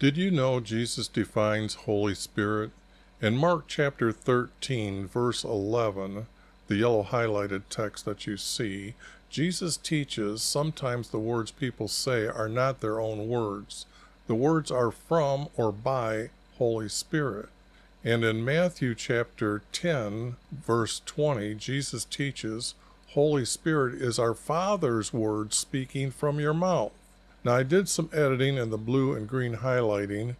Did you know Jesus defines Holy Spirit? In Mark chapter 13, verse 11, the yellow highlighted text that you see, Jesus teaches sometimes the words people say are not their own words. The words are from or by Holy Spirit. And in Matthew chapter 10, verse 20, Jesus teaches, Holy Spirit is our Father's word speaking from your mouth. Now, I did some editing in the blue and green highlighting,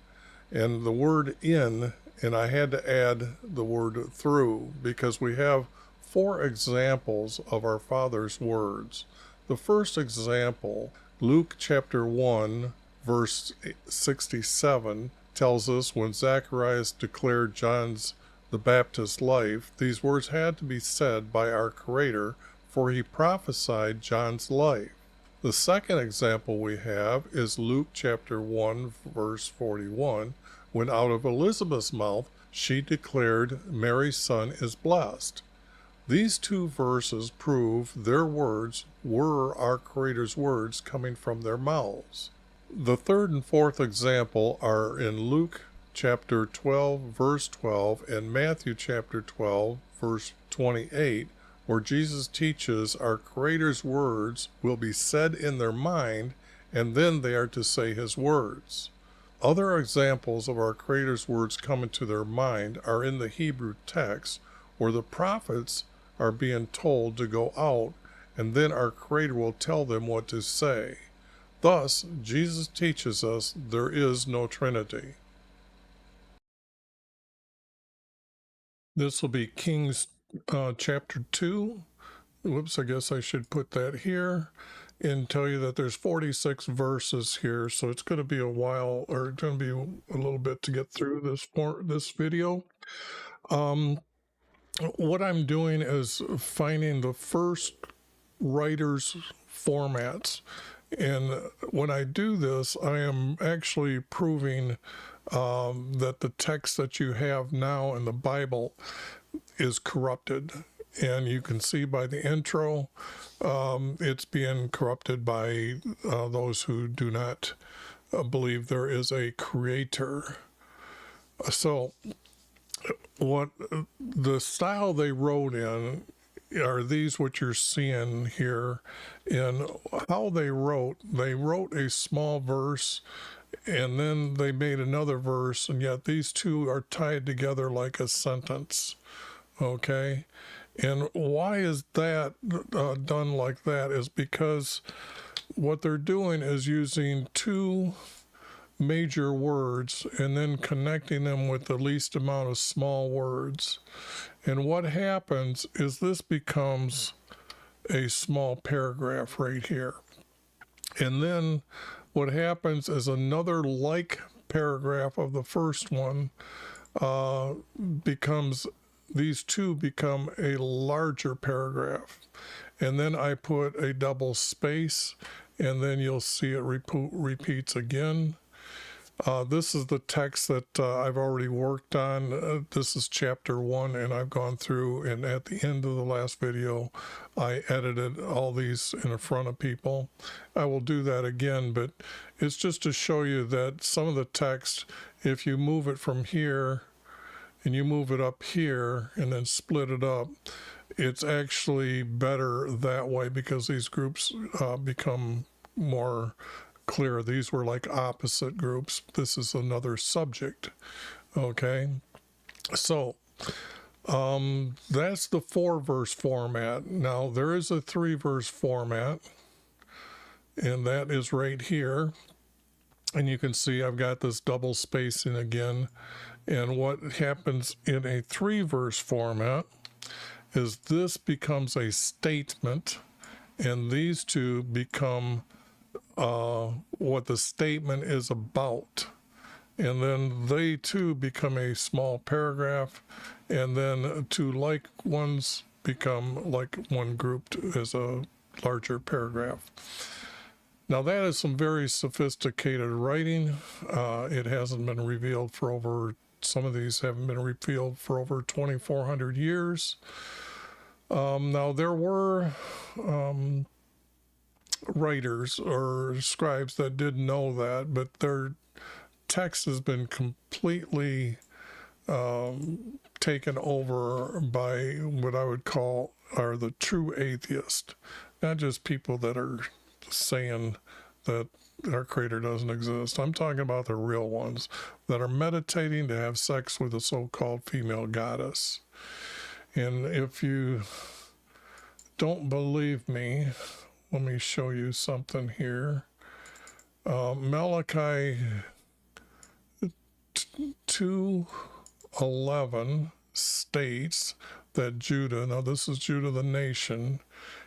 and the word in, and I had to add the word through, because we have 4 examples of our Father's words. The first example, Luke chapter 1, verse 67, tells us when Zacharias declared John's the Baptist's life, these words had to be said by our Creator, for he prophesied John's life. The second example we have is Luke chapter 1, verse 41, when out of Elizabeth's mouth she declared Mary's son is blessed. These 2 verses prove their words were our Creator's words coming from their mouths. The third and fourth example are in Luke chapter 12, verse 12, and Matthew chapter 12, verse 28, where Jesus teaches our Creator's words will be said in their mind, and then they are to say his words. Other examples of our Creator's words coming to their mind are in the Hebrew text, where the prophets are being told to go out, and then our Creator will tell them what to say. Thus, Jesus teaches us there is no Trinity. This will be Kings chapter 2. Whoops, I guess I should put that here and tell you that there's 46 verses here, so it's going to be a while, or it's going to be a little bit to get through this video. What I'm doing is finding the first writer's formats, and when I do this, I am actually proving that the text that you have now in the Bible is corrupted. And you can see by the intro, it's being corrupted by those who do not believe there is a creator. So what the style they wrote in are these what you're seeing here. And how they wrote a small verse, and then they made another verse, and yet these two are tied together like a sentence. Okay, and why is that done like that is because what they're doing is using 2 major words and then connecting them with the least amount of small words. And what happens is this becomes a small paragraph right here. And then what happens is another like paragraph of the first one these 2 become a larger paragraph. And then I put a double space, and then you'll see it repeats again. This is the text that I've already worked on. This is chapter 1, and I've gone through, and at the end of the last video, I edited all these in front of people. I will do that again, but it's just to show you that some of the text, if you move it from here, and you move it up here and then split it up, it's actually better that way because these groups become more clear. These were like opposite groups. This is another subject. Okay, so that's the 4-verse format. Now there is a 3-verse format, and that is right here. And you can see I've got this double spacing again. And what happens in a 3-verse format is this becomes a statement, and these 2 become what the statement is about. And then they too become a small paragraph, and then 2 like ones become like one grouped as a larger paragraph. Now that is some very sophisticated writing. It hasn't been revealed for some of these haven't been revealed for over 2,400 years. Now there were writers or scribes that did know that, but they're text has been completely taken over by what I would call are the true atheists, not just people that are saying that our creator doesn't exist. I'm talking about the real ones that are meditating to have sex with a so-called female goddess. And if you don't believe me, let me show you something here. Malachi 2:11 states that Judah, now this is Judah the nation,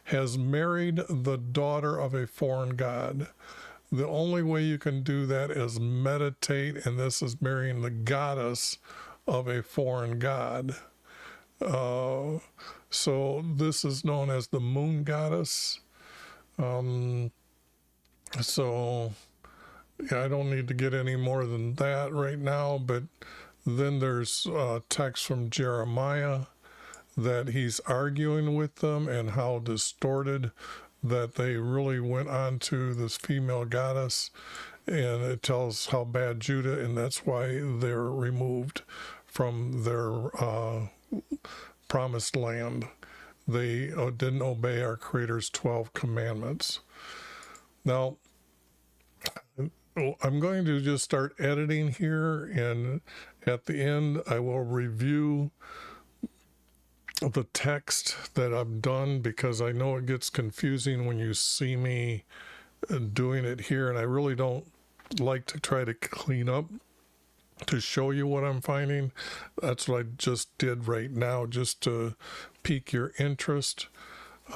has married the daughter of a foreign god. The only way you can do that is meditate, and this is marrying the goddess of a foreign god. So this is known as the moon goddess. So yeah, I don't need to get any more than that right now, but then there's a text from Jeremiah that he's arguing with them and how distorted that they really went on to this female goddess, and it tells how bad Judah, and that's why they're removed from their promised land. They didn't obey our Creator's 12 commandments. Now, I'm going to just start editing here, and at the end I will review the text that I've done, because I know it gets confusing when you see me doing it here, and I really don't like to try to clean up to show you what I'm finding. That's what I just did right now, just to pique your interest.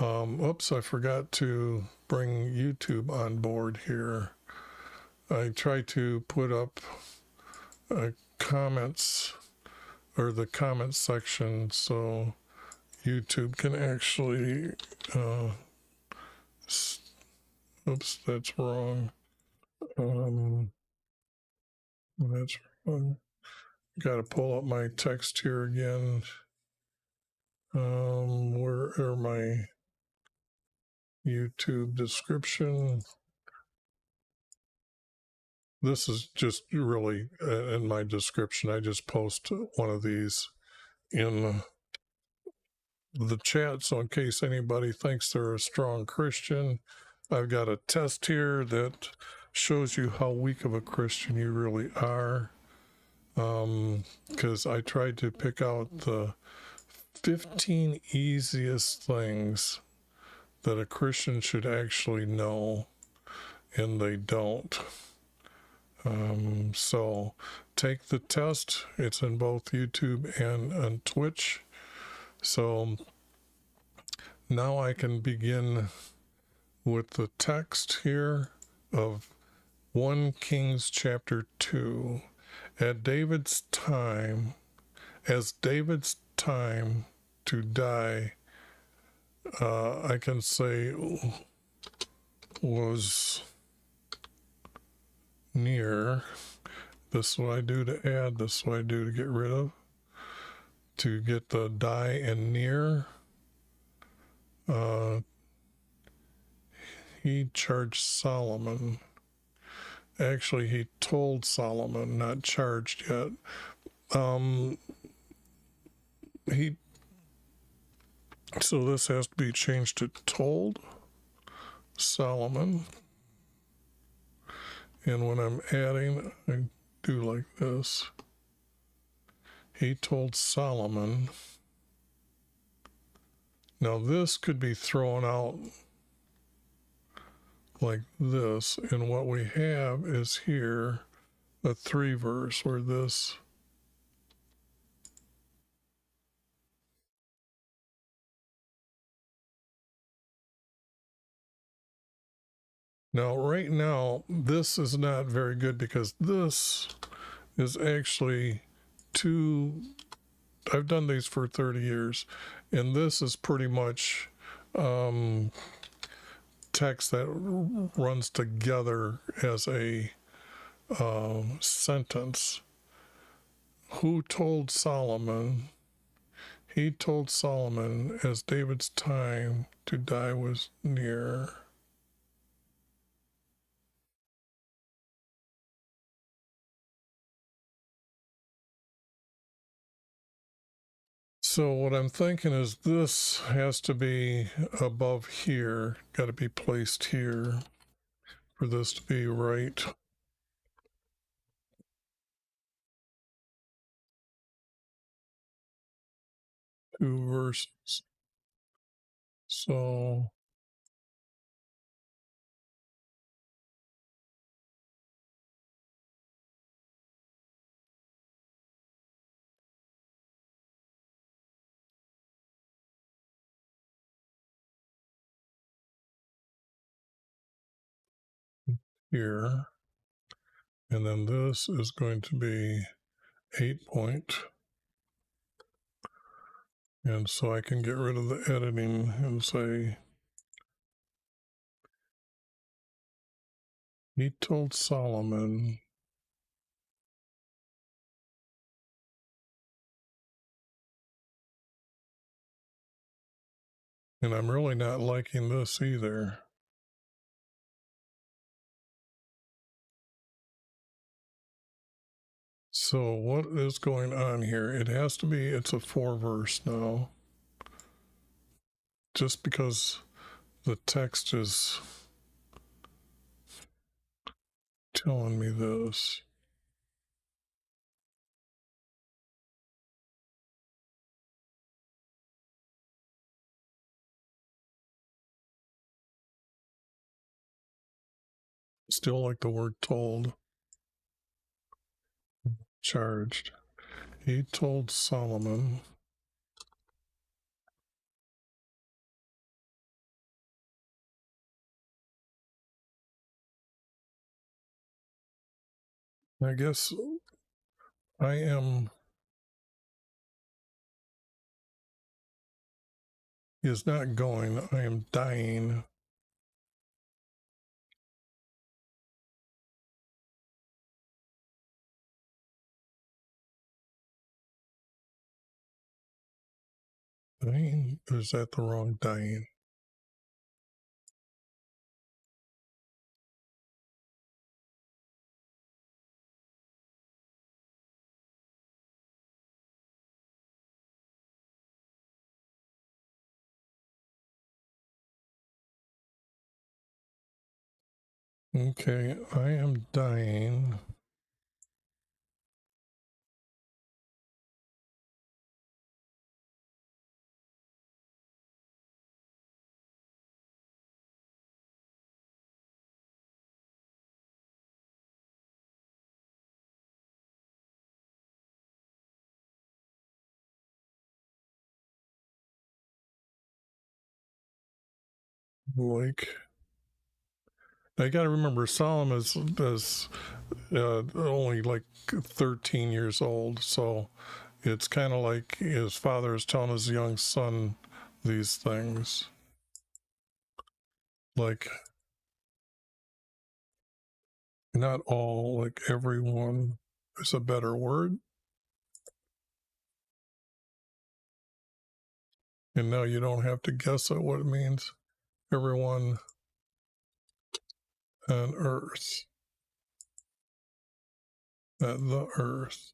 Oops, I forgot to bring YouTube on board here. I try to put up comments, or the comment section, so YouTube can actually, oops, that's wrong. That's wrong. Got to pull up my text here again. Where are my YouTube description? This is just really in my description. I just post one of these in the chat, so in case anybody thinks they're a strong Christian, I've got a test here that shows you how weak of a Christian you really are, because I tried to pick out the 15 easiest things that a Christian should actually know, and they don't. So take the test. It's in both YouTube and on Twitch. So now I can begin with the text here of 1 Kings chapter 2. At David's time, as David's time to die, I can say, was near. This is what I do to add, this is what I do to get rid of. To get the die and near, he charged Solomon. Actually, he told Solomon, not charged yet. So this has to be changed to told Solomon. And when I'm adding, I do like this. He told Solomon. Now this could be thrown out like this, and what we have is here a 3 verse where this now right now this is not very good, because this is actually I've done these for 30 years, and this is pretty much text that runs together as a sentence. Who told Solomon? He told Solomon as David's time to die was near. So what I'm thinking is this has to be above here, got to be placed here for this to be right. Two verses. So here, and then this is going to be 8 point. And so I can get rid of the editing and say, he told Solomon, and I'm really not liking this either. So what is going on here? It has to be, it's a 4 verse now. Just because the text is telling me this. Still like the word told. Charged. He told Solomon. I guess I am is not going. I am dying. Dying? Or is that the wrong dying? Okay, I am dying. Like, I got to remember Solomon is only like 13 years old, so it's kind of like his father is telling his young son these things. Like, not all, like everyone is a better word. And now you don't have to guess at what it means. Everyone on earth, at the earth.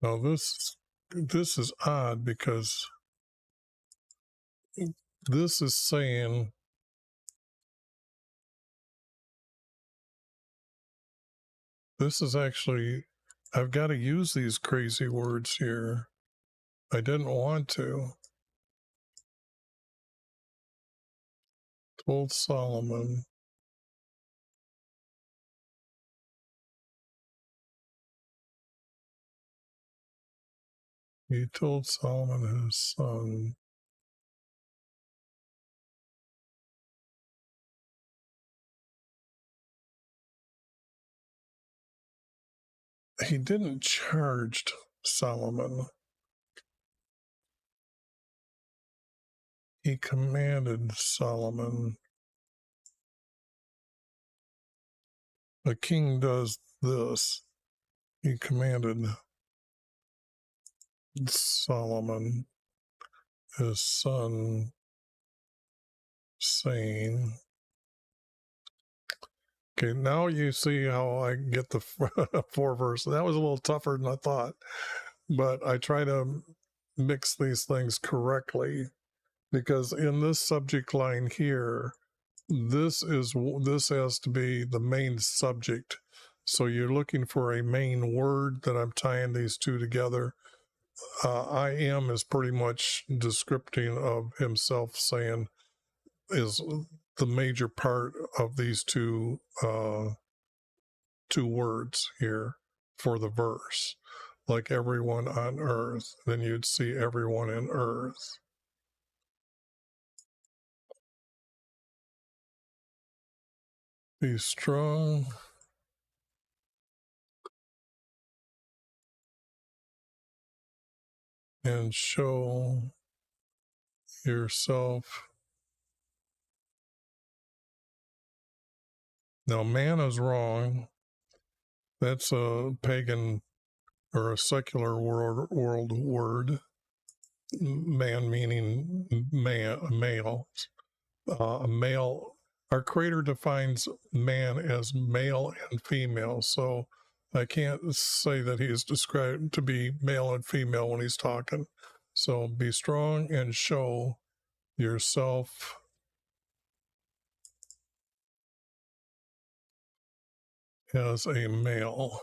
Now this is odd because this is saying this is actually I've got to use these crazy words here. I didn't want to. Told Solomon. He told Solomon his son. He didn't charge Solomon. He commanded Solomon. a king does this. He commanded Solomon, his son, saying, okay, now you see how I get the 4 verses. That was a little tougher than I thought, but I try to mix these things correctly, because in this subject line here, this has to be the main subject. So you're looking for a main word that I'm tying these two together. I am is pretty much descripting of himself, saying is the major part of these two words here for the verse. Like everyone on earth, then you'd see everyone in earth. Be strong and show yourself. Now, man is wrong. That's a pagan or a secular world word. Man meaning male. Male. Our Creator defines man as male and female, so I can't say that he is described to be male and female when he's talking. So be strong and show yourself as a male.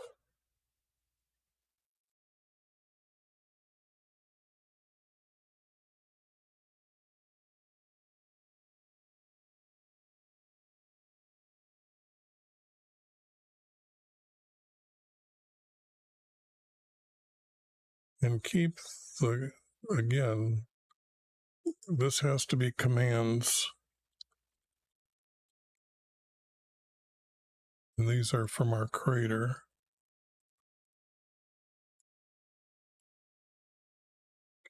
And keep the, again, this has to be commands. And these are from our Creator.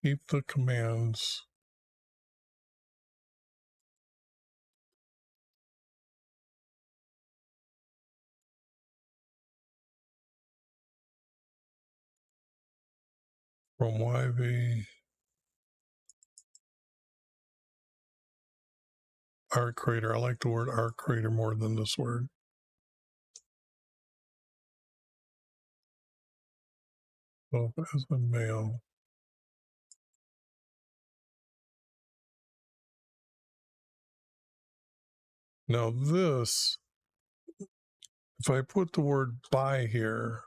Keep the commands. From YV, our Creator. I like the word our Creator more than this word. So as a male. Now this, if I put the word by here,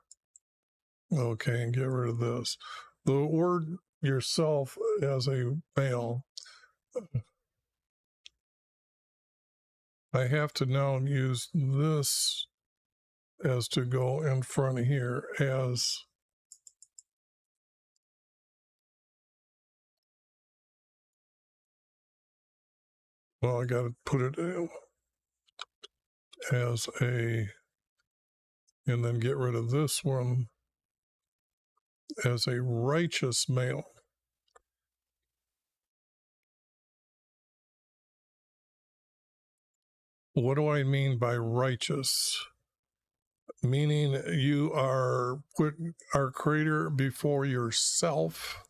okay, and get rid of this, the word yourself as a male, I have to now use this as to go in front of here as well. I got to put it as a, and then get rid of this one as a righteous male. What do I mean by righteous? Meaning you are put our Creator before yourself,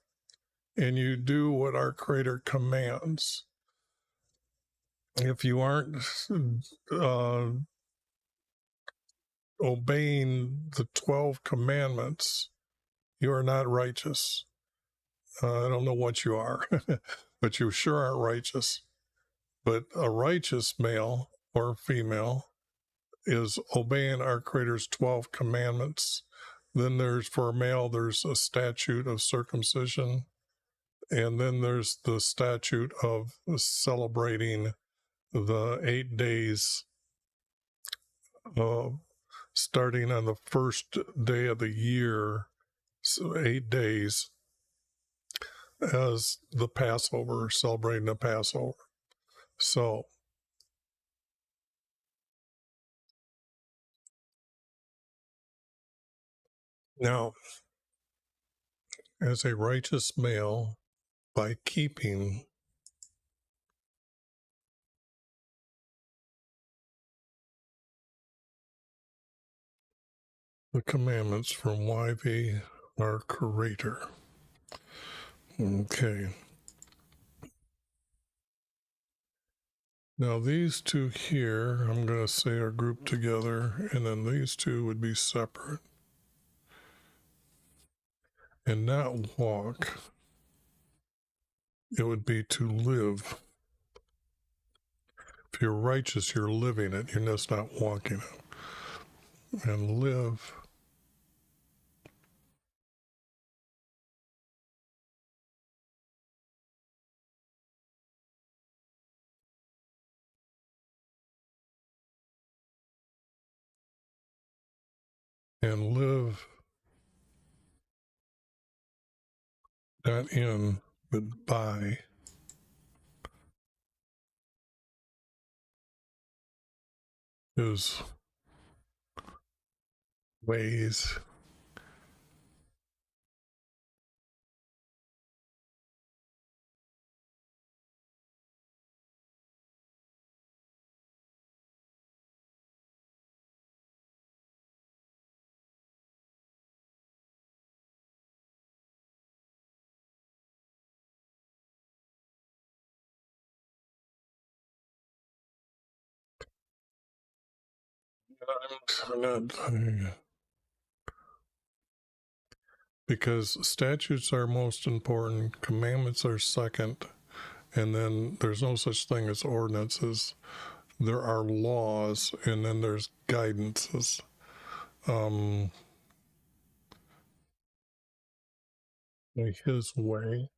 and you do what our Creator commands. If you aren't obeying the 12 commandments, you are not righteous. I don't know what you are, but you sure aren't righteous. But a righteous male or female is obeying our Creator's 12 commandments. Then there's, for a male, there's a statute of circumcision. And then there's the statute of celebrating the 8 days, starting on the first day of the year, so 8 days, as the Passover, celebrating the Passover. So now, as a righteous male, by keeping the commandments from YV, our Creator. Okay. Now these two here, I'm going to say are grouped together, and then these two would be separate. And not walk. It would be to live. If you're righteous, you're living it. You're just not walking it. And live. And live not in, but by his ways. Because statutes are most important, commandments are second, and then there's no such thing as ordinances. There are laws, and then there's guidances. His way,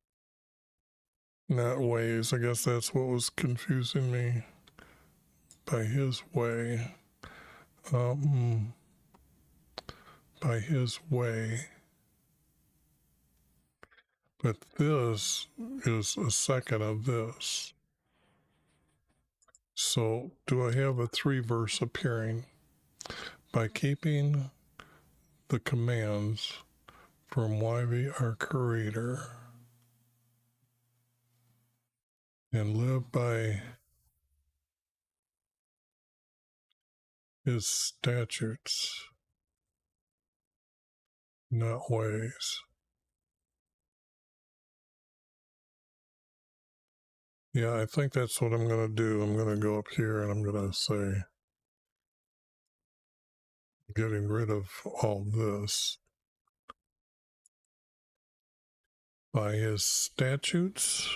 not ways. I guess that's what was confusing me. By his way. By his way. But this is a second of this. So do I have a 3-verse appearing? By keeping the commands from YV, our Creator, and live by his statutes, not ways. Yeah, I think that's what I'm going to do. I'm going to go up here and I'm going to say, getting rid of all this. By his statutes,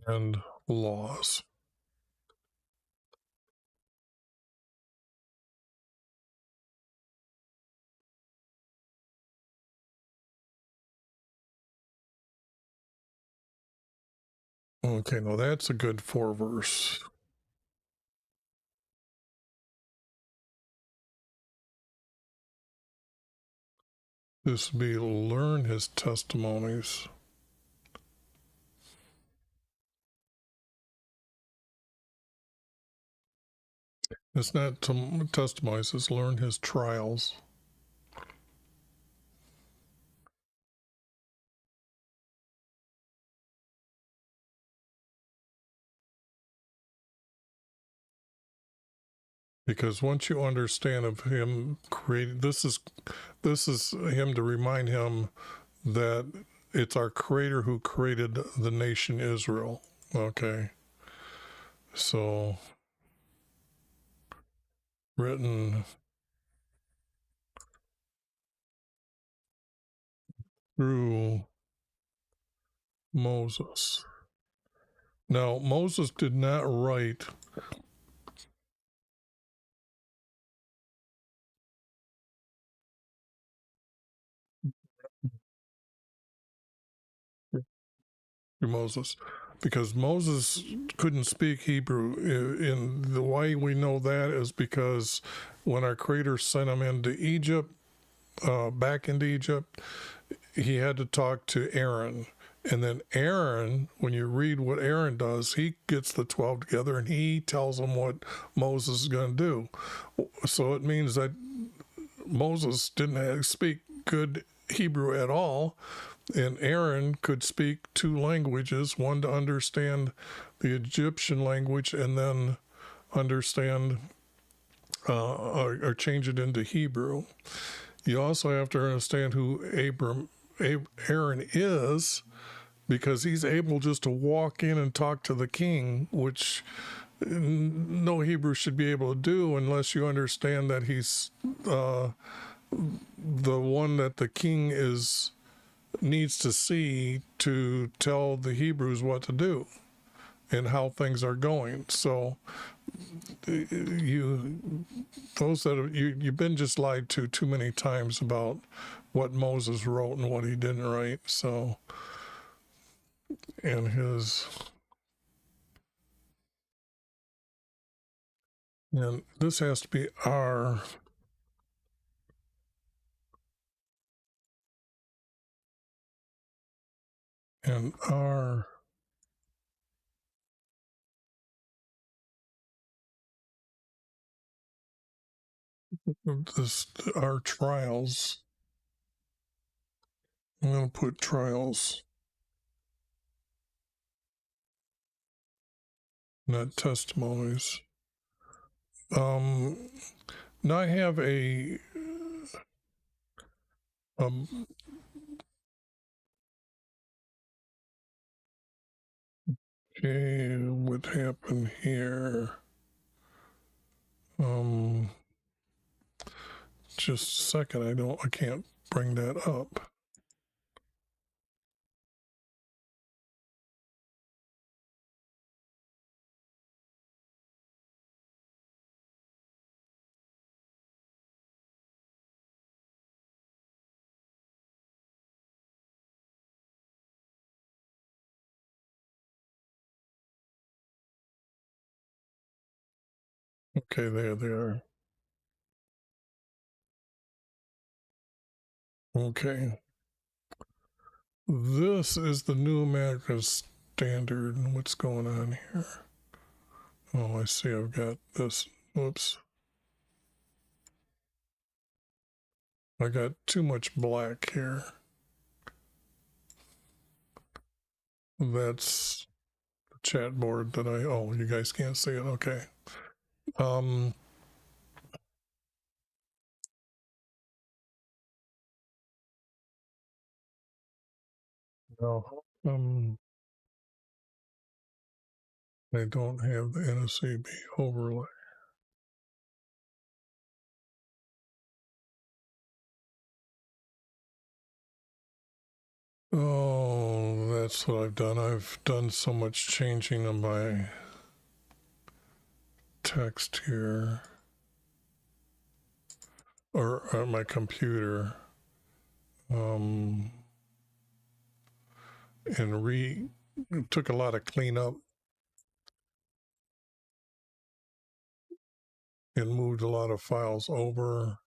and laws. Okay, now that's a good 4-verse. This would be learn his testimonies. It's not testimonies, it's learn his trials. Because once you understand of him creating, this is him to remind him that it's our Creator who created the nation Israel. Okay. So written through Moses. Now, Moses did not write Moses, because Moses couldn't speak Hebrew. And the way we know that is because when our Creator sent him into Egypt, back into Egypt, he had to talk to Aaron. And then Aaron, when you read what Aaron does, he gets the 12 together and he tells them what Moses is going to do. So it means that Moses didn't speak good Hebrew at all, and Aaron could speak two languages, one to understand the Egyptian language and then understand or change it into Hebrew. You also have to understand who Aaron is, because he's able just to walk in and talk to the king, which no Hebrew should be able to do unless you understand that he's the one that the king needs to see to tell the Hebrews what to do and how things are going. So you've been just lied to too many times about what Moses wrote and what he didn't write. So, and this has to be R. And R. Our trials. I'm going to put trials, not testimonies. Now I have okay, what happened here? Just a second, I can't bring that up. Okay, there they are. Okay. This is the New American Standard. What's going on here? Oh, I see. I've got this. Whoops. I got too much black here. That's the chat board that oh, you guys can't see it. Okay. No. They don't have the NSCB overlay. Oh, that's what I've done. I've done so much changing of my text here, or on my computer, and took a lot of cleanup and moved a lot of files over.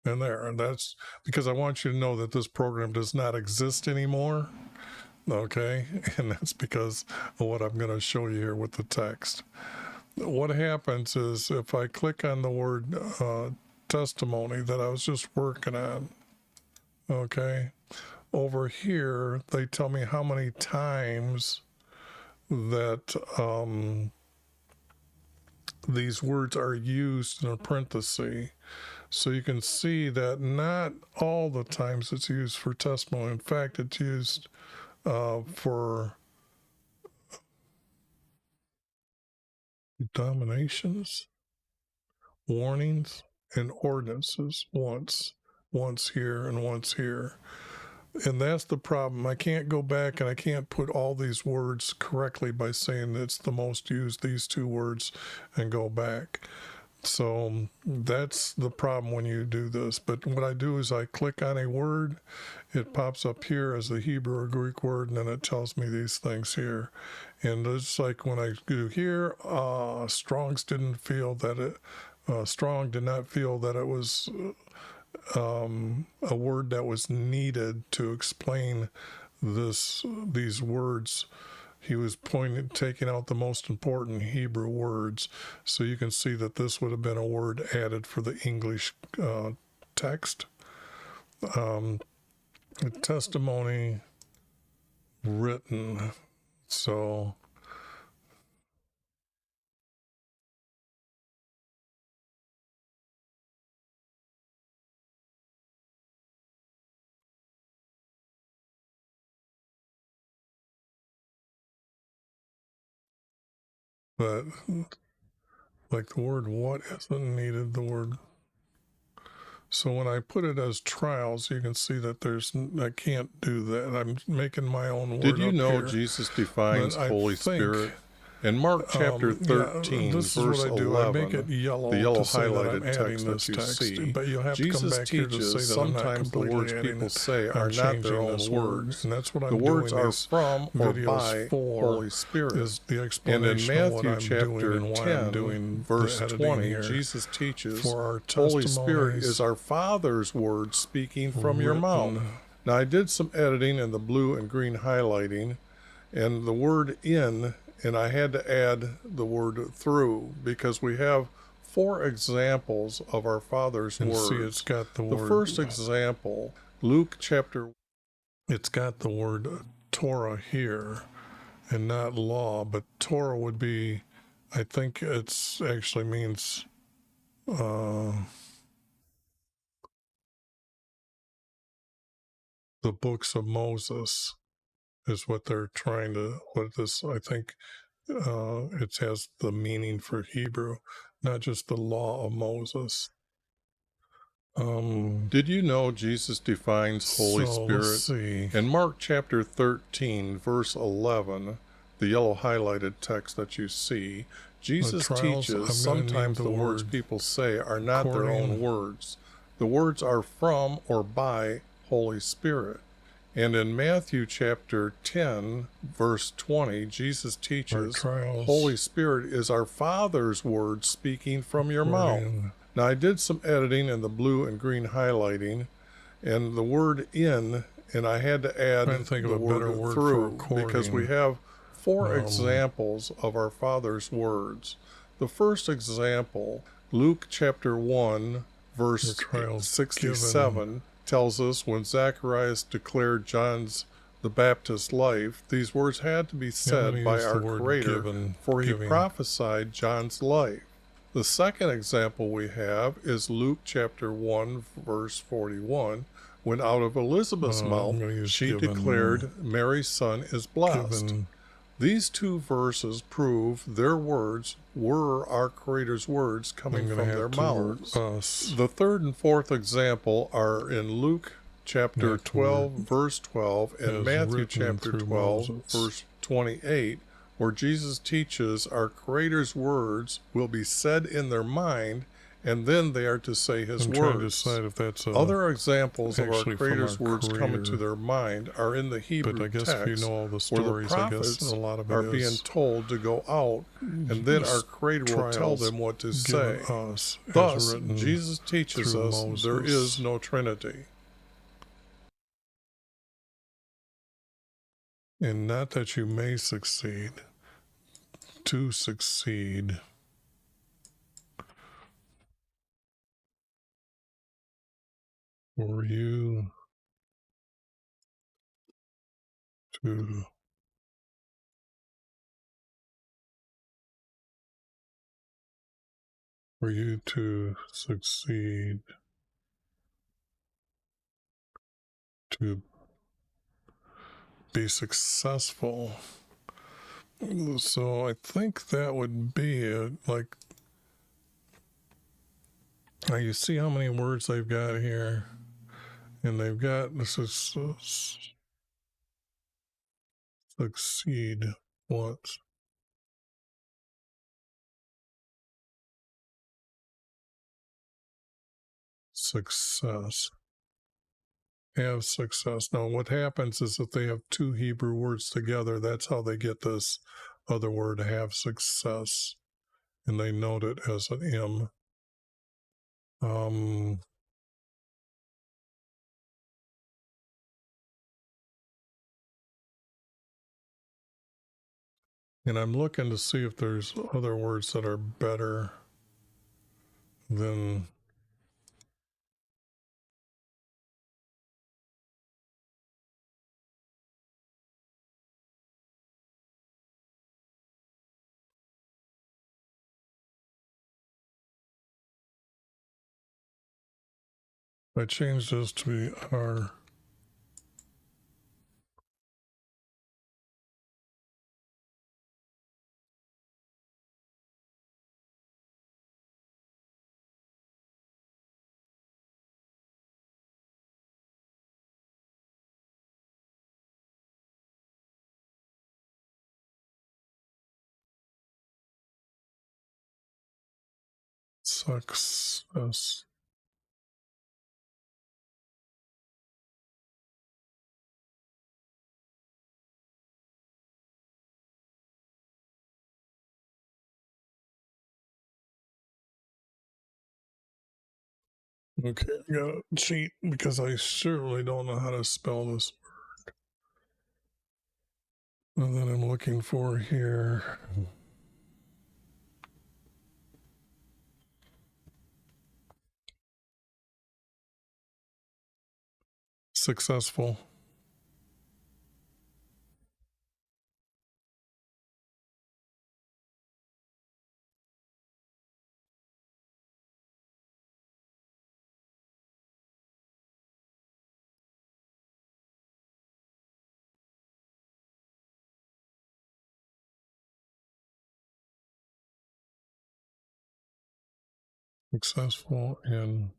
And that's because I want you to know that this program does not exist anymore. Okay, and that's because of what I'm going to show you here with the text. What happens is if I click on the word testimony that I was just working on, okay, over here they tell me how many times that these words are used in a parenthesis. So you can see that not all the times it's used for testimony. In fact, it's used for dominations, warnings, and ordinances once here and once here. And that's the problem. I can't go back and I can't put all these words correctly by saying it's the most used, these two words, and go back. So that's the problem when you do this. But what I do is I click on a word, it pops up here as a Hebrew or Greek word, and then it tells me these things here. And it's like when I do here, Strong did not feel that it was a word that was needed to explain these words he was taking out the most important Hebrew words. So you can see that this would have been a word added for the English text. Testimony written. So but like the word what isn't needed, the word. So when I put it as trials, you can see that I can't do that. I'm making my own word. Did you up know here. Jesus defines But Holy Spirit? In Mark chapter 13, this verse is what I do. 11, I make it yellow, the yellow to say that I'm highlighted adding text this that you text, see, but you'll have to come Jesus back here to say teaches that I'm not sometimes the completely words adding people it. say I'm are not their changing own this word, words. and that's what The I'm words doing are these from or videos by for. Holy Spirit. Is the And explanation in of what Matthew I'm doing chapter and why 10, I'm doing verse the editing 20, here. Jesus teaches, For our Holy Spirit testimonies is our Father's word speaking from your written. mouth. Now, I did some editing in the blue and green highlighting, and the word in, and I had to add the word through, because we have 4 examples of our Father's And words. see, it's got the word. First example, Luke chapter. It's got the word Torah here, and not law, but Torah would be, I think it's actually means the books of Moses is what they're trying to, what this, I think it has the meaning for Hebrew, not just the law of Moses. Did you know Jesus defines Holy Let's Spirit? see. In Mark chapter 13, verse 11, the yellow highlighted text that you see, Jesus teaches sometimes the words people say are not their own words. The words are from or by Holy Spirit. And in Matthew chapter 10, verse 20, Jesus teaches, Holy Spirit is our Father's word speaking from your mouth. Now, I did some editing in the blue and green highlighting, and the word in, and I had to add the word through, because we have 4 examples of our Father's words. The first example, Luke chapter 1, verse 67, tells us when Zacharias declared John's the Baptist's life, these words had to be said by our Creator, for he prophesied John's life. The second example we have is Luke chapter 1, verse 41, when out of Elizabeth's mouth she declared Mary's son is blessed. These 2 verses prove their words were our Creator's words coming from their mouths. The third and fourth example are in Luke chapter 12, verse 12, and Matthew chapter 12, verse 28, where Jesus teaches our Creator's words will be said in their mind, and then they are to say His words. Other examples of our Creator's words coming to their mind are in the Hebrew text, where the prophets are being told to go out, and then our Creator will tell them what to say. Thus, Jesus teaches us there is no Trinity. And not that you may succeed, to succeed. For you to succeed, to be successful. So I think that would be it. Like, now you see how many words they've got here, and they've got this is succeed once. Success. Have success. Now, what happens is if they have 2 Hebrew words together, that's how they get this other word, have success, and they note it as an M. And I'm looking to see if there's other words that are better than I changed this to be our success. Okay, I gotta cheat because I surely don't know how to spell this word. And then I'm looking for here. Successful. Successful in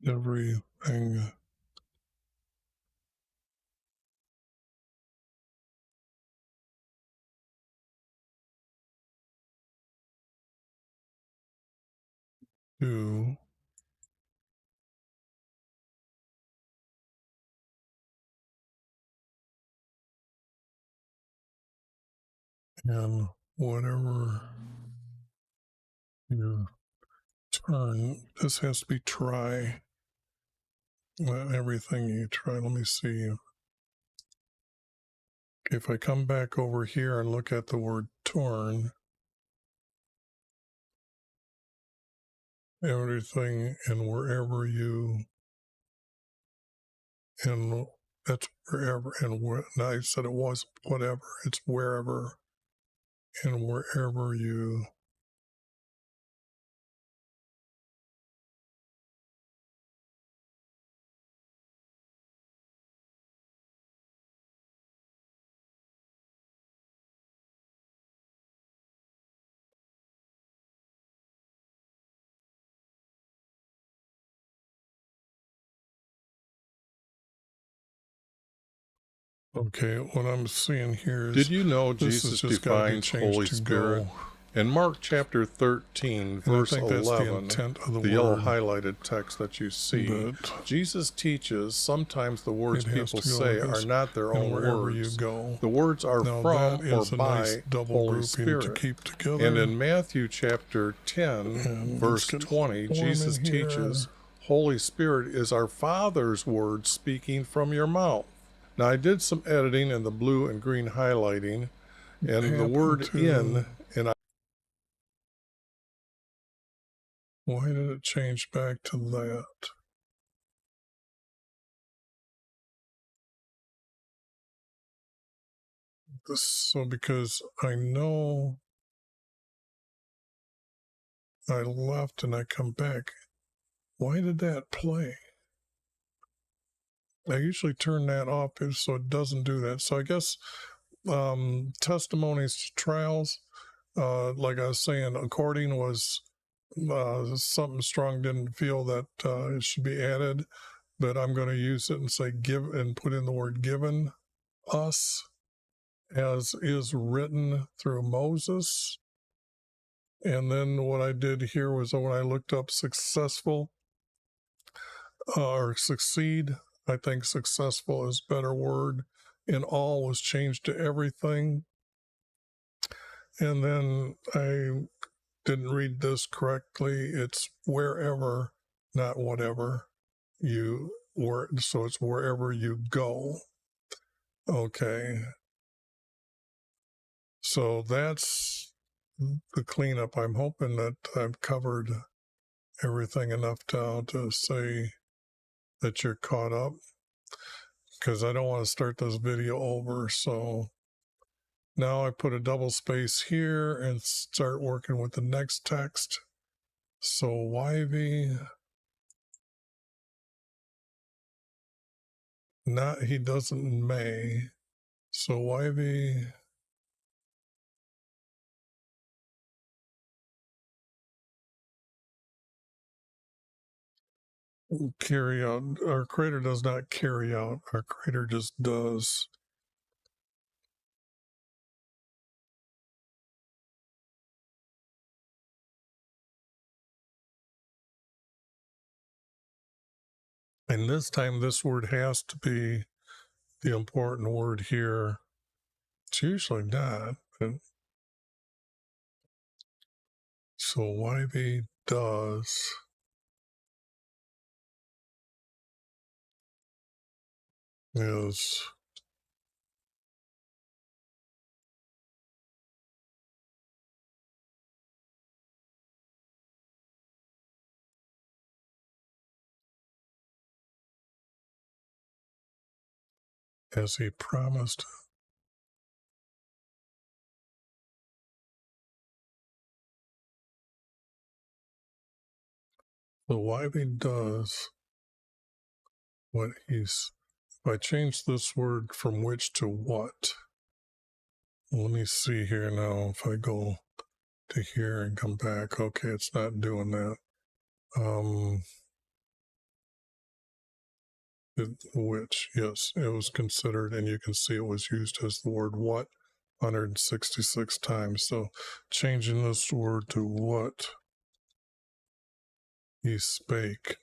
everything do and whatever you turn. This has to be try. Everything you try. Let me see. If I come back over here and look at the word torn, everything and wherever you, and that's wherever, and where, and I said it was whatever, it's wherever and wherever you. Okay, what I'm seeing here is. Did you know Jesus defines Holy Spirit? In Mark chapter 13, verse 11, the yellow highlighted text that you see, Jesus teaches sometimes the words people say are not their own words. The words are from or by Holy Spirit. And in Matthew chapter 10, verse 20, Jesus teaches, Holy Spirit is our Father's word speaking from your mouth. Now, I did some editing in the blue and green highlighting, and the word in, and I. Why did it change back to that? So because I know I left and I come back, why did that play? I usually turn that off so it doesn't do that. So I guess testimonies, trials, like I was saying, according was something strong didn't feel that it should be added, but I'm going to use it and say give and put in the word given us as is written through Moses. And then what I did here was when I looked up successful or succeed, I think successful is a better word. And all was changed to everything. And then I didn't read this correctly. It's wherever, not whatever, you so it's wherever you go. Okay. So that's the cleanup. I'm hoping that I've covered everything enough to say that you're caught up, because I don't want to start this video over. So now I put a double space here and start working with the next text. So YV, not he doesn't may. So YV, carry out. Our Creator does not carry out. Our Creator just does. And this time, this word has to be the important word here. It's usually not. But so YV does is as he promised. The YV does what he's. If I change this word from which to what, let me see here now. If I go to here and come back, okay, it's not doing that. Which, yes, it was considered, and you can see it was used as the word what 166 times. So changing this word to what he spake.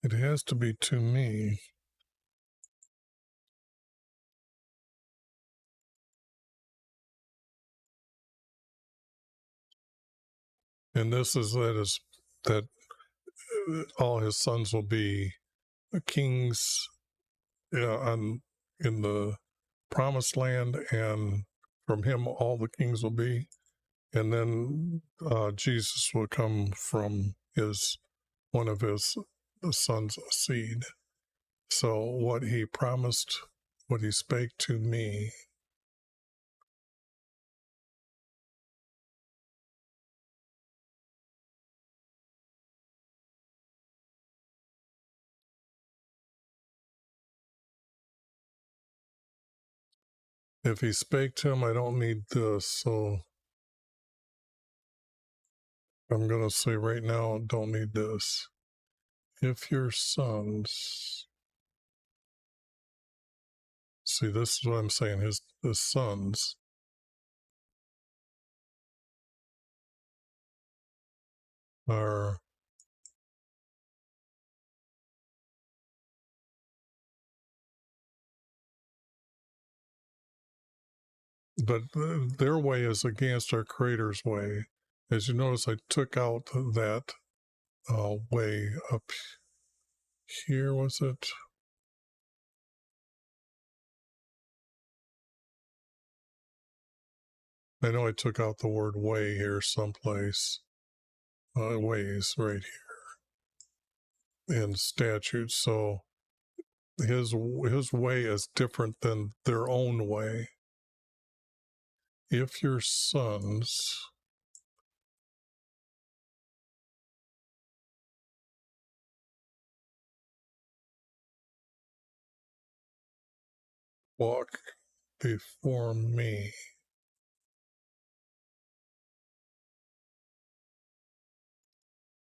It has to be to me. And this is that all his sons will be kings in the promised land, and from him all the kings will be. And then Jesus will come from one of his son's seed. So what he promised, what he spake to me, if he spake to him, I don't need this. So I'm going to say right now, don't need this. If your sons, see, this is what I'm saying, his sons are but their way is against our Creator's way. As you notice, I took out that way up here, was it? I know I took out the word way here someplace. Ways right here in statutes. So his way is different than their own way. If your sons walk before me,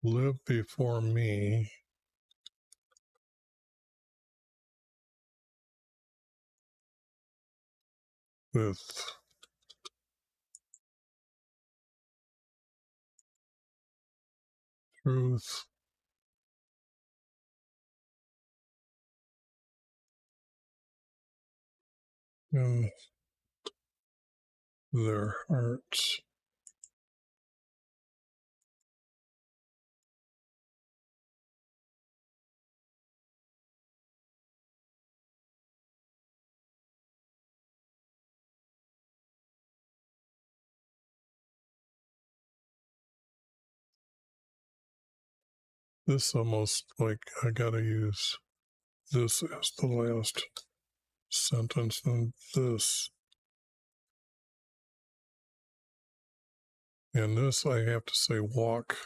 live before me, with truth in their hearts. This almost like I gotta use this as the last sentence, and this. And this I have to say walk.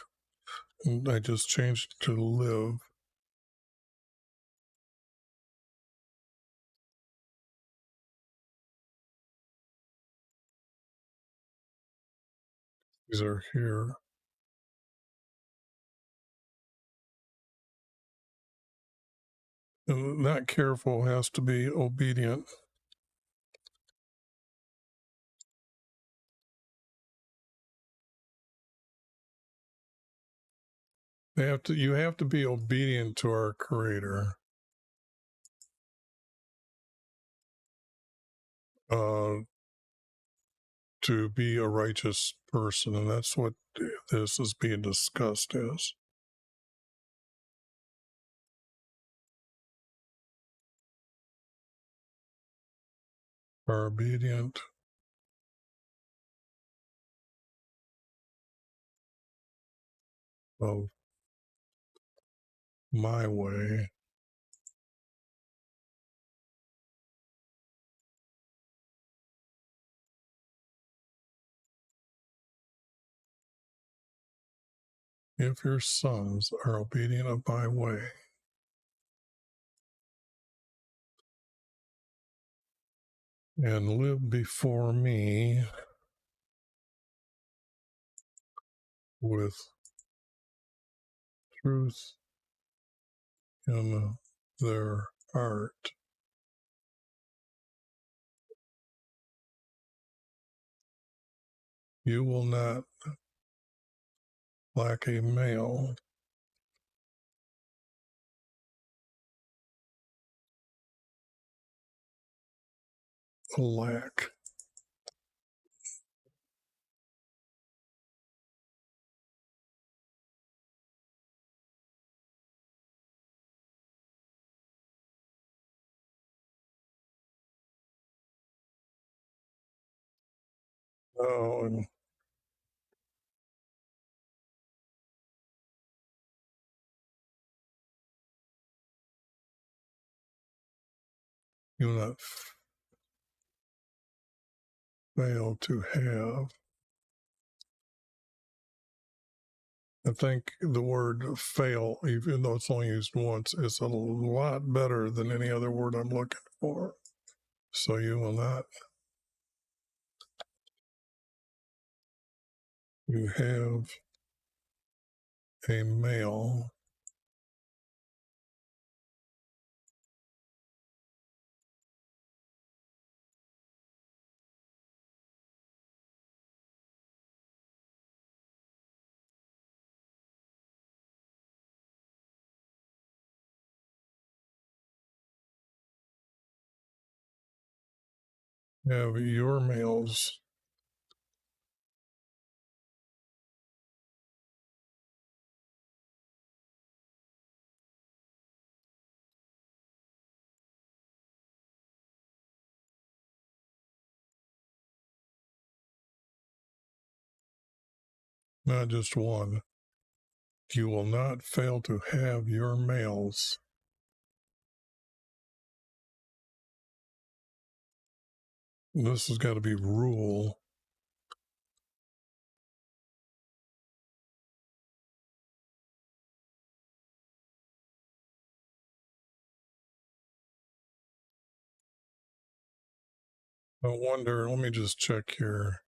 And I just changed to live. These are here. And not careful has to be obedient. You have to be obedient to our Creator. To be a righteous person, and that's what this is being discussed as. Are obedient of my way. If your sons are obedient of my way, and live before me with truth in their heart, you will not lack a male lack. Oh, and you will not fail to have. I think the word fail, even though it's only used once, is a lot better than any other word I'm looking for. So you will not. You have a male have your males not just one. You will not fail to have your males this has got to be rule. I wonder, let me just check here.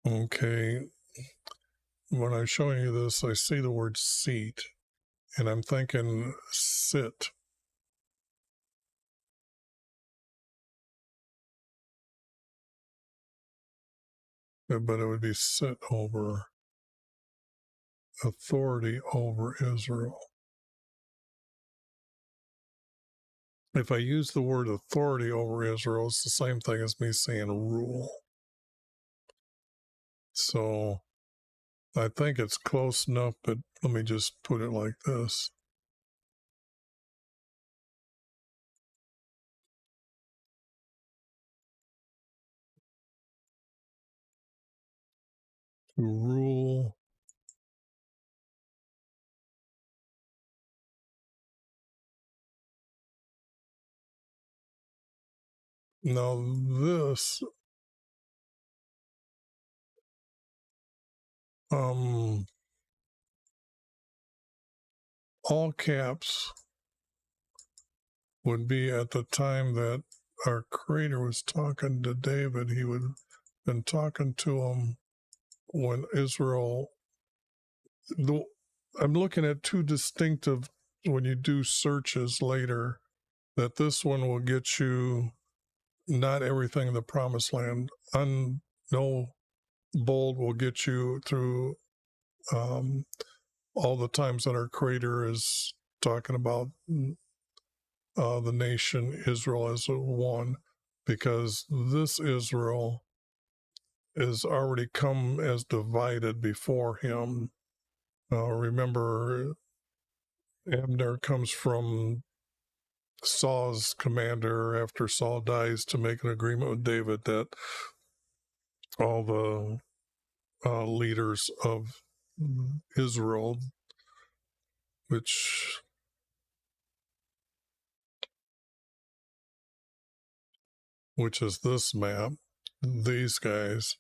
Okay, when I'm showing you this, I see the word seat. and I'm thinking sit. But it would be sit over, authority over Israel. If I use the word authority over Israel, it's the same thing as me saying rule. So I think it's close enough, but let me just put it like this. To rule. Now this, all caps would be at the time that our Creator was talking to David. He would have been talking to him when Israel. I'm looking at two distinctive, when you do searches later, that this one will get you not everything in the promised land. No bold will get you through all the times that our Creator is talking about the nation Israel as one, because this Israel is already come as divided before him. Remember, Abner comes from Saul's commander after Saul dies to make an agreement with David that all the leaders of Israel, which is this map, these guys,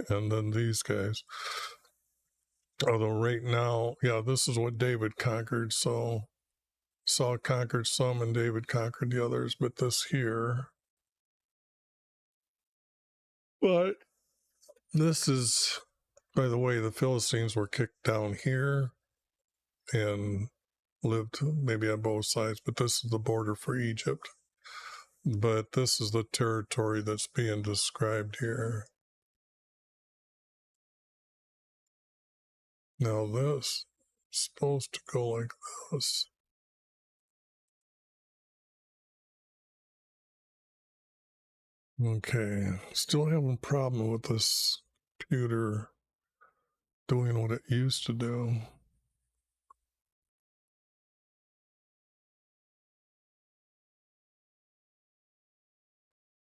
and then these guys. Although right now, yeah, this is what David conquered. So Saul conquered some and David conquered the others, but this here. But this is, by the way, the Philistines were kicked down here and lived maybe on both sides, but this is the border for Egypt. But this is the territory that's being described here. Now this is supposed to go like this. Okay, still having a problem with this computer doing what it used to do.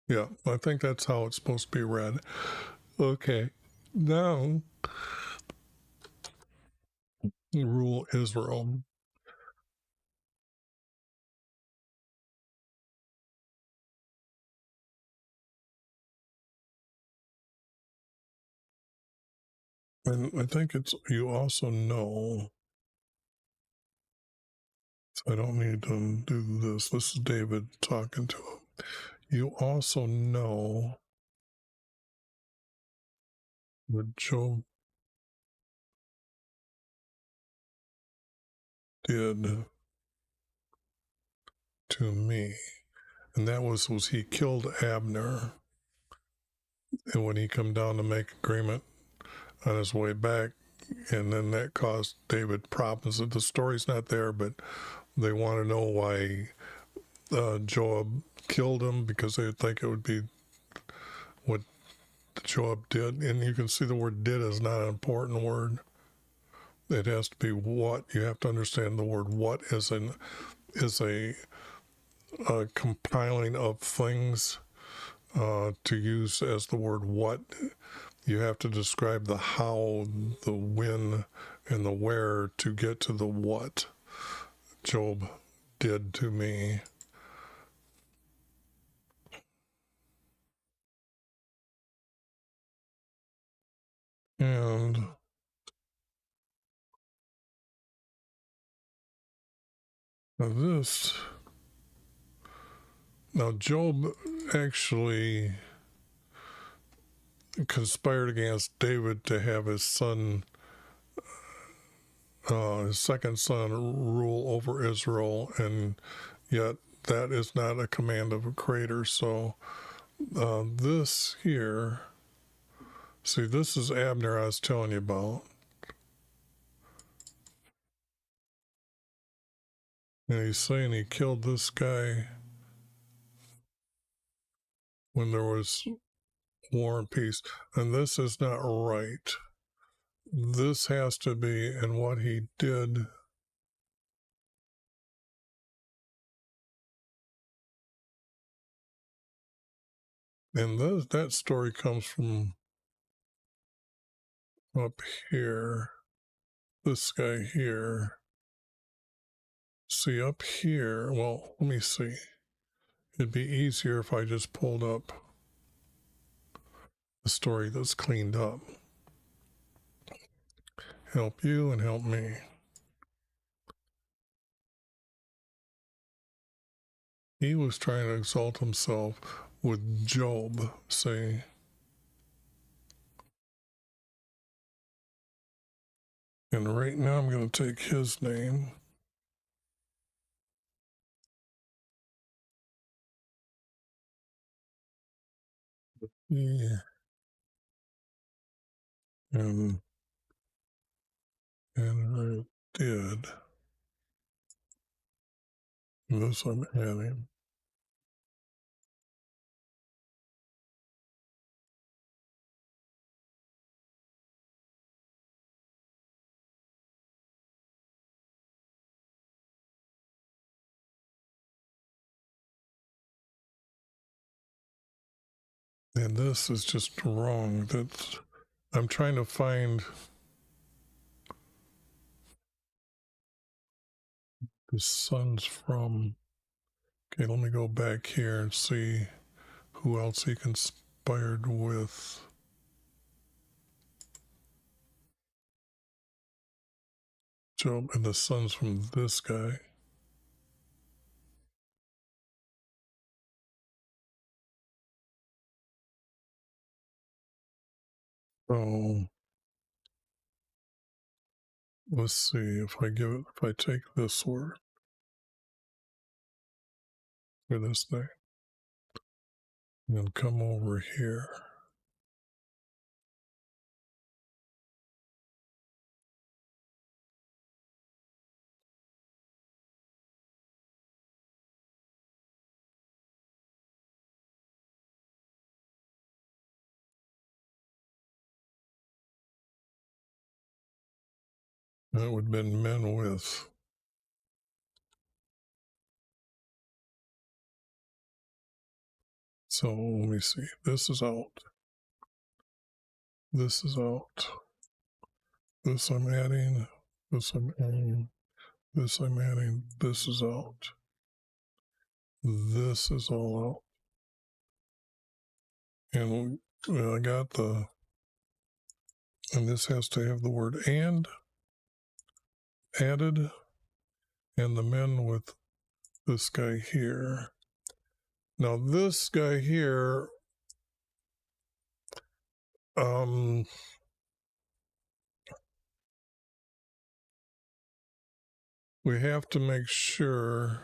Yeah, I think that's how it's supposed to be read. Okay, now rule Israel. And I think it's, you also know, I don't need to do this. This is David talking to him. You also know what Job did to me. And that was he killed Abner. And when he come down to make agreement on his way back, and then that caused David problems. The story's not there, but they want to know why Joab killed him, because they think it would be what Joab did. And you can see the word did is not an important word. It has to be what. You have to understand the word what is a compiling of things to use as the word what. You have to describe the how, the when, and the where to get to the what Job did to me. And now Job actually conspired against David to have his son his second son rule over Israel, and yet that is not a command of a creator. So this here, see, this is Abner I was telling you about. And he's saying he killed this guy when there was war and peace. And this is not right. This has to be in what he did. And that story comes from up here. This guy here. See, up here, well, let me see. It'd be easier if I just pulled up the story that's cleaned up. Help you and help me. He was trying to exalt himself with Job, see. And right now I'm going to take his name. Yeah. And I did. This I'm adding. And this is just wrong. That's, I'm trying to find the sons from. Okay, let me go back here and see who else he conspired with. Job and the sons from this guy. So let's see if I take this word for this thing and come over here. That would have been men with. So let me see. This is out. This is out. This I'm adding. This I'm adding. This I'm adding. This is out. This is all out. And I got the, and this has to have the word and added, and the men with this guy here. Now this guy here, we have to make sure,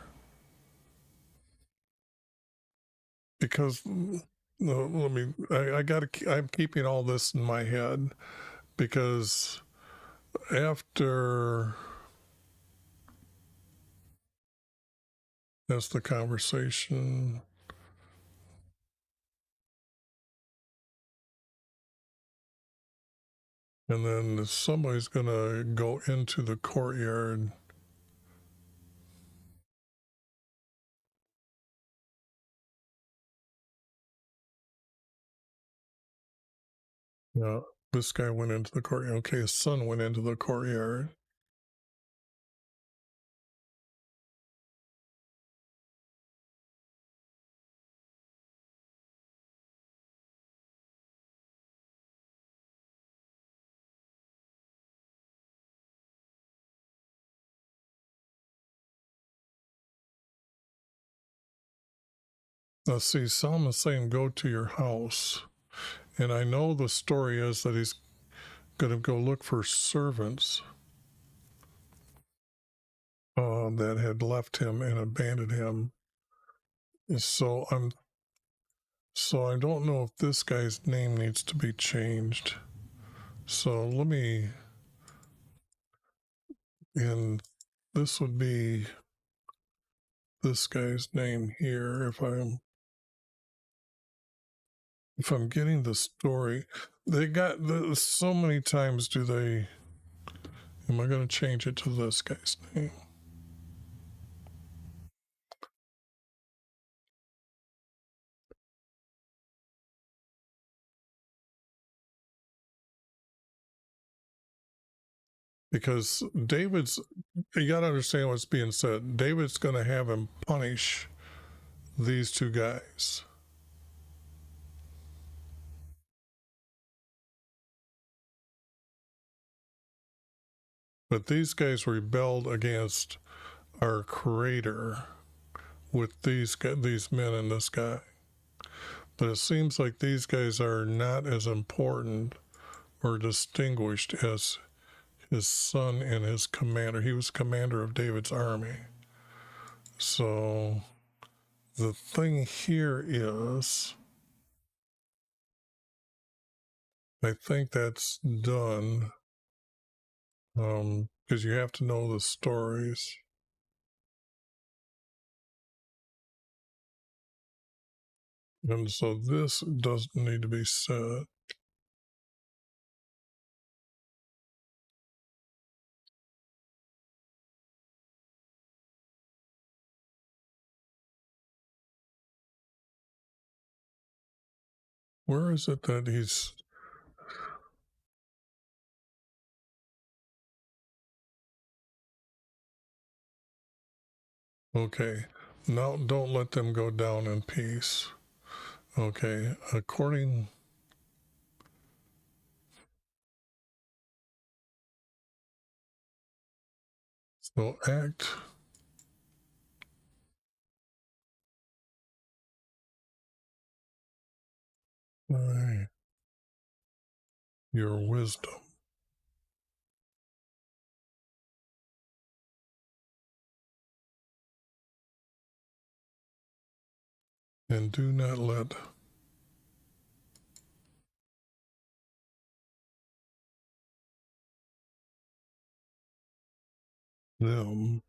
because I'm keeping all this in my head, because after that's the conversation. And then somebody's going to go into the courtyard. Yeah, this guy went into the courtyard. Okay, his son went into the courtyard. Now, see, Solomon is saying, go to your house. And I know the story is that he's going to go look for servants. that had left him and abandoned him. So I don't know if this guy's name needs to be changed. So let me, and this would be this guy's name here if I'm getting the story. They got so many times am I going to change it to this guy's name? Because you got to understand what's being said. David's going to have him punish these two guys. But these guys rebelled against our Creator with these men and this guy. But it seems like these guys are not as important or distinguished as his son and his commander. He was commander of David's army. So the thing here is, I think that's done, because you have to know the stories. And so this doesn't need to be said. Where is it that he's... Okay, now don't let them go down in peace. Okay, according... So act... by your wisdom. And do not let them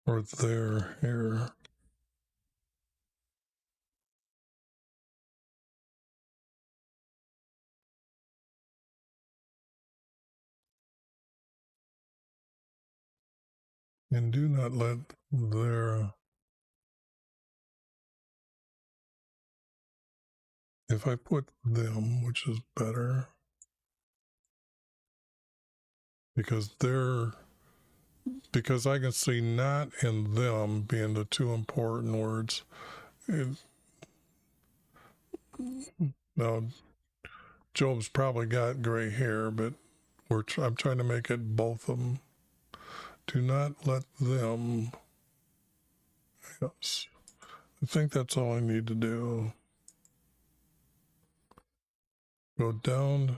or their hair and do not let their... If I put them, which is better, because I can see not and them being the two important words. Now, Job's probably got gray hair, but I'm trying to make it both of them. Do not let them... Yes. I think that's all I need to do. Go down.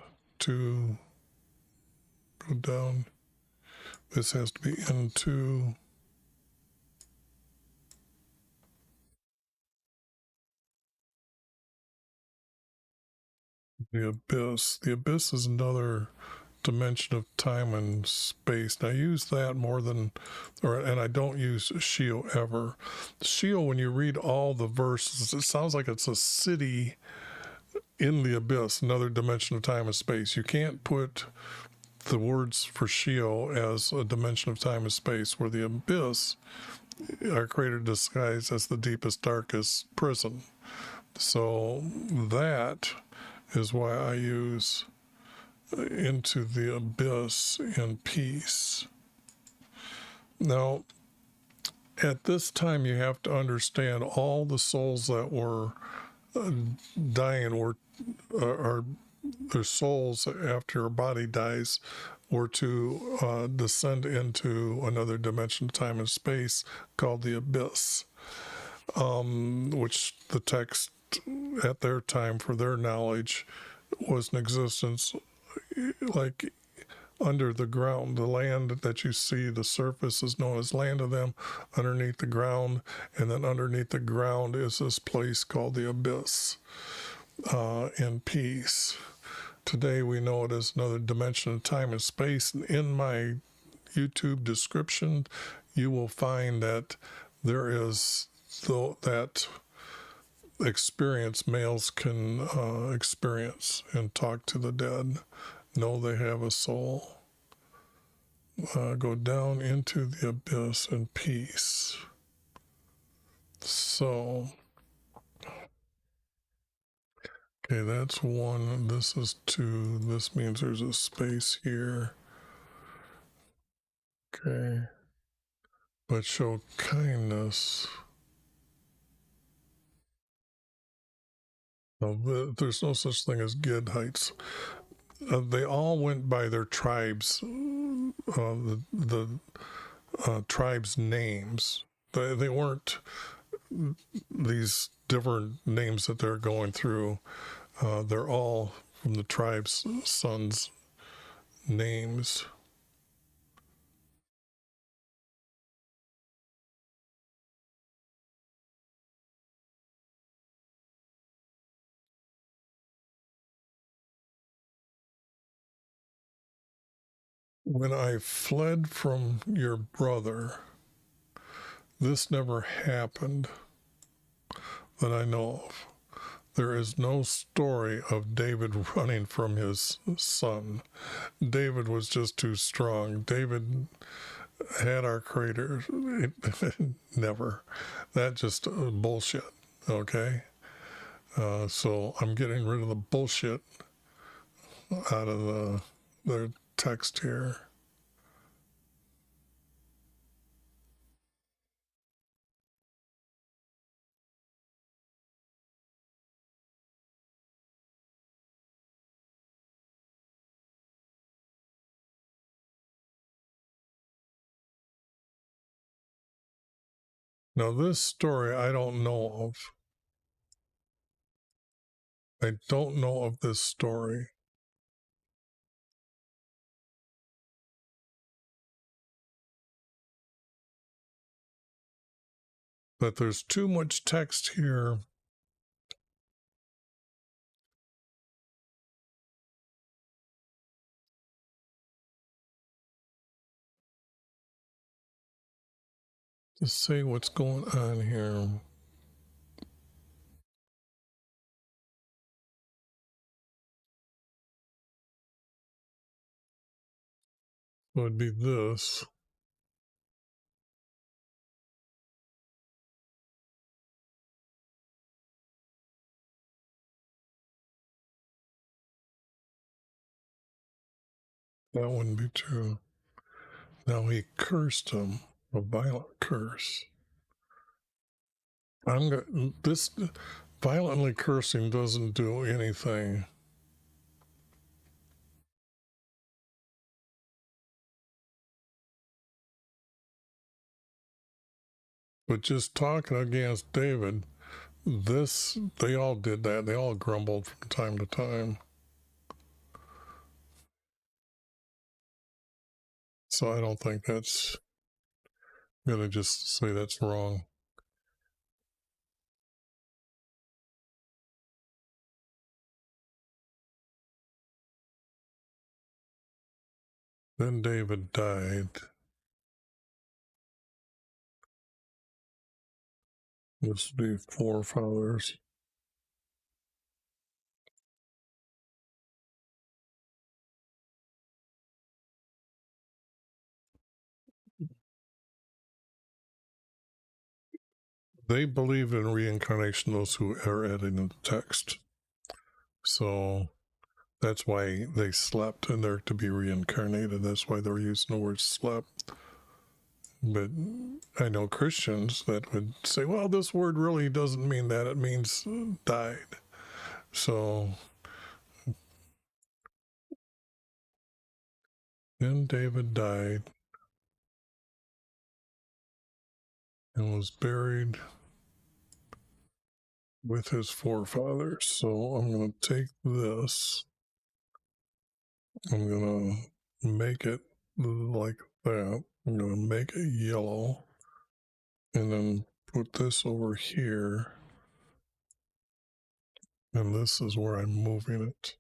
This has to be into the abyss. The abyss is another dimension of time and space. And I use that more than, and I don't use Sheol ever. Sheol, when you read all the verses, it sounds like it's a city in the abyss, another dimension of time and space. You can't put the words for Sheol as a dimension of time and space, where the abyss, our Creator disguised as the deepest, darkest prison. So that is why I use into the abyss in peace. Now, at this time, you have to understand all the souls that were dying are their souls after a body dies were to descend into another dimension of time and space called the abyss, which the text at their time, for their knowledge, was in existence like under the ground. The land that you see, the surface is known as land of them, underneath the ground, and then underneath the ground is this place called the abyss, in peace. Today we know it as another dimension of time and space. In my YouTube description, you will find that there is that experience males can experience and talk to the dead, know they have a soul, go down into the abyss in peace. So, okay, that's one. This is two. This means there's a space here. Okay. But show kindness. Now, there's no such thing as Gidhites. They all went by their tribes, the tribes' names. They weren't these different names that they're going through. They're all from the tribe's sons' names. When I fled from your brother, this never happened that I know of. There is no story of David running from his son. David was just too strong. David had our creator. Never. That just bullshit, okay? So I'm getting rid of the bullshit out of the text here. Now this story I don't know of. I don't know of this story. But there's too much text here to say what's going on here. So it'd be this. That wouldn't be true. Now he cursed him, a violent curse. This violently cursing doesn't do anything. But just talking against David, they all did that. They all grumbled from time to time. So I don't think that's going to just say that's wrong. Then David died. This would be forefathers. They believe in reincarnation, those who are adding the text. So that's why they slept and they're to be reincarnated. That's why they're using the word slept. But I know Christians that would say, well, this word really doesn't mean that. It means died. So then David died and was buried with his forefathers. So I'm going to take this I'm going to make it like that. I'm going to make it yellow and then put this over here. And this is where I'm moving it.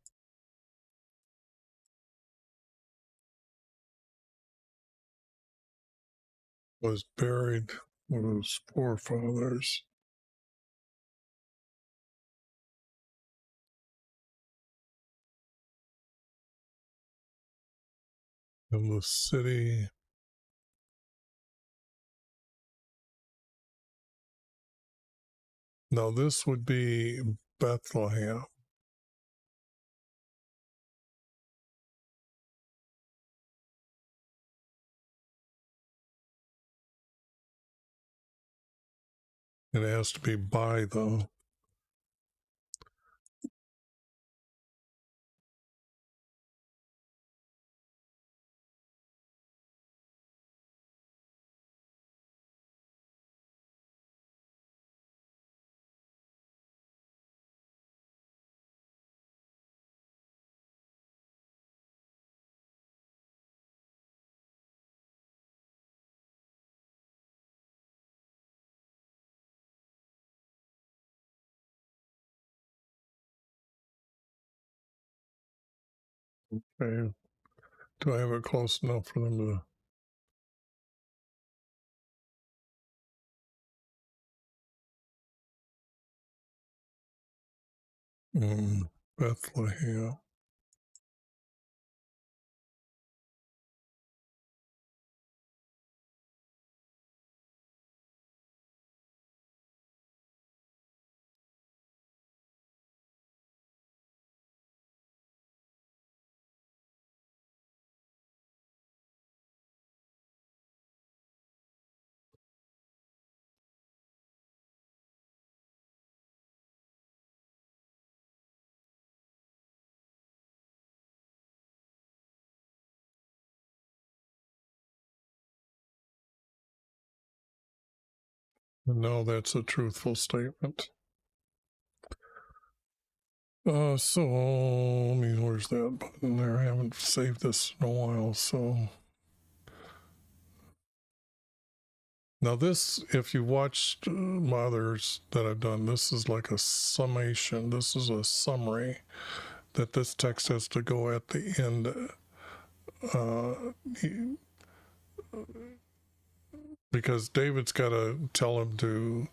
Was buried with his forefathers. In the city. Now this would be Bethlehem. It has to be by though. Okay. Do I have it close enough for them to? Bethlehem. No, that's a truthful statement. So let me, where's that button there? I haven't saved this in a while, so. Now this, if you watched others that I've done, this is like a summation. This is a summary that this text has to go at the end. Because David's got to tell him to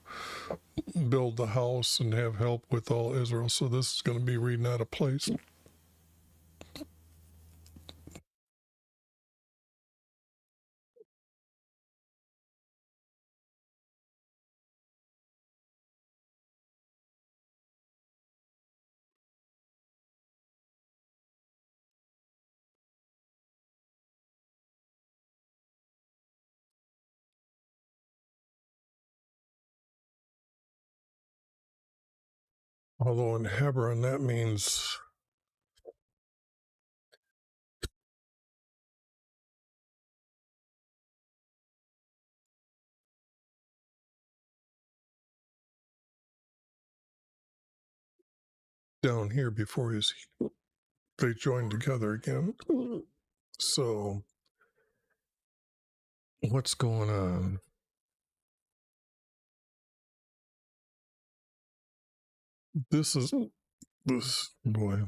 build the house and have help with all Israel. So this is going to be reading out of place. Although in Hebron, that means down here before they joined together again. So what's going on? This boy.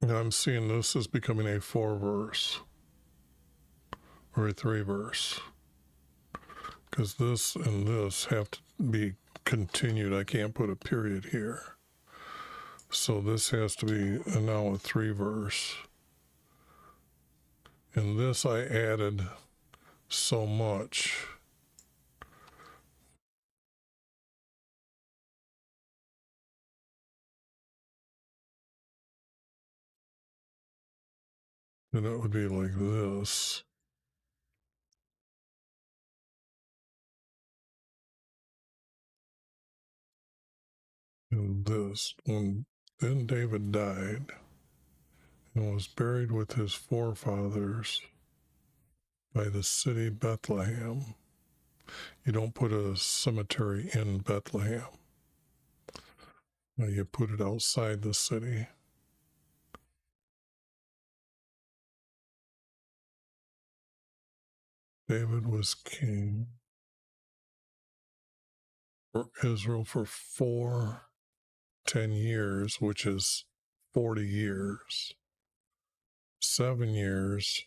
Now I'm seeing this is becoming a 4-verse or a 3-verse, because this and this have to be continued. I can't put a period here. So this has to be now a 3-verse. And this I added so much. And it would be like this. And this. When then David died and was buried with his forefathers by the city Bethlehem. You don't put a cemetery in Bethlehem. You put it outside the city. David was king for Israel for 10 years, which is 40 years. 7 years.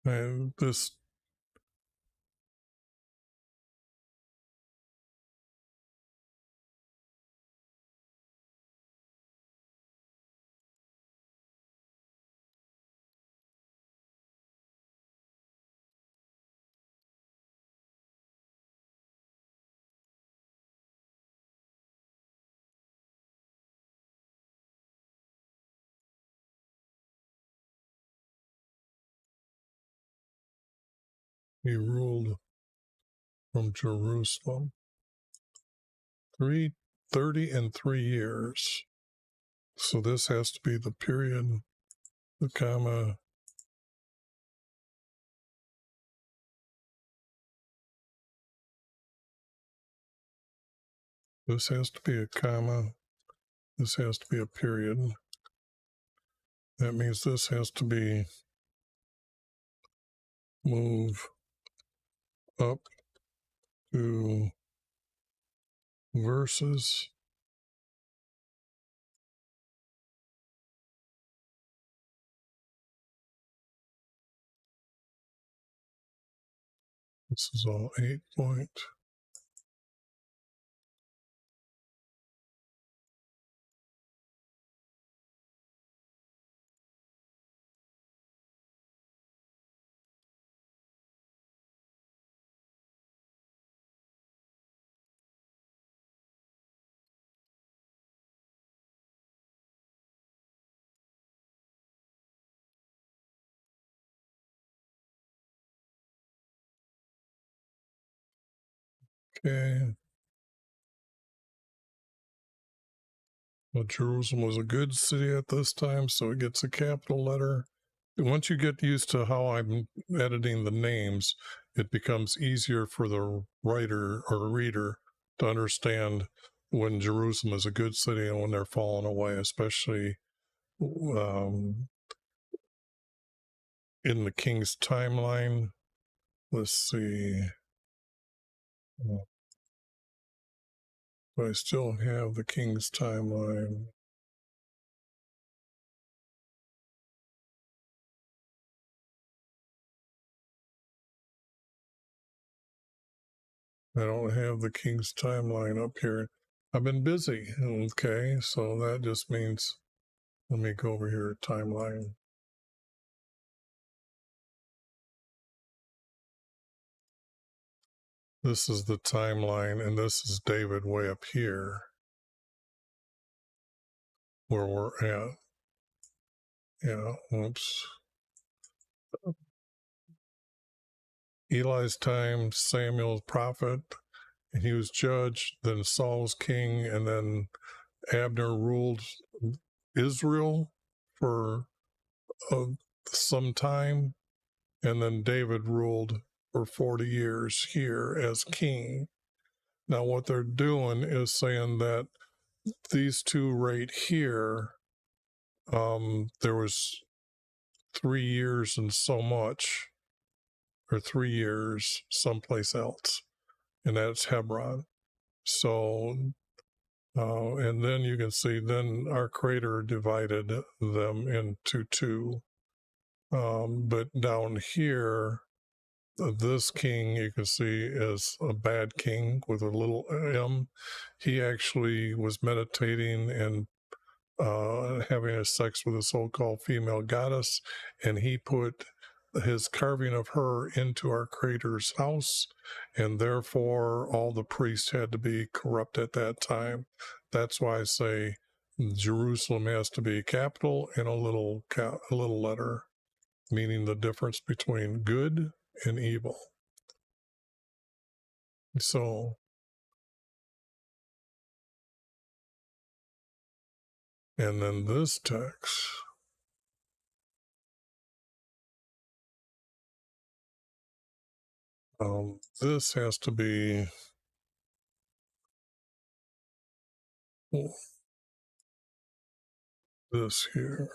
And this he ruled from Jerusalem 30 and 3 years. So this has to be the period, the comma. This has to be a comma. This has to be a period. That means this has to be move up to verses. This is all 8 point. Okay. Well, Jerusalem was a good city at this time, so it gets a capital letter. Once you get used to how I'm editing the names, it becomes easier for the writer or reader to understand when Jerusalem is a good city and when they're falling away, especially in the king's timeline. Let's see. I still have the king's timeline. I don't have the king's timeline up here. I've been busy. Okay, so that just means, let me go over here, timeline. This is the timeline, and this is David way up here, where we're at. Yeah, oops. Eli's time, Samuel's prophet, and he was judge, then Saul was king, and then Abner ruled Israel for some time, and then David ruled for 40 years here as king. Now, what they're doing is saying that these two right here, there was 3 years and so much, or 3 years someplace else, and that's Hebron. So, and then you can see, then our Creator divided them into two. But down here, this king you can see is a bad king with a little m. He actually was meditating and having a sex with a so-called female goddess, and he put his carving of her into our Creator's house, and therefore all the priests had to be corrupt at that time. That's why I say Jerusalem has to be capital and a little letter, meaning the difference between good and evil. So, and then this text, this has to be this here.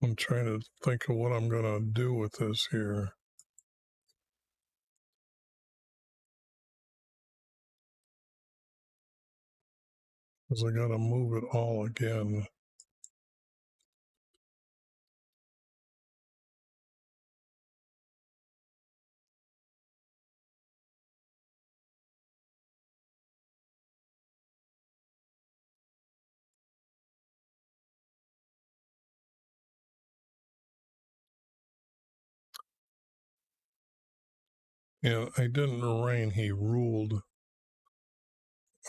I'm trying to think of what I'm going to do with this here. Because I got to move it all again. And I didn't reign, he ruled.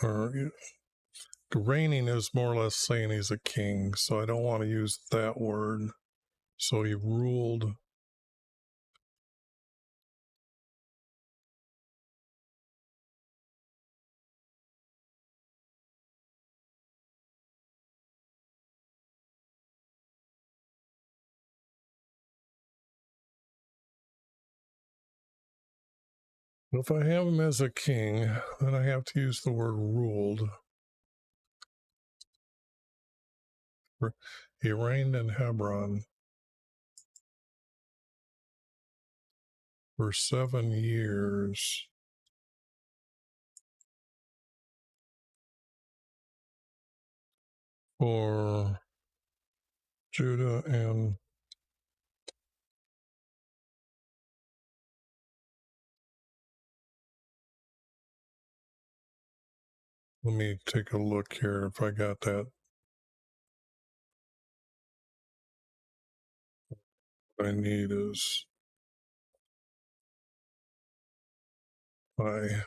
Or reigning is more or less saying he's a king, so I don't want to use that word. So he ruled. If I have him as a king, then I have to use the word ruled. He reigned in Hebron for 7 years. For Judah and let me take a look here if I got that. What I need is my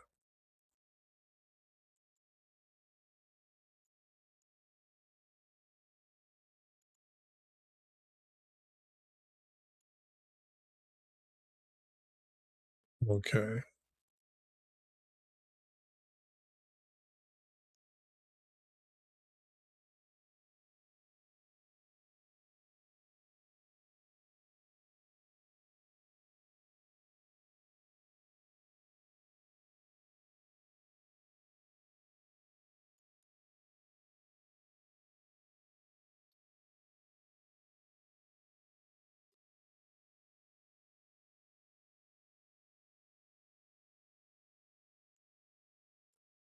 okay.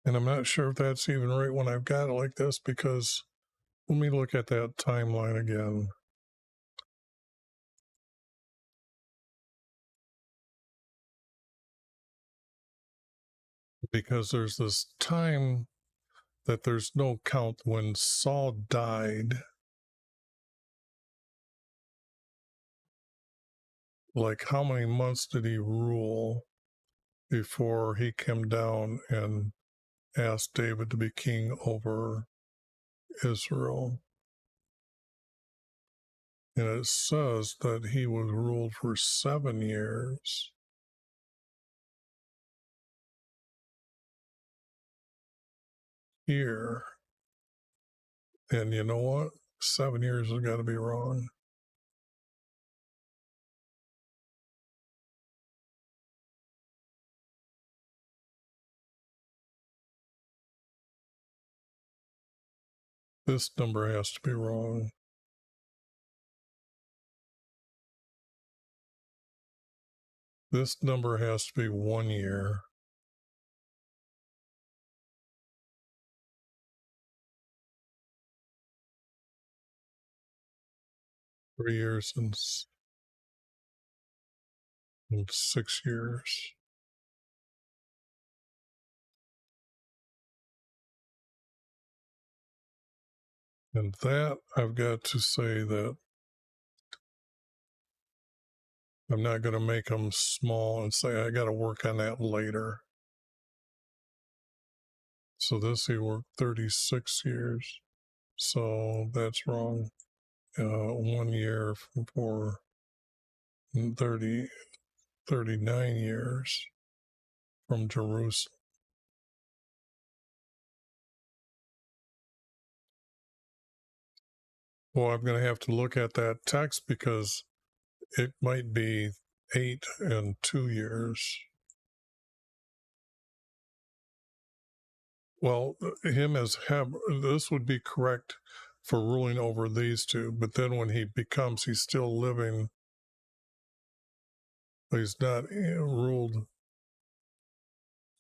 And I'm not sure if that's even right when I've got it like this, because let me look at that timeline again. Because there's this time that there's no count when Saul died. like how many months did he rule before he came down and asked David to be king over Israel? And it says that he was ruled for 7 years. Here. And you know what? 7 years has got to be wrong. This number has to be wrong. This number has to be 1 year. Three years and 6 years. And that, I've got to say that I'm not going to make them small and say I got to work on that later. So this, he worked 36 years. So that's wrong. 1 year for 39 years from Jerusalem. Well, I'm going to have to look at that text because it might be 8 and 2 years. Well, him as this would be correct for ruling over these two, but then when he becomes, he's still living, he's not ruled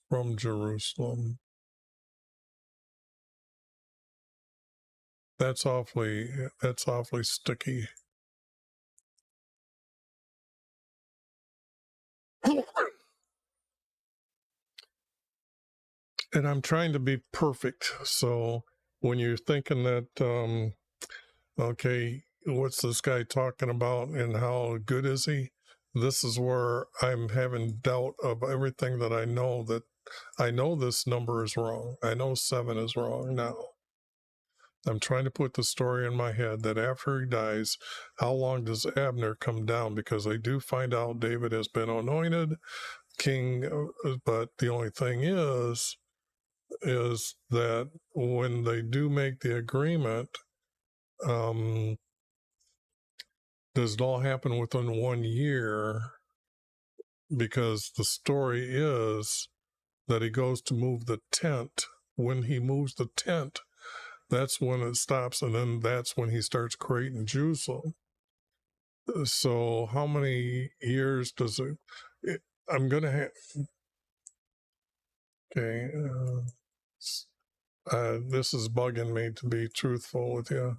from Jerusalem. That's awfully sticky. And I'm trying to be perfect. So when you're thinking that, okay, what's this guy talking about and how good is he? This is where I'm having doubt of everything that I know, that I know this number is wrong. I know 7 is wrong now. I'm trying to put the story in my head that after he dies, how long does Abner come down? Because I do find out David has been anointed king, but the only thing is that when they do make the agreement, does it all happen within 1 year? Because the story is that he goes to move the tent. When he moves the tent, that's when it stops, and then that's when he starts creating Jerusalem. So how many years does I'm going to have, okay, this is bugging me, to be truthful with you.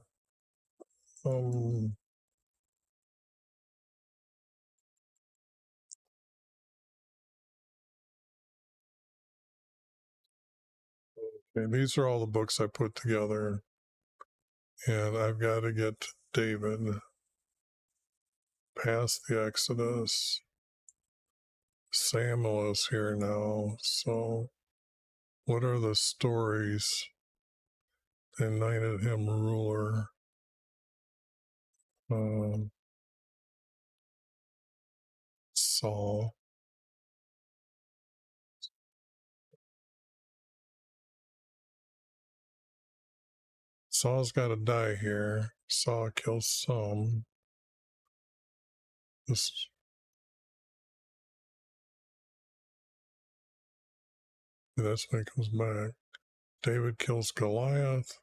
Okay, these are all the books I put together, and I've got to get David past the Exodus. Samuel is here now, so what are the stories that anointed him ruler? Saul. Saul's got to die here. Saul kills some. That's when he comes back. David kills Goliath.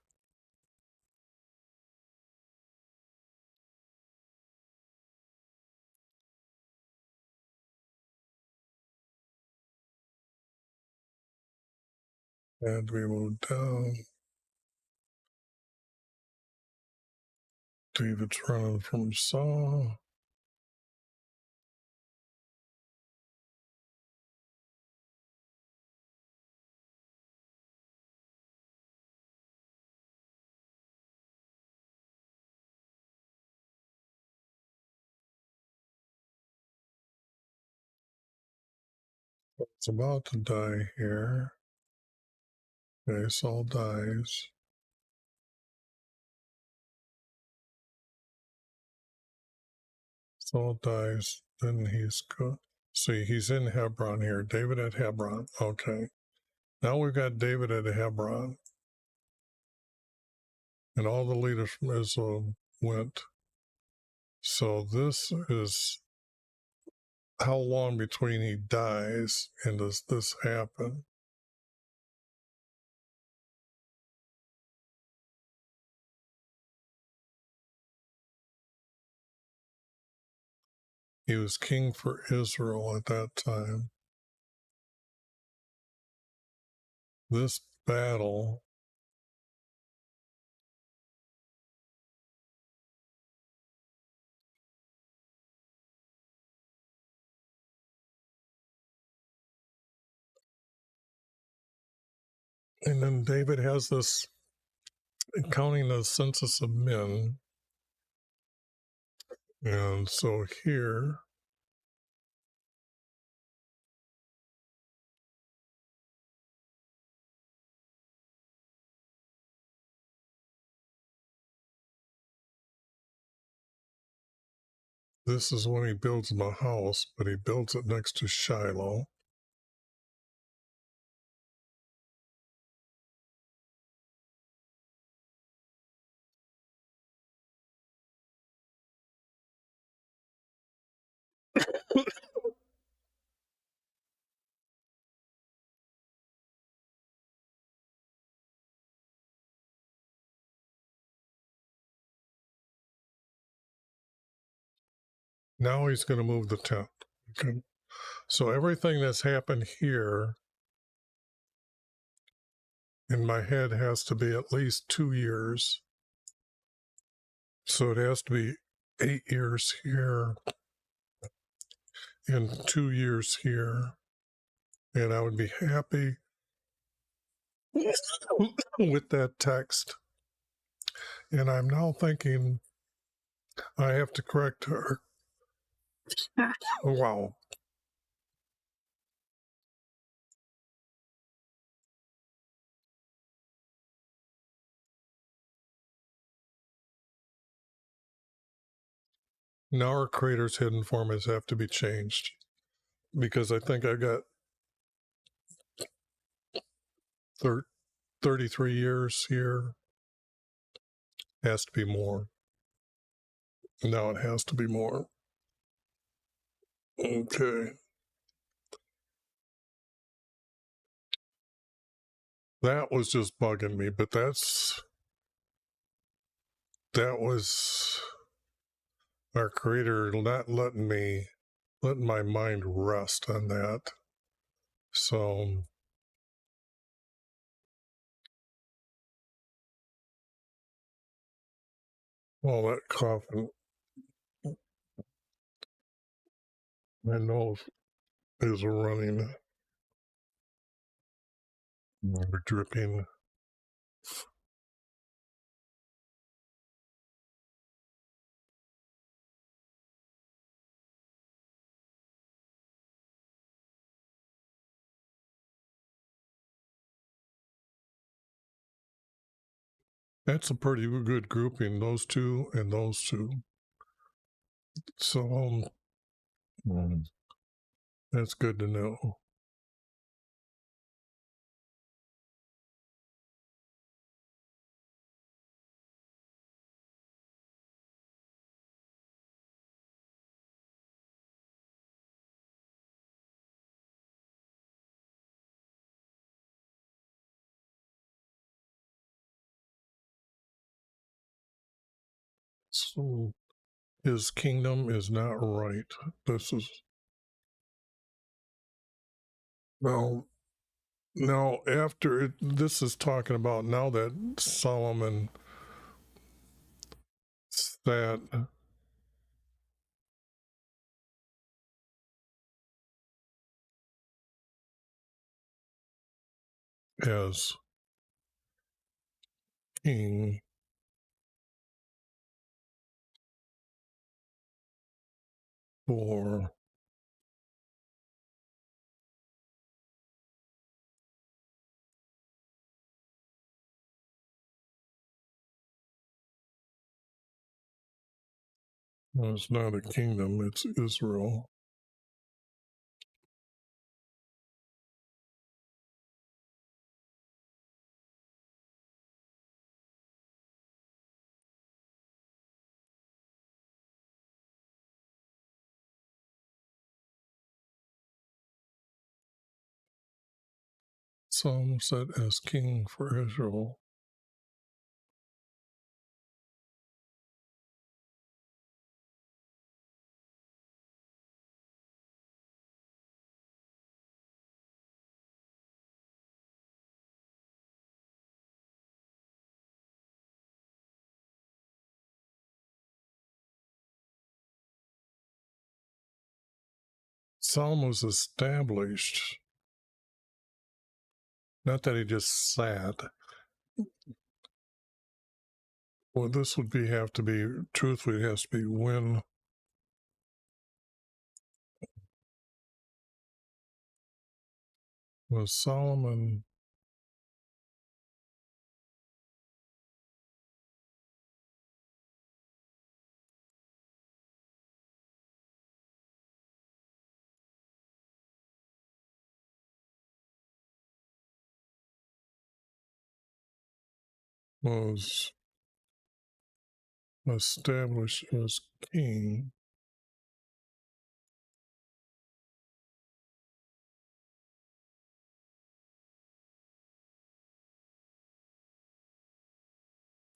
And we move down. David's running from Saul. It's about to die here. Okay, Saul dies. Saul dies, then he's good. See, he's in Hebron here. David at Hebron. Okay. Now we've got David at Hebron. And all the leaders from Israel went. So this is how long between he dies and does this happen? He was king for Israel at that time. This battle and then David has this counting the census of men. And so here this is when he builds him a house, but he builds it next to Shiloh. Now he's going to move the tent. Okay. So everything that's happened here in my head has to be at least 2 years. So it has to be 8 years here and 2 years here. And I would be happy with that text. And I'm now thinking I have to correct her. Wow. Now our creator's hidden formulas have to be changed because I think I got 33 years here. Has to be more. Now it has to be more. Okay. That was just bugging me, but that was our creator not letting my mind rest on that. So all that coughing, my nose is running, dripping. That's a pretty good grouping, those two and those two. So that's good to know. So his kingdom is not right. This is now after this is talking about now that Solomon sat as king for Well, it's not a kingdom, it's Israel. Solomon set as king for Israel. Solomon was established, not that he just sat. Well, this would have to be, truthfully, it has to be when was Solomon was established as king.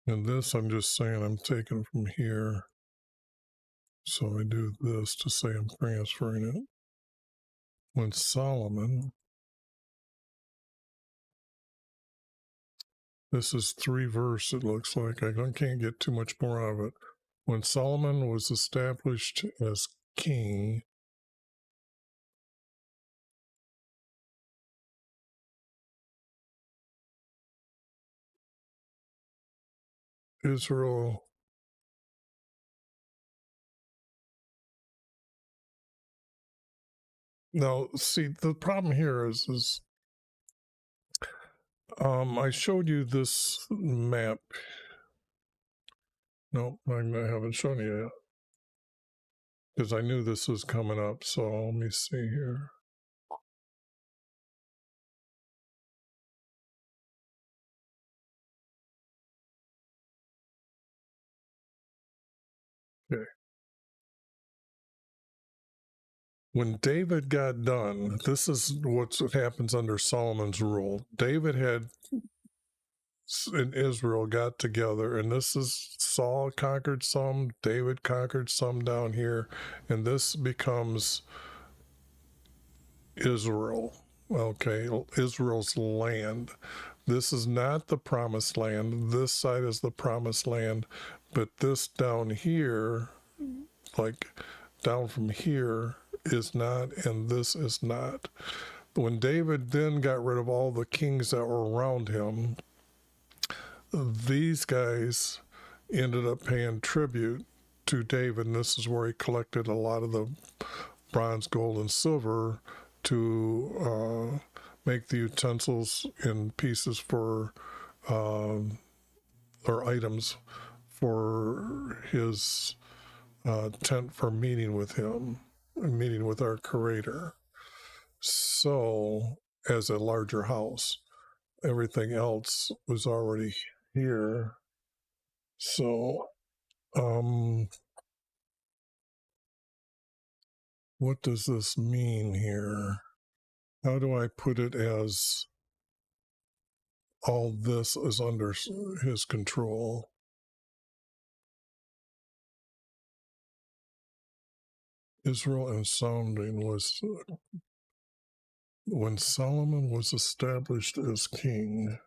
And this, I'm just saying, I'm taking from here. So I do this to say I'm transferring it. When Solomon, this is 3 verse, it looks like. I can't get too much more out of it. When Solomon was established as king, Israel now see the problem here is I showed you this map. No, I haven't shown you yet because I knew this was coming up. So let me see here. Okay. When David got done, this is what happens under Solomon's rule. David had in Israel got together, and this is Saul conquered some, David conquered some down here, and this becomes Israel. Okay, Israel's land. This is not the promised land. This side is the promised land, but this down here, like down from here, is not, and this is not. When David then got rid of all the kings that were around him, these guys ended up paying tribute to David, and this is where he collected a lot of the bronze, gold, and silver to make the utensils and pieces for or items for his tent for meeting with him, meeting with our Creator. So, as a larger house, everything else was already here. So, what does this mean here? How do I put it as all this is under his control? Israel and sounding was when Solomon was established as king.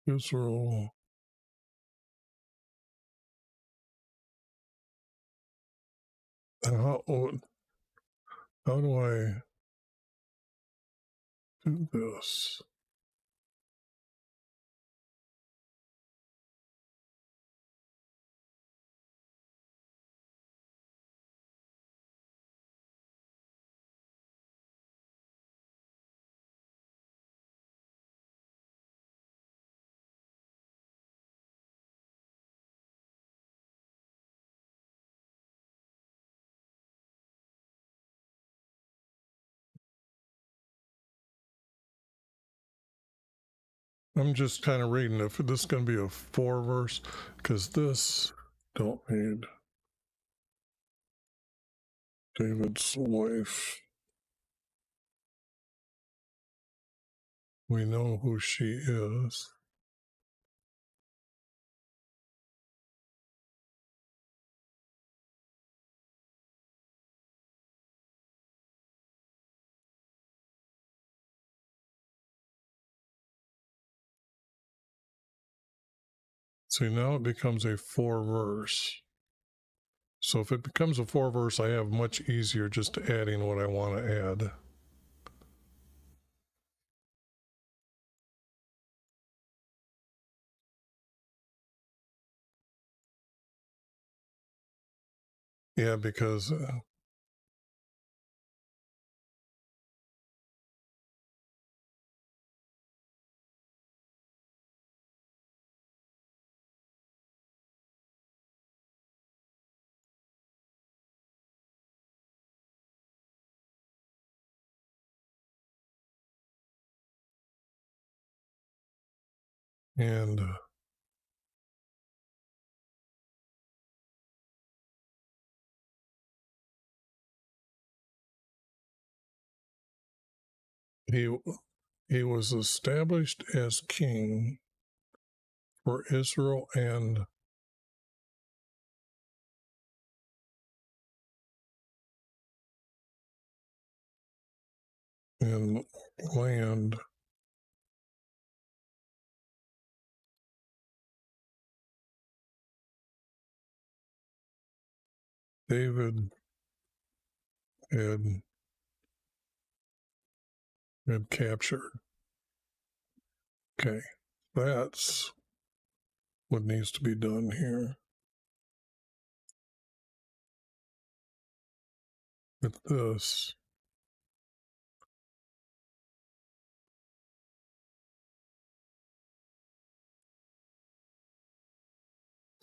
Israel. How do I do this? I'm just kind of reading if this is going to be a 4 verse, because this don't need David's wife. We know who she is. See, now it becomes a 4 verse. So if it becomes a 4 verse, I have much easier just adding what I want to add. Yeah, because and he was established as king for Israel and land. David had captured. Okay, that's what needs to be done here. With this,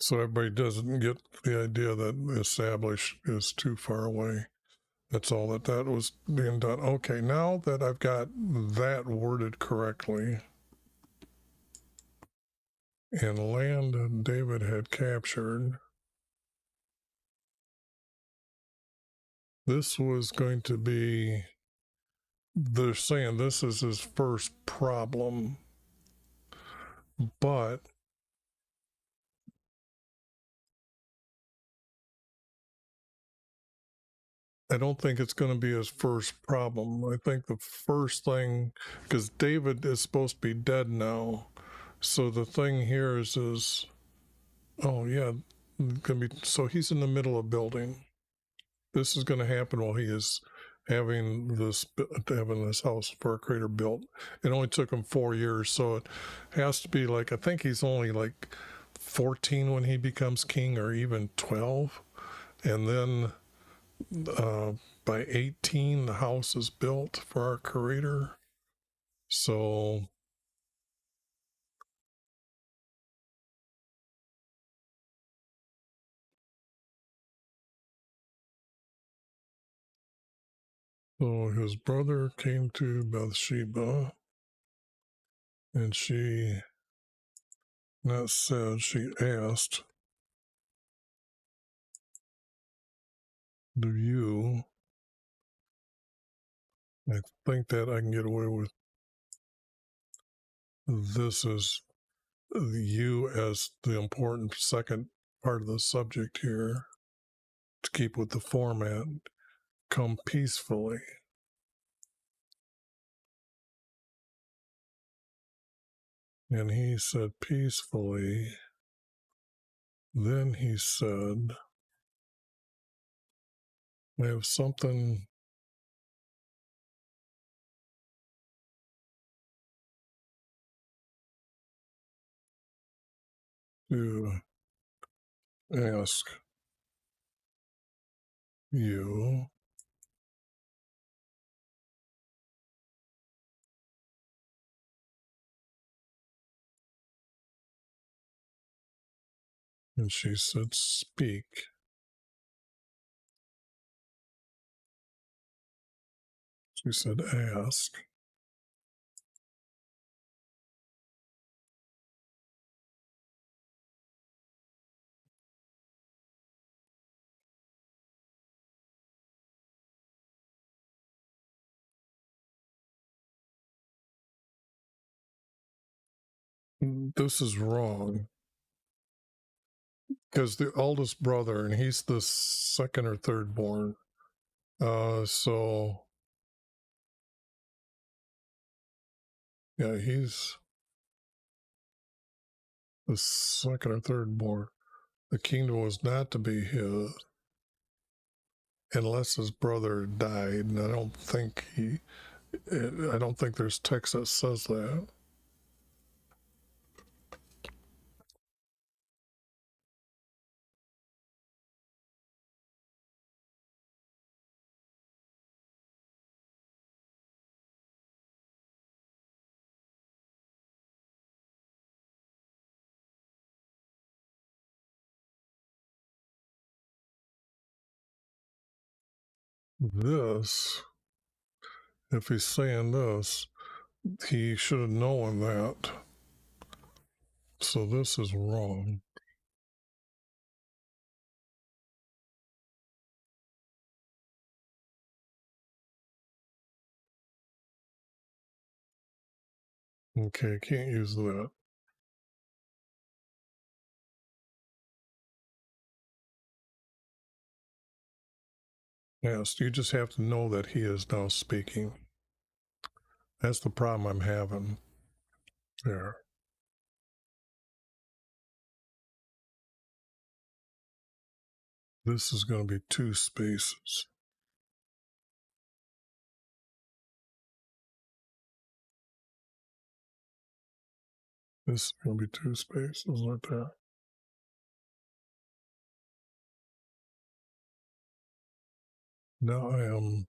so everybody doesn't get the idea that established is too far away. That's all that was being done. Okay, now that I've got that worded correctly, and land David had captured, this was going to be, they're saying this is his first problem, but I don't think it's going to be his first problem. I think the first thing, because David is supposed to be dead now, so the thing here is oh yeah, gonna be, so he's in the middle of building. This is going to happen while he is having this house for a creator built. It only took him 4 years, so it has to be like, I think he's only like 14 when he becomes king, or even 12, and then by 18 the house is built for our creator. So his brother came to Bathsheba, and she, not said, she asked, do you, I think that I can get away with this is you as the important second part of the subject here, to keep with the format, come peacefully. And he said peacefully. Then he said, I have something to ask you. And she said, speak. She said, ask. this is wrong. Because the oldest brother, and he's the second or third born. So yeah, he's the second or third born. The kingdom was not to be his unless his brother died, and I don't think there's text that says that. This, if he's saying this, he should have known that. So this is wrong. Okay, can't use that. Yes, you just have to know that he is now speaking. That's the problem I'm having there. This is going to be 2 spaces. This is going to be 2 spaces like that. Now I am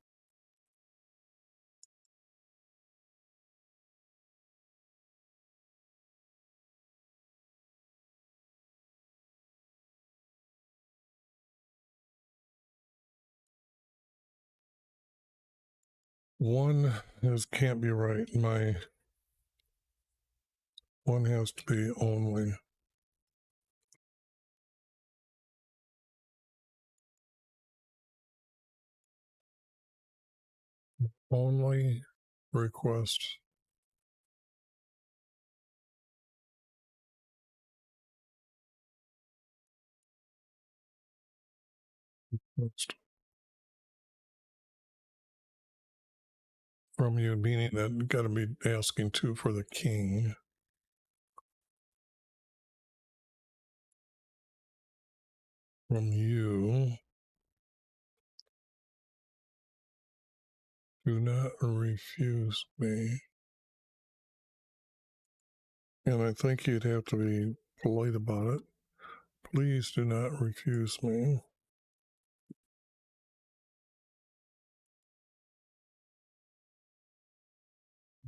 can't be right. One has to be only. Only request. Next. From you, meaning that you got to be asking too for the king. From you, do not refuse me. And I think you'd have to be polite about it. Please do not refuse me.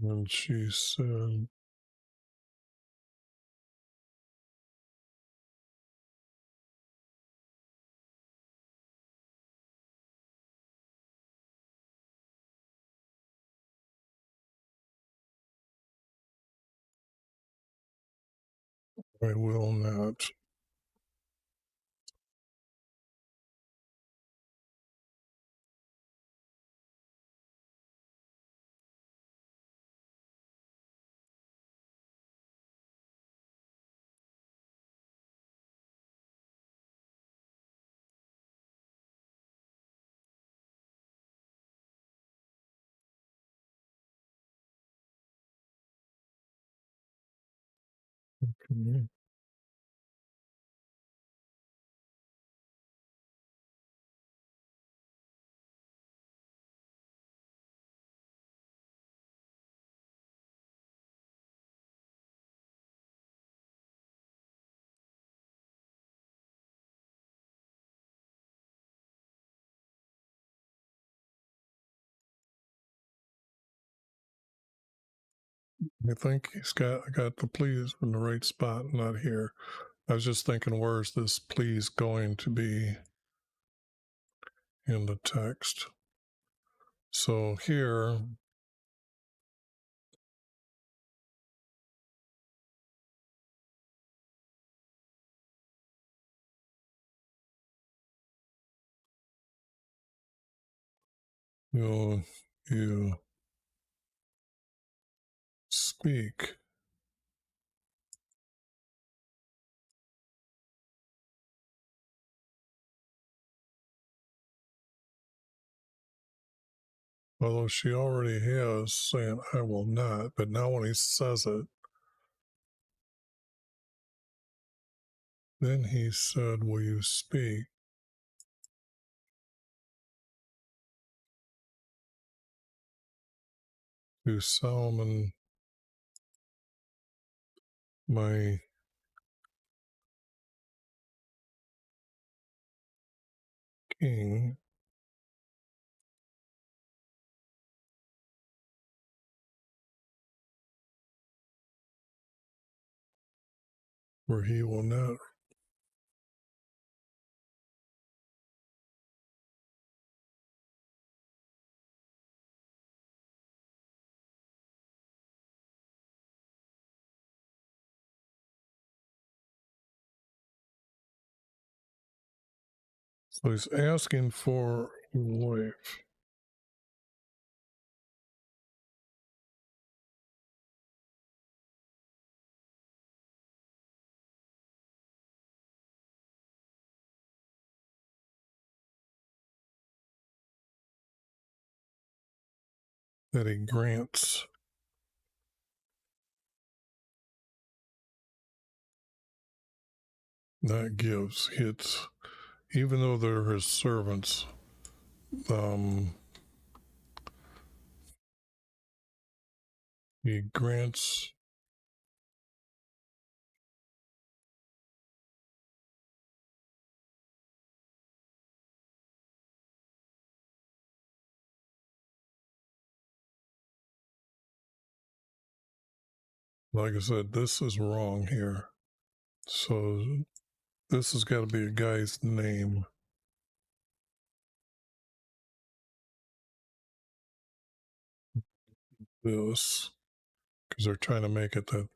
And she said, I will not. Okay. I think I got the please in the right spot, not here. I was just thinking, where's this please going to be in the text? So here, you speak Although she already has saying, I will not, but now when he says it, then he said, will you speak? To Solomon, my king, for he will not. So he's asking for a wife. That he grants. Not gives. It's, even though they're his servants, he grants. Like I said, this is wrong here. So this has got to be a guy's name. This, because they're trying to make it that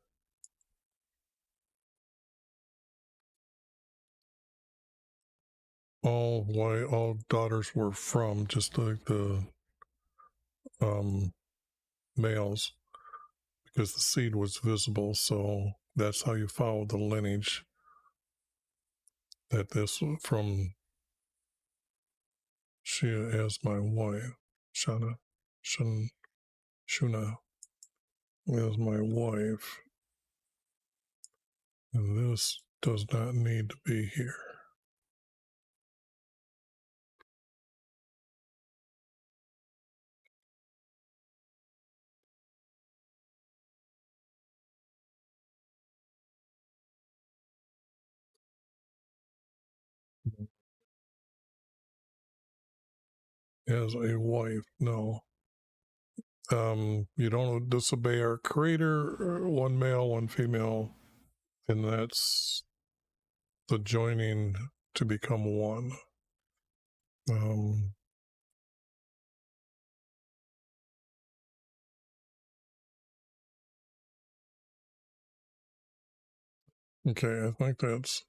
all daughters were from, just like the males, because the seed was visible. So that's how you follow the lineage. That this from Shia as my wife, Shana Shuna as my wife, and this does not need to be here. As a wife, no. You don't disobey our creator, one male, one female, and that's the joining to become one. Okay, I think that's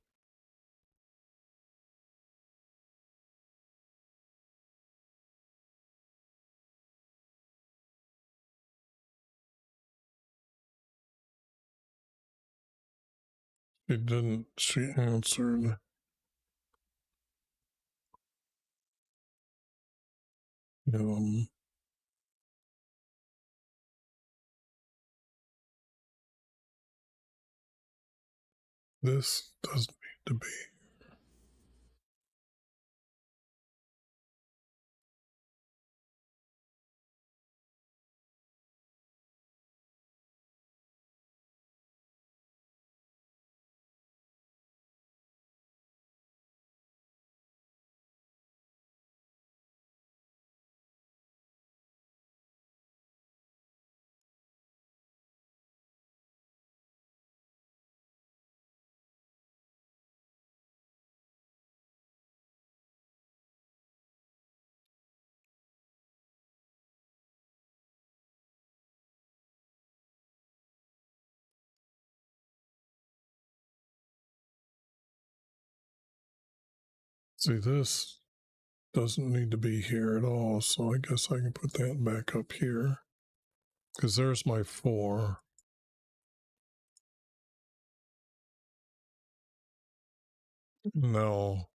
she answered. This doesn't need to be. See, this doesn't need to be here at all, so I guess I can put that back up here. Because there's my 4. No.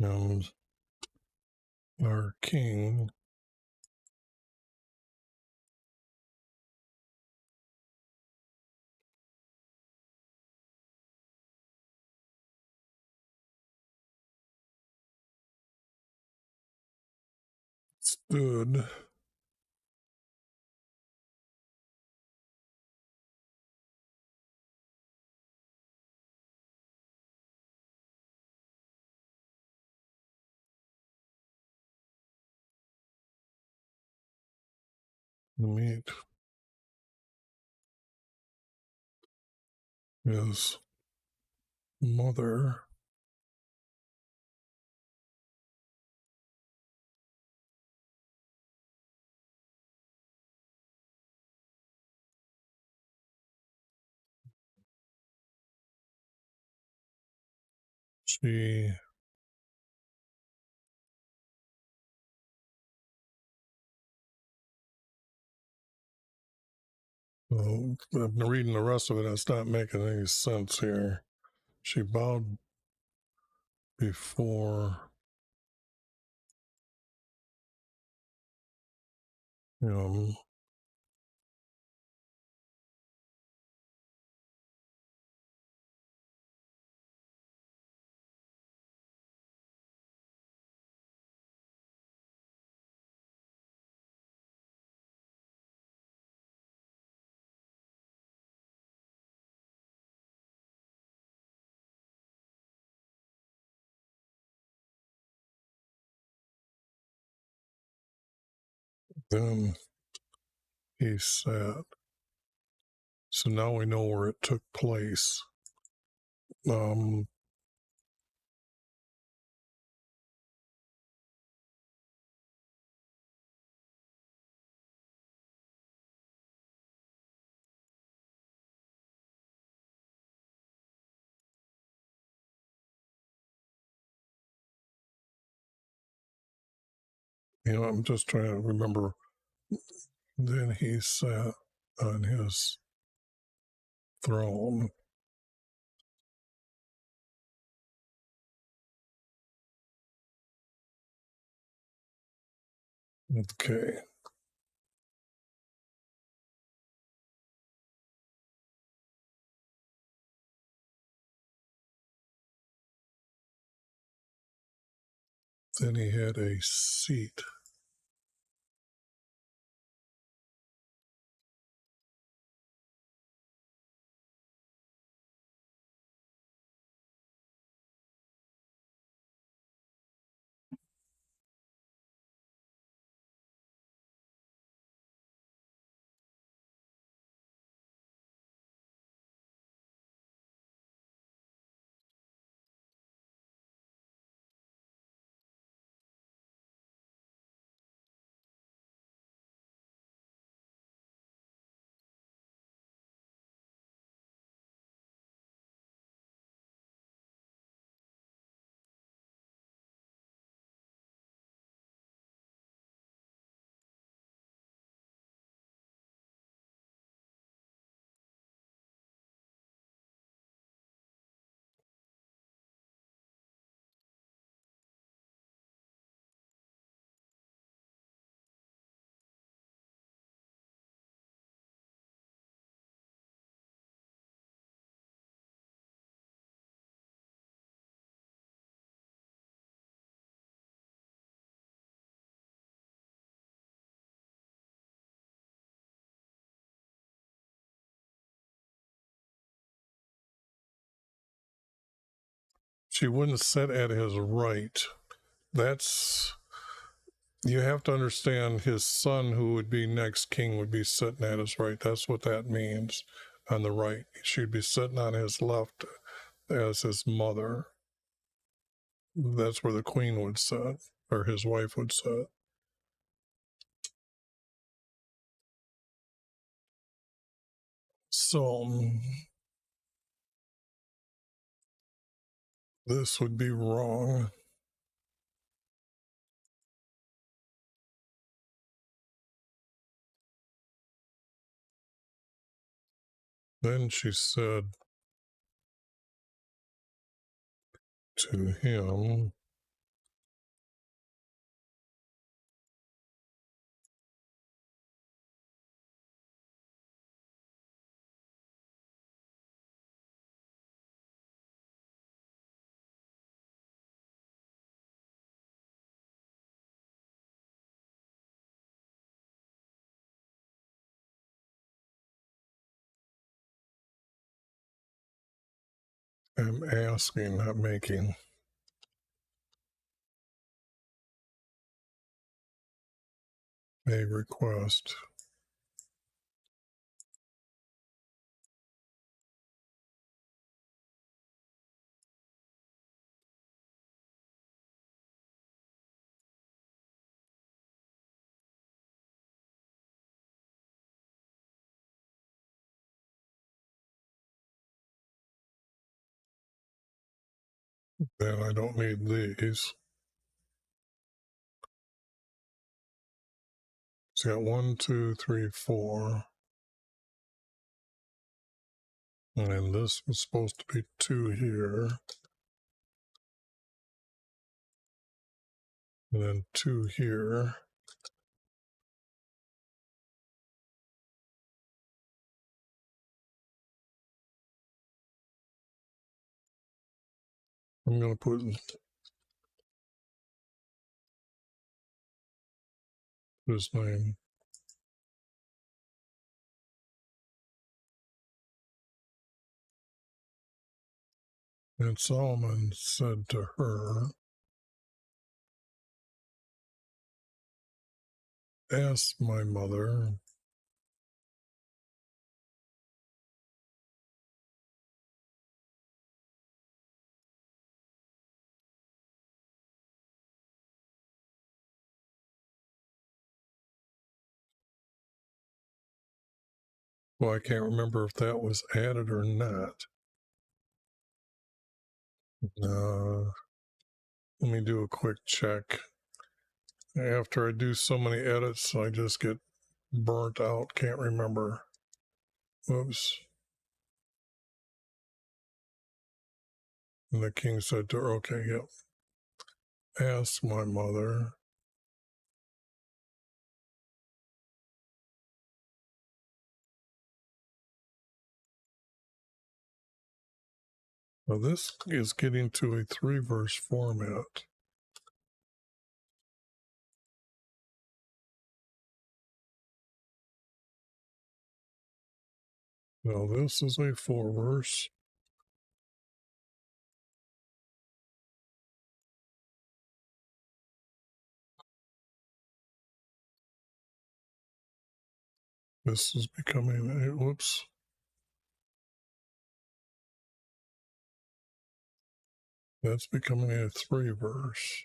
and our king stood to meet his mother. She I've been reading the rest of it. It's not making any sense here. She bowed before him. Then he sat. So now we know where it took place. I'm just trying to remember. Then he sat on his throne. Okay. Then he had a seat. She wouldn't sit at his right. You have to understand his son, who would be next king, would be sitting at his right. That's what that means on the right. She'd be sitting on his left as his mother. That's where the queen would sit, or his wife would sit. So this would be wrong. Then she said to him, am asking, not making. A request. Then I don't need these. It's got 1, 2, 3, 4. And this was supposed to be 2 here. And then 2 here. I'm going to put his name. And Solomon said to her, ask my mother. Well, I can't remember if that was added or not. Let me do a quick check. After I do so many edits, I just get burnt out. Can't remember. Oops. And the king said to her, okay, yep. Ask my mother. Now this is getting to a 3-verse format. Now this is a 4-verse. This is becoming a, whoops. That's becoming a 3-verse.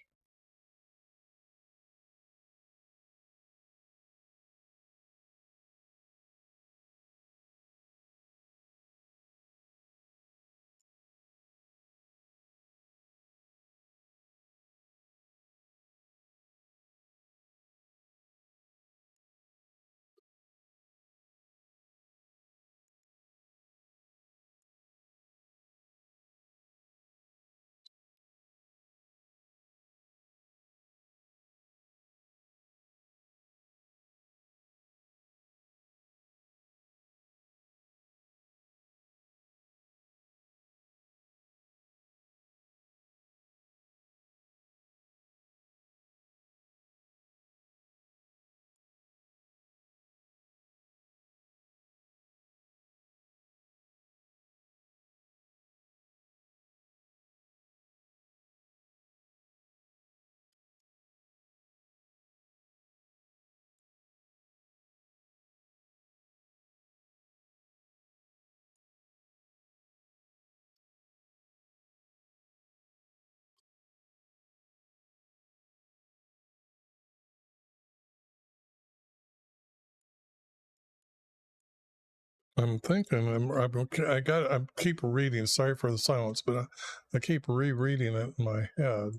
I'm thinking, I keep reading, sorry for the silence, but I keep rereading it in my head.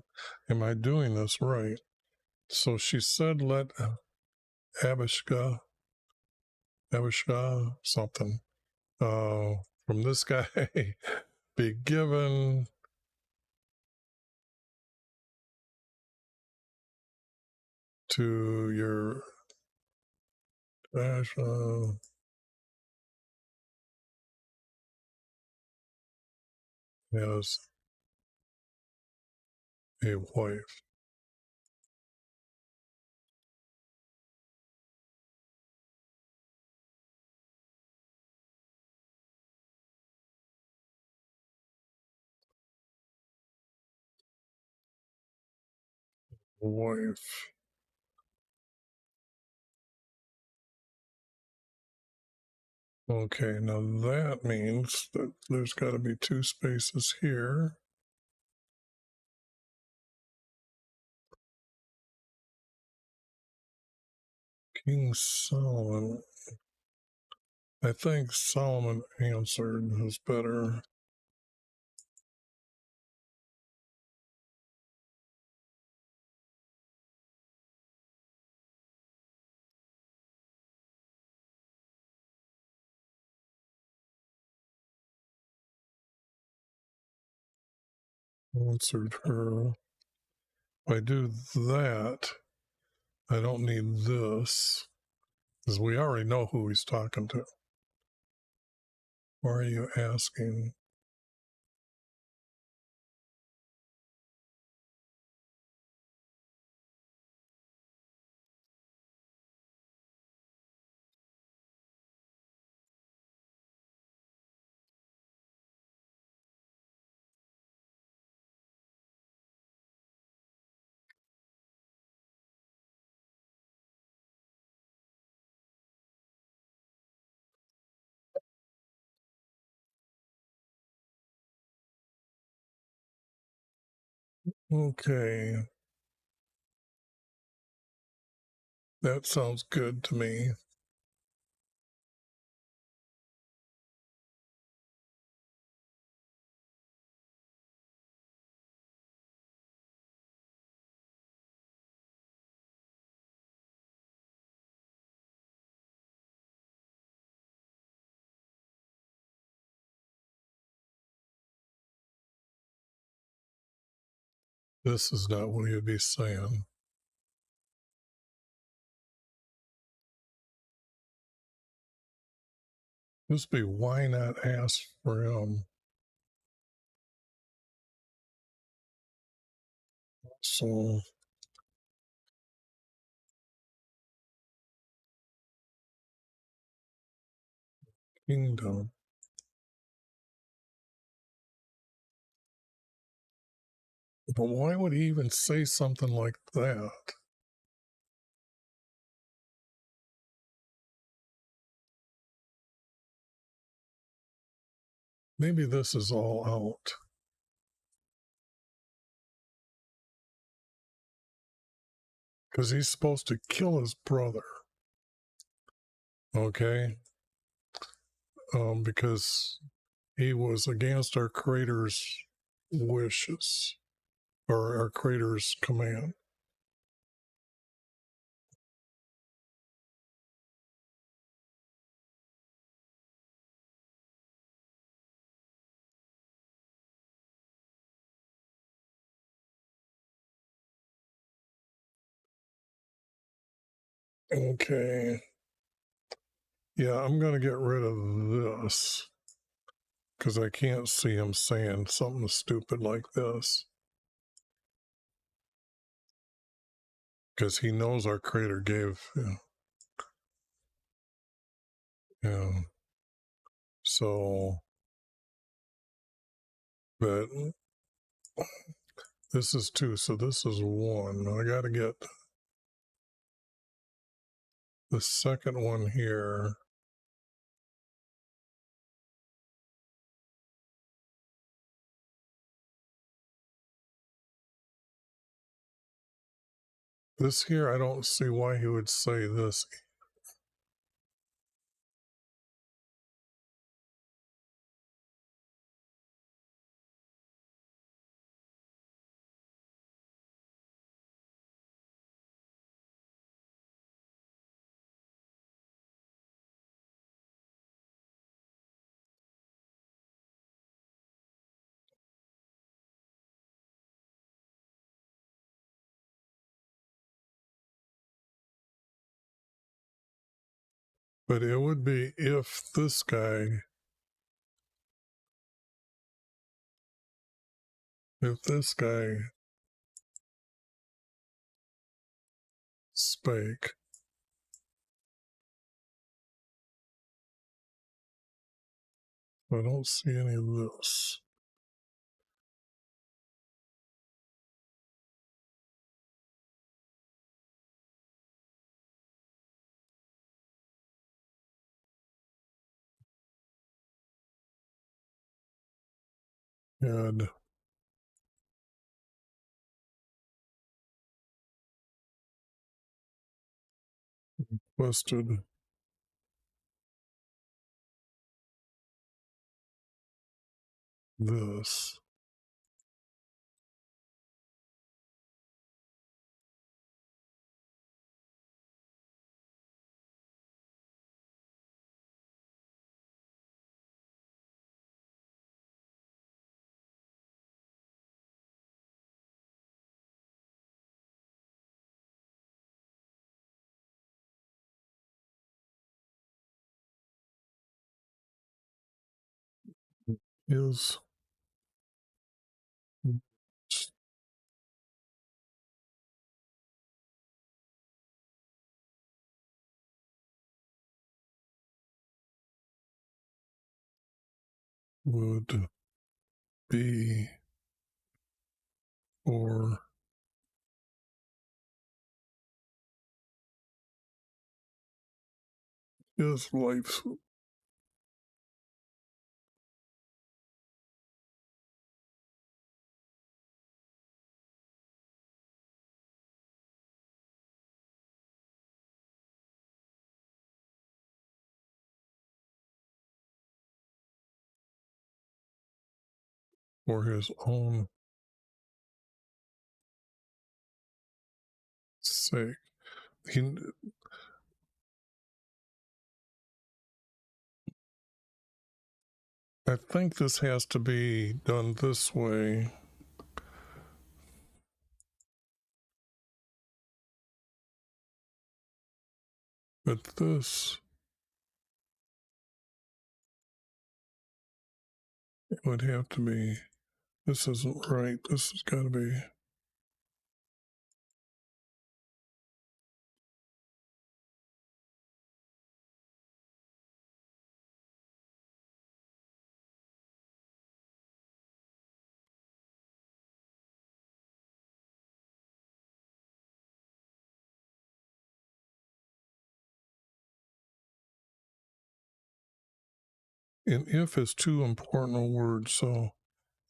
Am I doing this right? So she said, let Abishka something, from this guy be given to your as a wife. wife. Okay, now that means that there's got to be two spaces here. King Solomon. I think Solomon answered is better. Answered her. If I do that, I don't need this, because we already know who he's talking to. Why are you asking? Okay. That sounds good to me. This is not what he'd be saying. This be why not ask for him? So kingdom. But why would he even say something like that? Maybe this is all out. Because he's supposed to kill his brother. Okay? Because he was against our Creator's wishes, or our Creator's command. Okay. Yeah, I'm going to get rid of this because I can't see him saying something stupid like this. Because he knows our Creator gave. Yeah. So, but this is 2, so this is 1. I got to get the second one here. This here, I don't see why he would say this. But it would be if this guy spake. I don't see any of this. had requested this. Is would be for his life's for his own sake. I think this has to be done this way. But this would have to be, this isn't right. This has got to be. And if is too important a word. So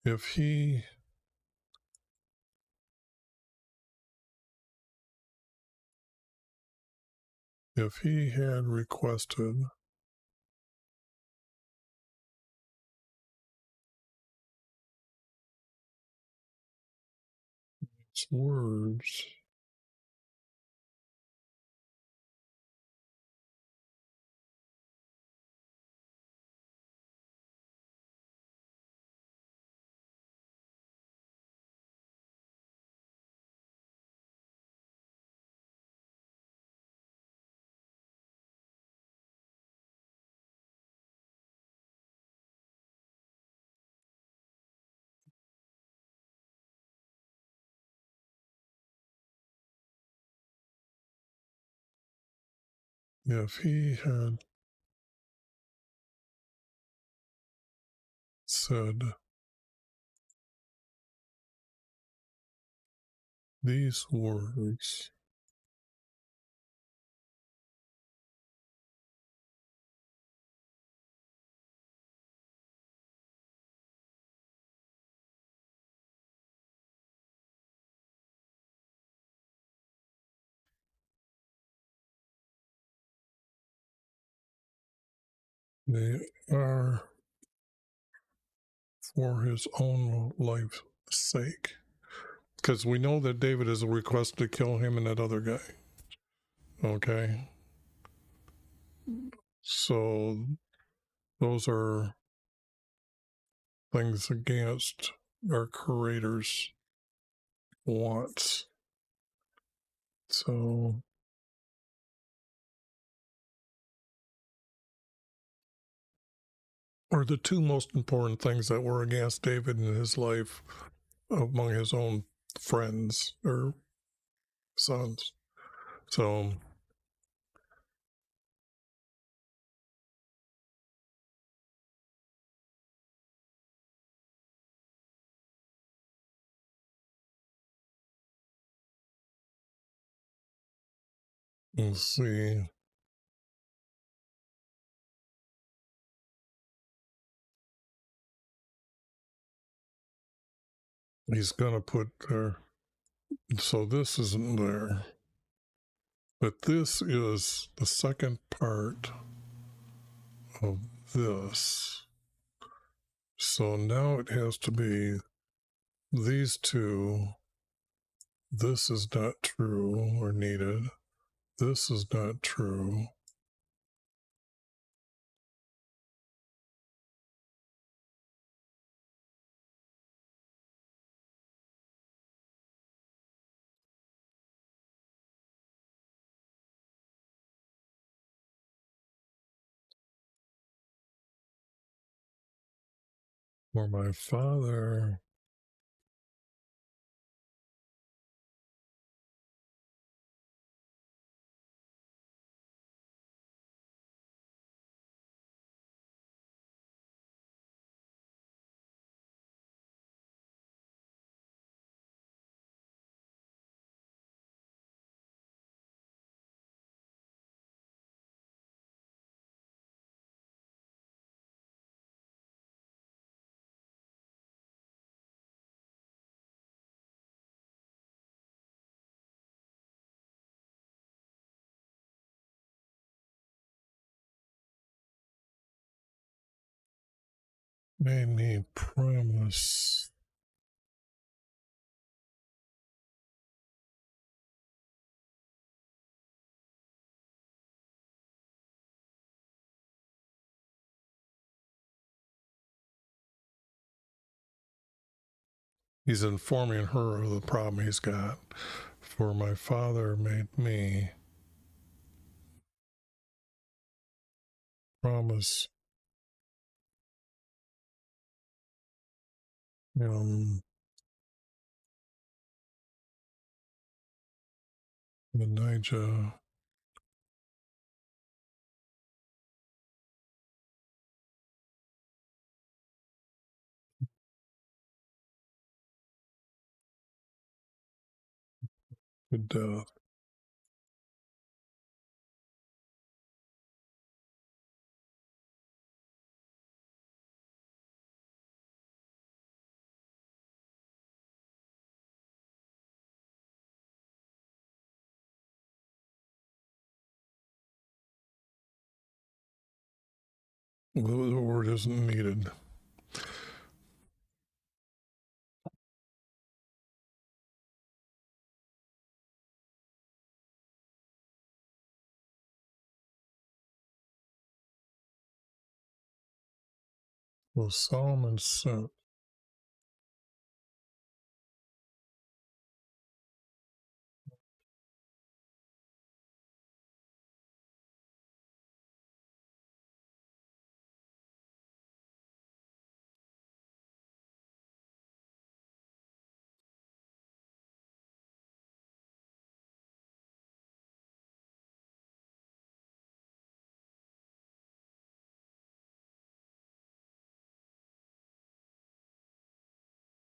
if he had requested its words, if he had said these words, they are for his own life's sake. Because we know that David is requested to kill him and that other guy. Okay. So those are things against our Creator's wants. So are the two most important things that were against David in his life among his own friends or sons. So we'll see. he's going to put there. So this isn't there. But this is the second part of this. So now it has to be these two. This is not true or needed. This is not true. For my father, made me promise. He's informing her of the problem he's got. For my father made me promise him Benijah to death. The word isn't needed. Well, Solomon sent.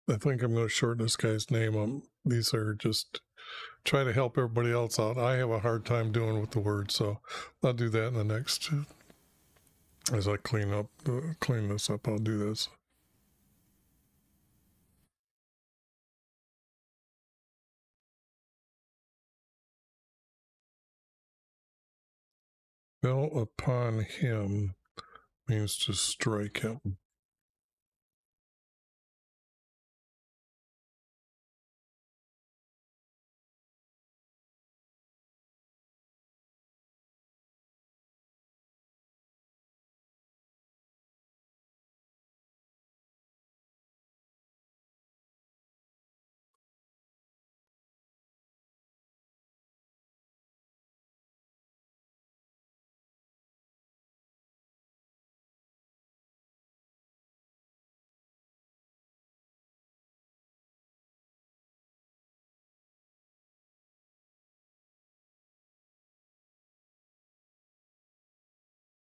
I think I'm going to shorten this guy's name. These are just try to help everybody else out. I have a hard time doing with the word, so I'll do that in the next. As I clean this up, I'll do this. Fell upon him means to strike him.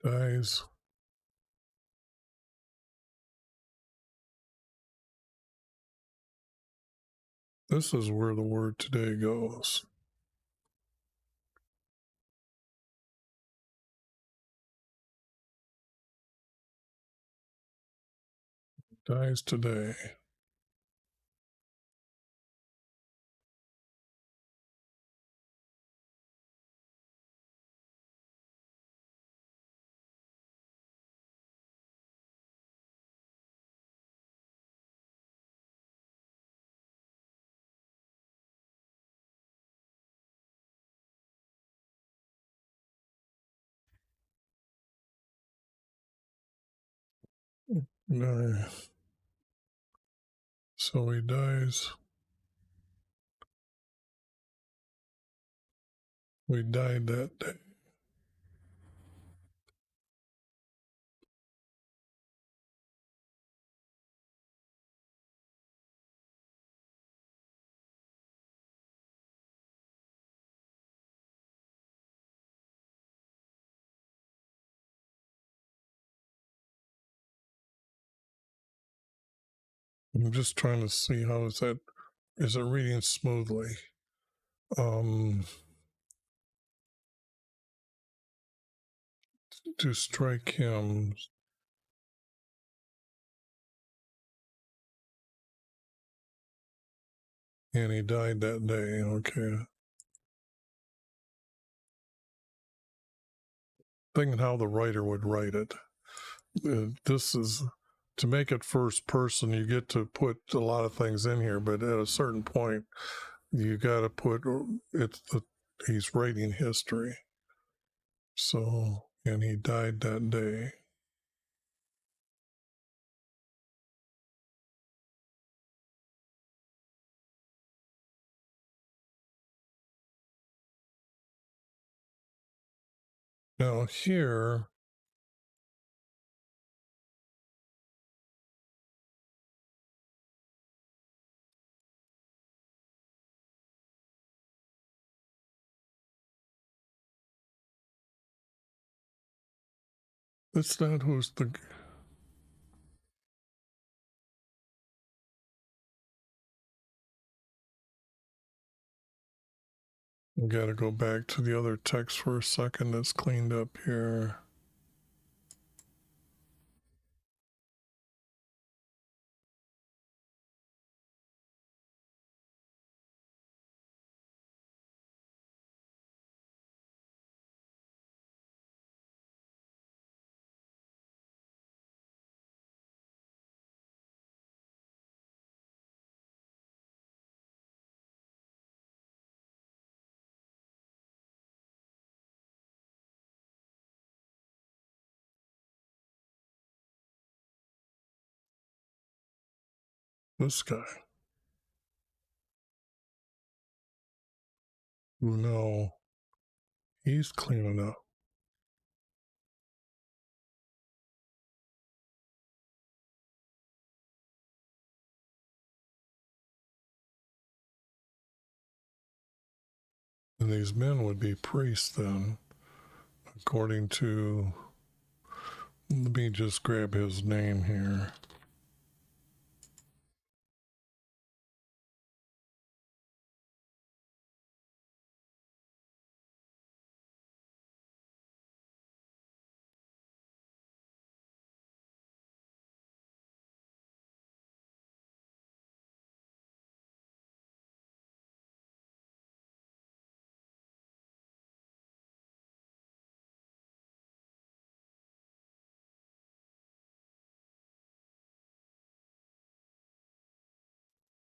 Dies. This is where the word today goes. Dies today. No. So he dies. We died that day. I'm just trying to see how is it reading smoothly? To strike him. And he died that day. Okay. Thinking how the writer would write it. This is to make it first person. You get to put a lot of things in here, but at a certain point, you got to put he's writing history. So, and he died that day. Now here, it's not who's the. We got to go back to the other text for a second. That's cleaned up here. This guy. No, he's cleaning up. And these men would be priests then, according to. Let me just grab his name here.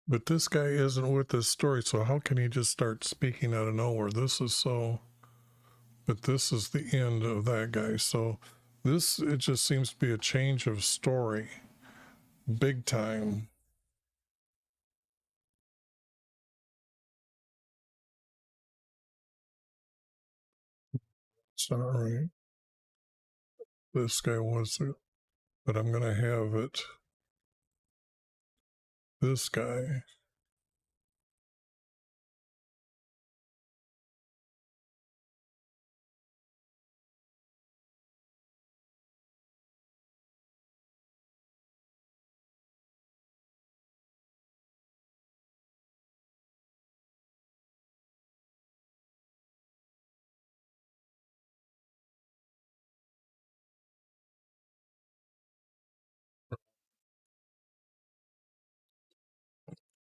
But this guy isn't with this story, so how can he just start speaking out of nowhere? This is so. But this is the end of that guy. So it just seems to be a change of story, big time. It's not right. This guy was it, but I'm gonna have it. This guy.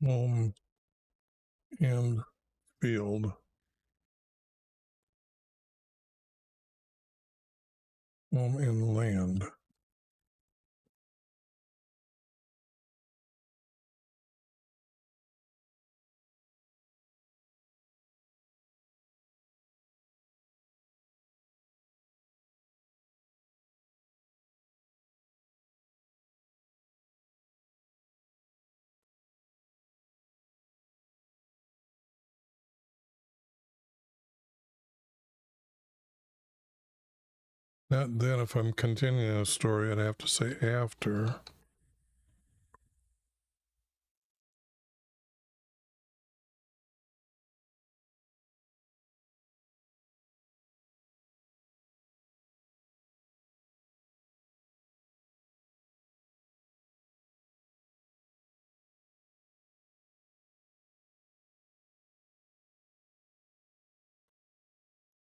Home and field. Home and land. Then if I'm continuing a story, I'd have to say after.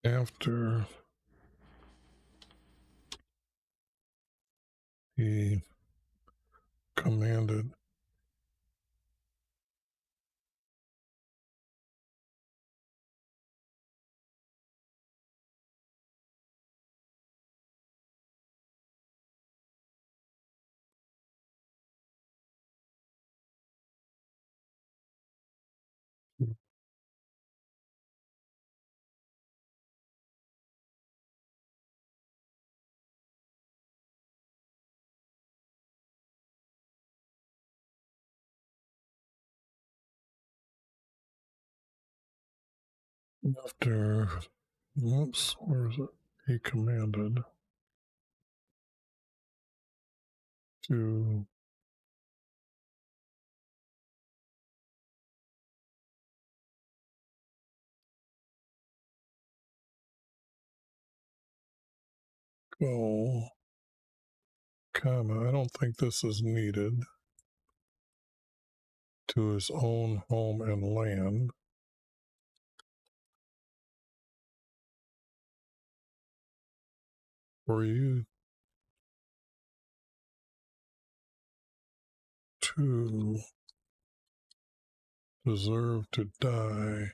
After he commanded after whoops, where is it? He commanded to go, comma, I don't think this is needed, to his own home and land, for you to deserve to die.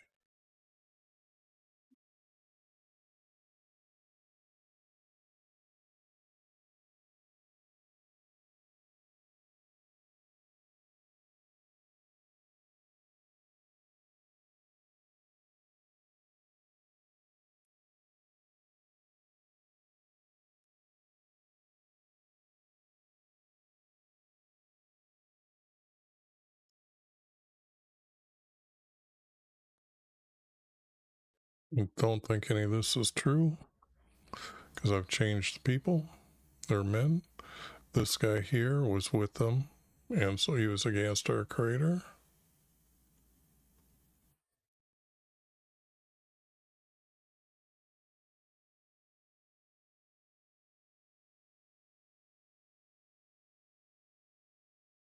I don't think any of this is true, because I've changed the people. They're men. This guy here was with them, and so he was against our Creator.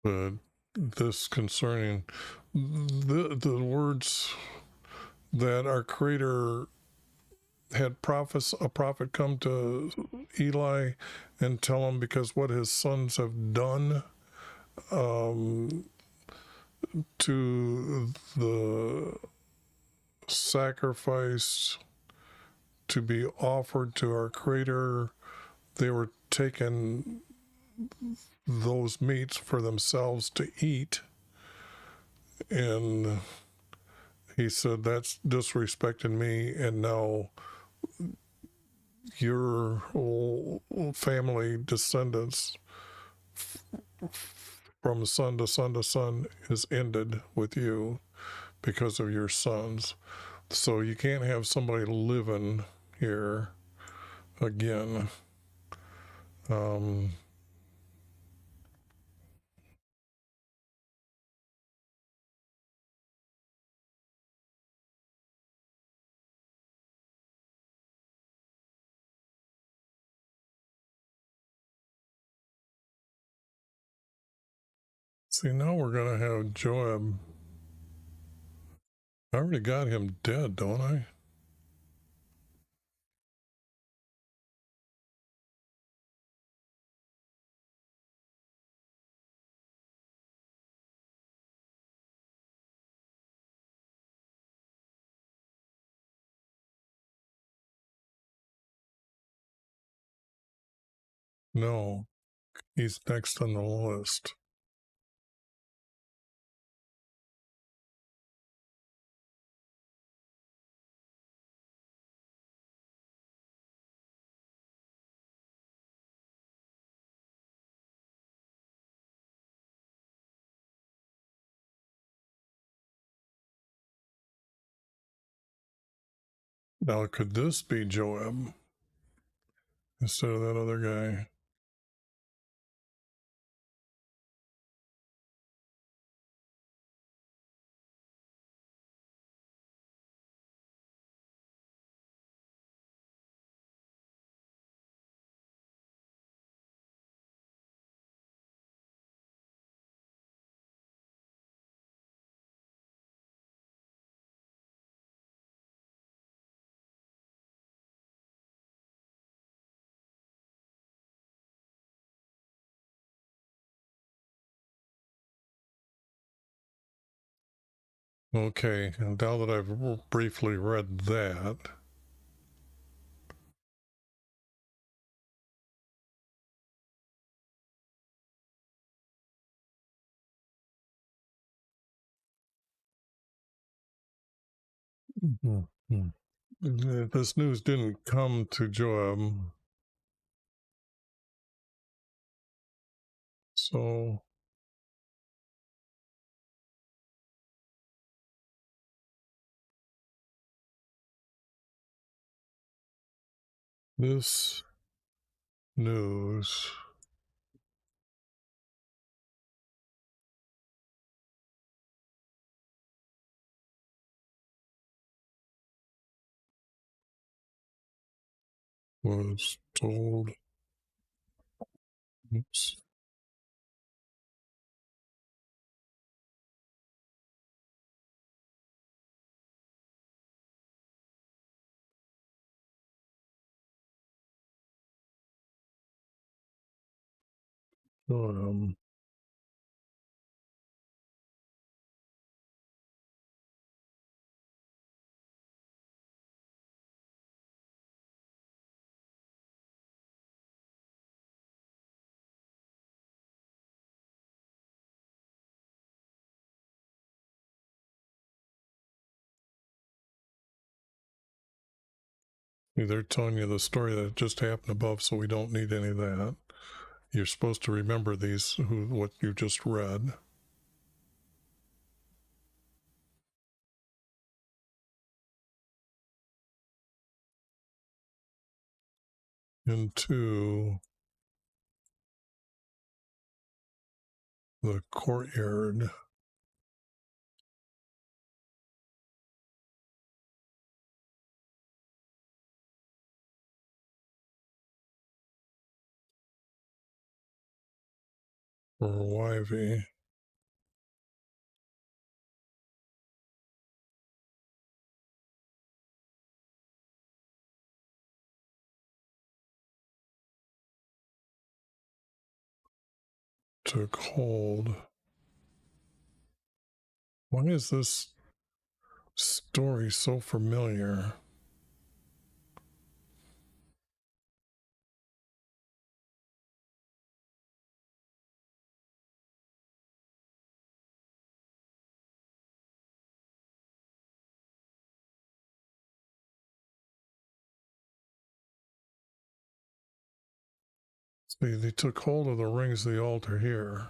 But this concerning the words that our Creator had a prophet come to Eli and tell him, because what his sons have done to the sacrifice to be offered to our Creator, they were taking those meats for themselves to eat, and he said, that's disrespecting me, and now your whole family descendants from son to son to son is ended with you because of your sons. So you can't have somebody living here again. See, now we're going to have Joab. I already got him dead, don't I? No, he's next on the list. Now, could this be Joab? instead of that other guy. Okay, and now that I've briefly read that, this news didn't come to Joab, so this news was told. Oops. Um, they're telling you the story that just happened above, so we don't need any of that. You're supposed to remember what you just read. Into the courtyard. For YV. Took hold. Why is this story so familiar? See, they took hold of the rings of the altar here.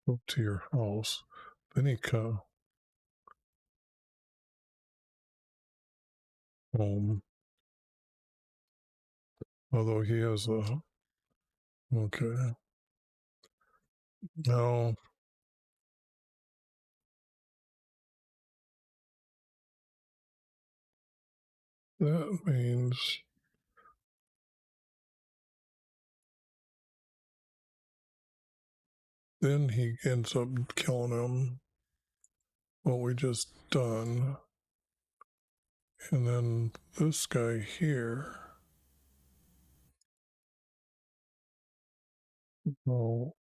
Go to your house. Then he come home. Although he has a... Okay. Now, that means then he ends up killing him. What we just done. And then this guy here. Oh,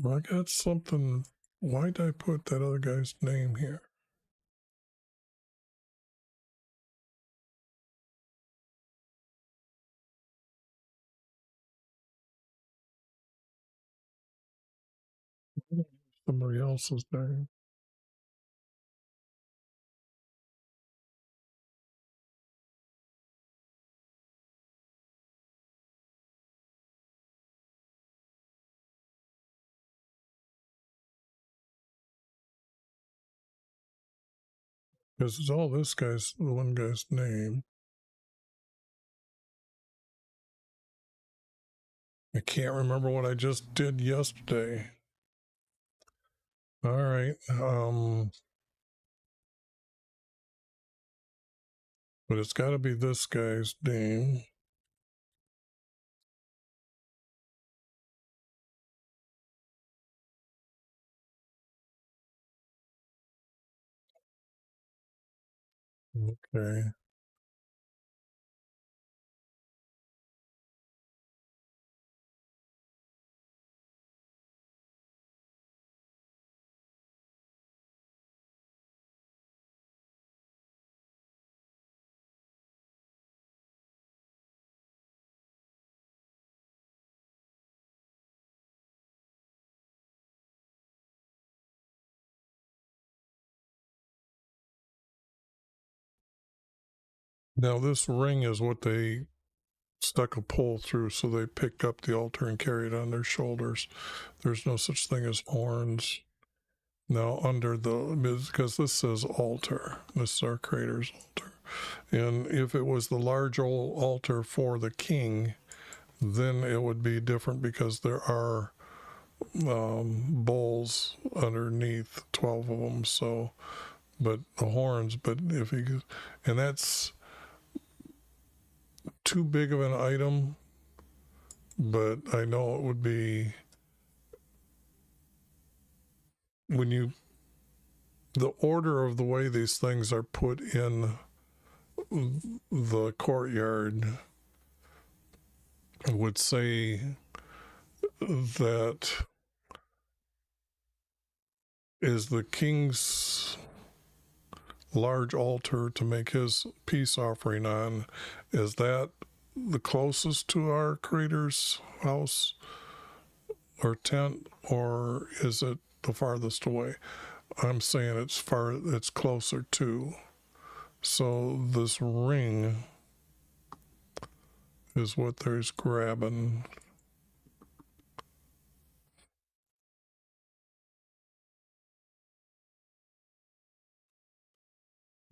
I got something. Why did I put that other guy's name here? somebody else's name. Because it's all this guy's, the one guy's name. I can't remember what I just did yesterday. All right. But it's got to be this guy's name. Okay. Now this ring is what they stuck a pole through, so they picked up the altar and carried it on their shoulders. There's no such thing as horns. Now under the, because this says altar, this is our Creator's altar, and if it was the large old altar for the king, then it would be different because there are bowls underneath, 12 of them. So, but the horns, but if he, and that's too big of an item, but I know it would be when you, the order of the way these things are put in the courtyard would say that is the king's large altar to make his peace offering on, is that the closest to our Creator's house or tent, or is it the farthest away? I'm saying it's closer to. So this ring is what there's grabbing.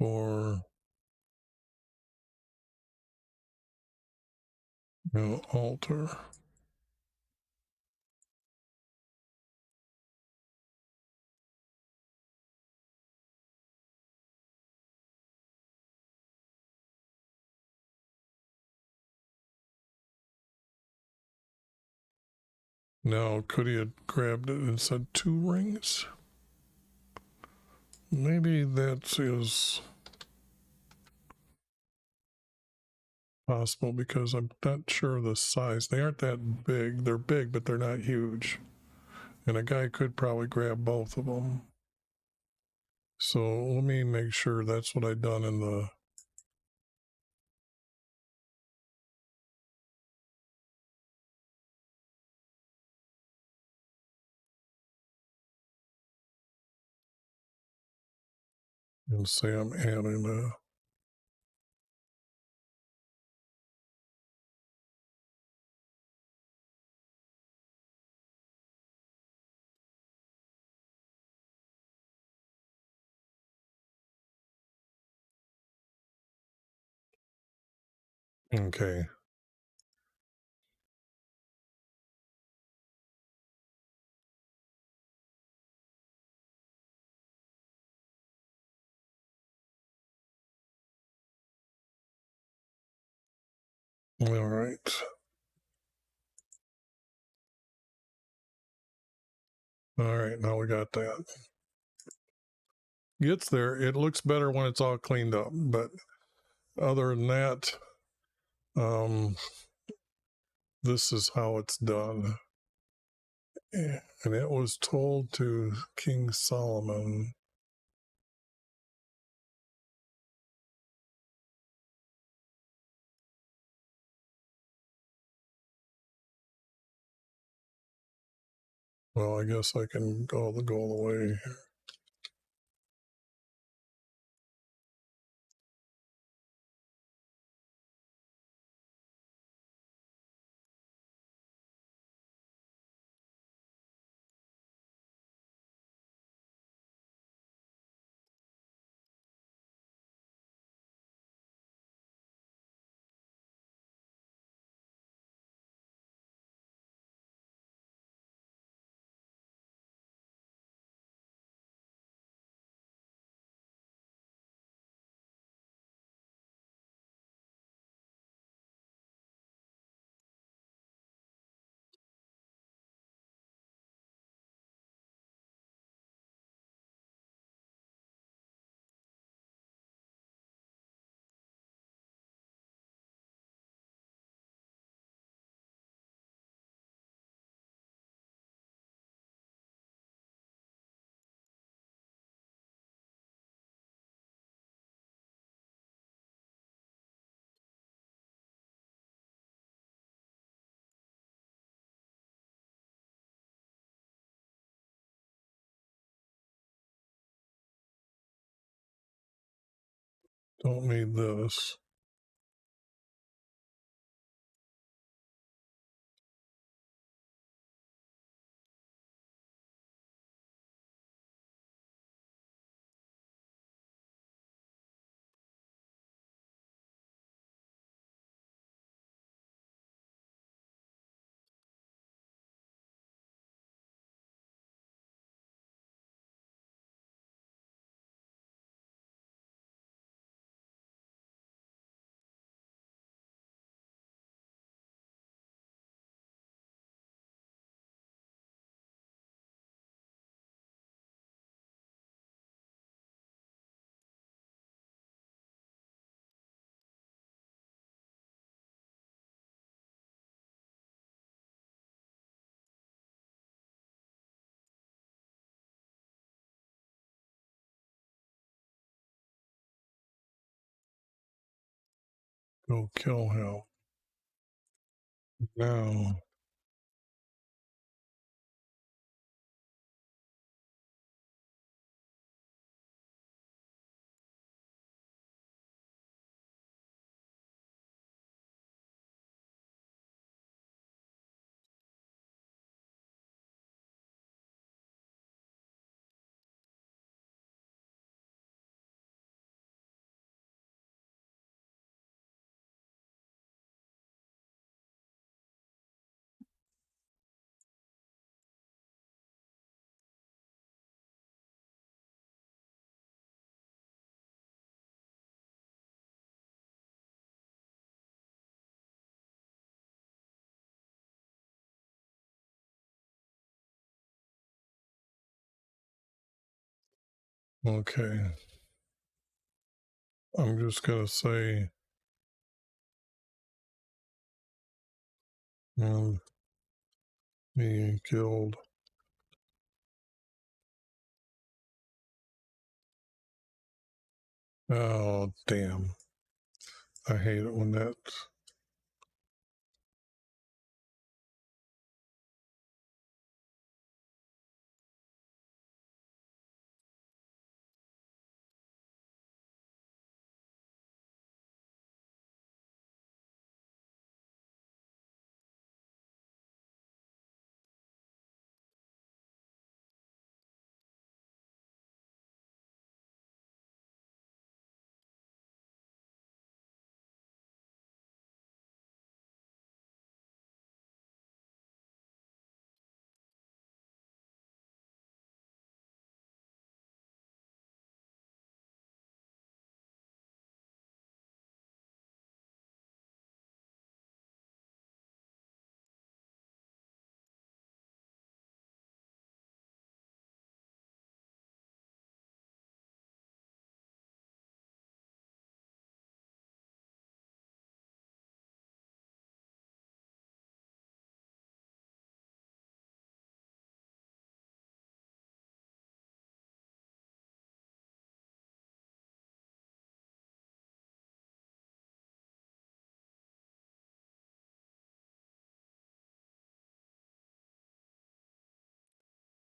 Or altar. Now, could he have grabbed it and said 2 rings? Maybe that is possible because I'm not sure of the size. They aren't that big. They're big, but they're not huge. And a guy could probably grab both of them. So let me make sure that's what I done in the. And say I'm adding a. Okay. All right. All right. Now we got that. Gets there. It looks better when it's all cleaned up. But other than that, this is how it's done. And it was told to King Solomon. Well, I guess I can go the way. Don't need this. Go kill him. Now. Okay. I'm just going to say, being killed. Oh, damn. I hate it when that's.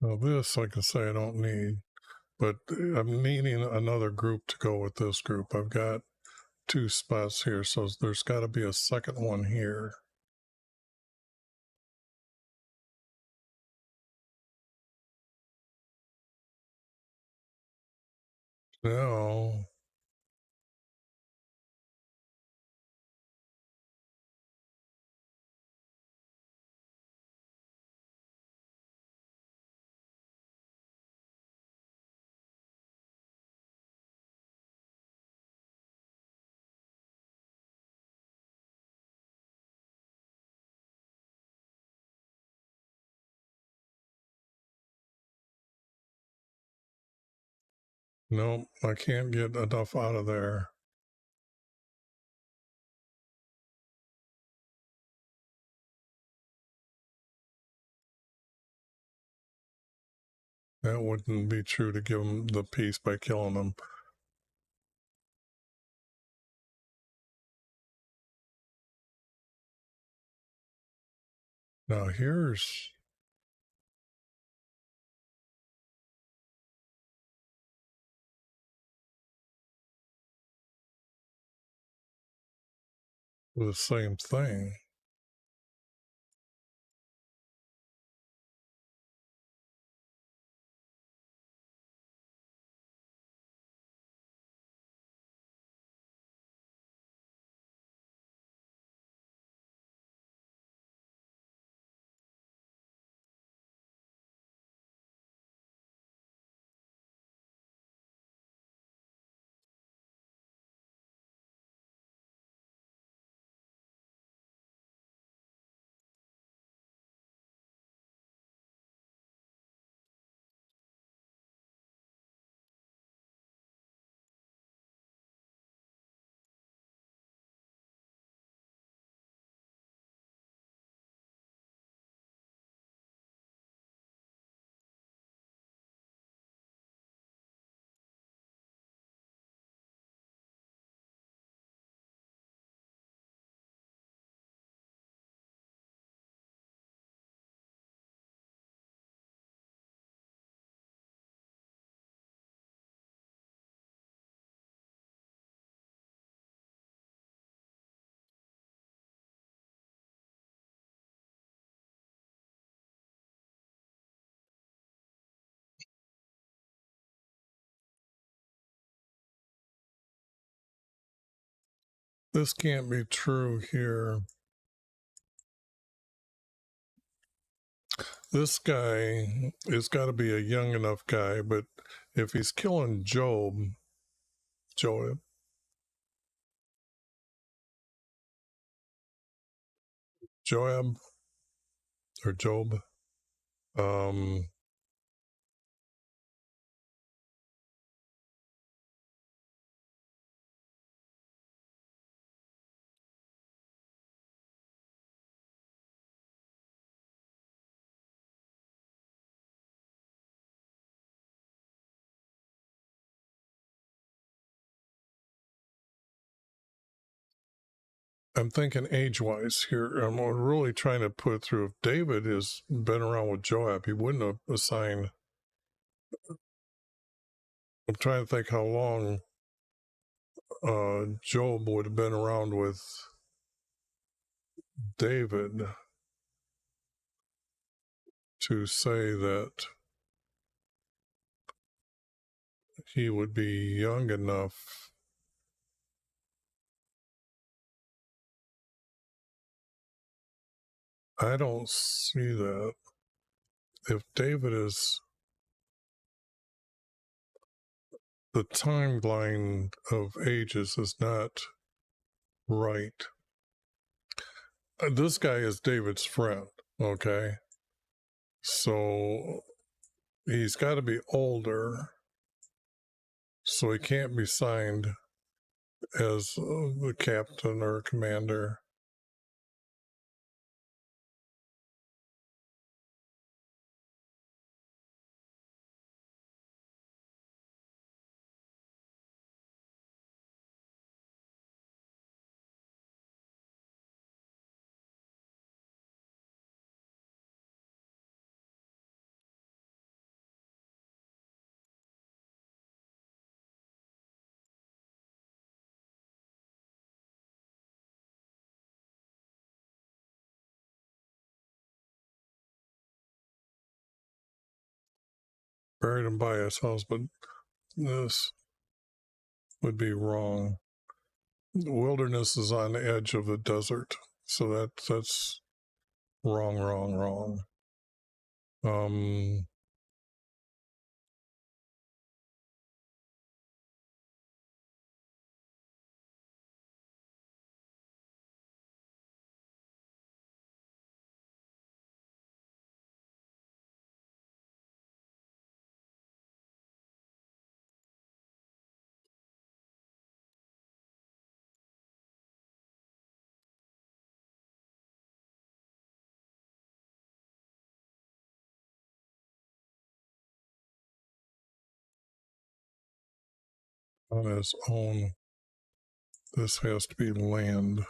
Now this, like I say, I don't need, but I'm needing another group to go with this group. I've got 2 spots here, so there's got to be a second one here. Now, no, I can't get enough out of there. That wouldn't be true to give them the peace by killing them. Now here's the same thing. This can't be true here. This guy has got to be a young enough guy, but if he's killing Joab, Joab or Job, um, I'm thinking age-wise here. I'm really trying to put through. If David has been around with Joab, he wouldn't have assigned. I'm trying to think how long Job would have been around with David to say that he would be young enough. I don't see that. If David is, the timeline of ages is not right. This guy is David's friend, okay? So he's got to be older, so he can't be signed as the captain or commander. buried him by his house, but this would be wrong. The wilderness is on the edge of the desert, so that's wrong. On his own, this has to be land.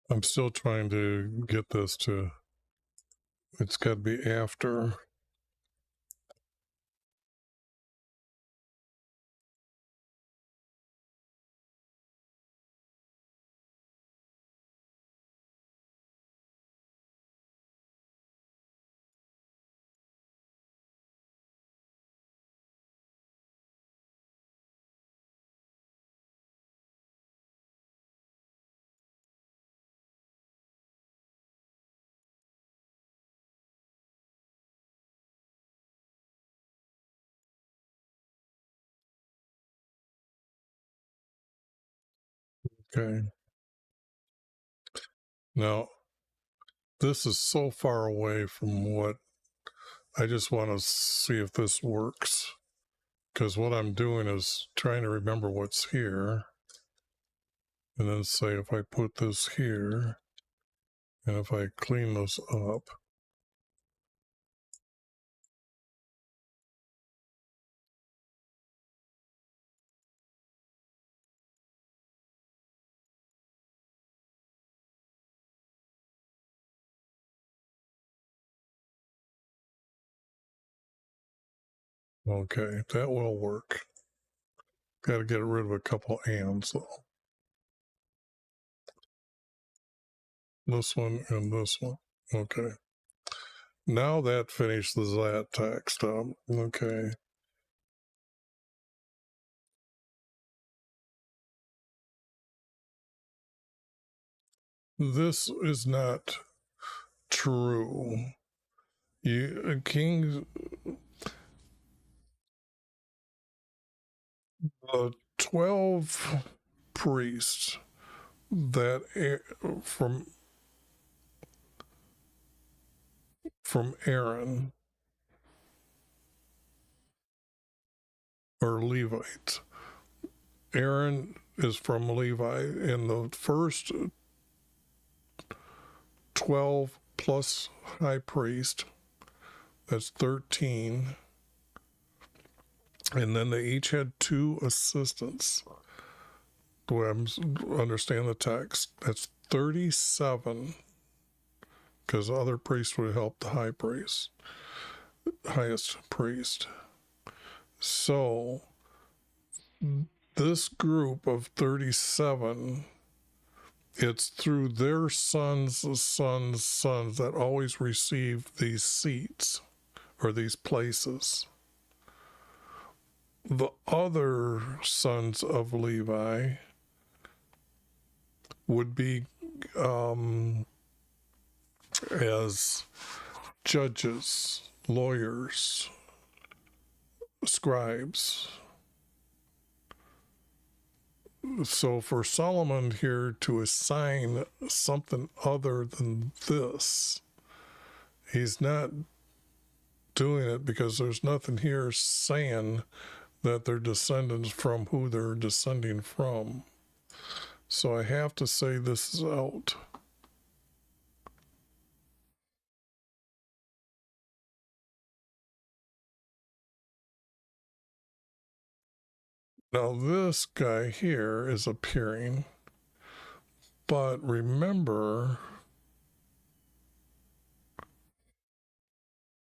I'm still trying to get this to, it's got to be after. Okay. Now, this is so far away from what I just want to see if this works. Because what I'm doing is trying to remember what's here. And then say if I put this here, and if I clean this up. Okay, that will work. Got to get rid of a couple ands though. This one and this one. Okay. Now that finishes that text up. Okay. This is not true. Kings, 12 priests that from Aaron are Levites. Aaron is from Levi, and the first 12 plus high priest, that's 13. And then they each had 2 assistants. The way I understand the text, that's 37, because other priests would help the high priest, highest priest. So this group of 37, it's through their sons' that always receive these seats or these places. The other sons of Levi would be as judges, lawyers, scribes. So for Solomon here to assign something other than this, he's not doing it because there's nothing here saying that they're descendants from who they're descending from. So I have to say this is out. Now this guy here is appearing, But remember,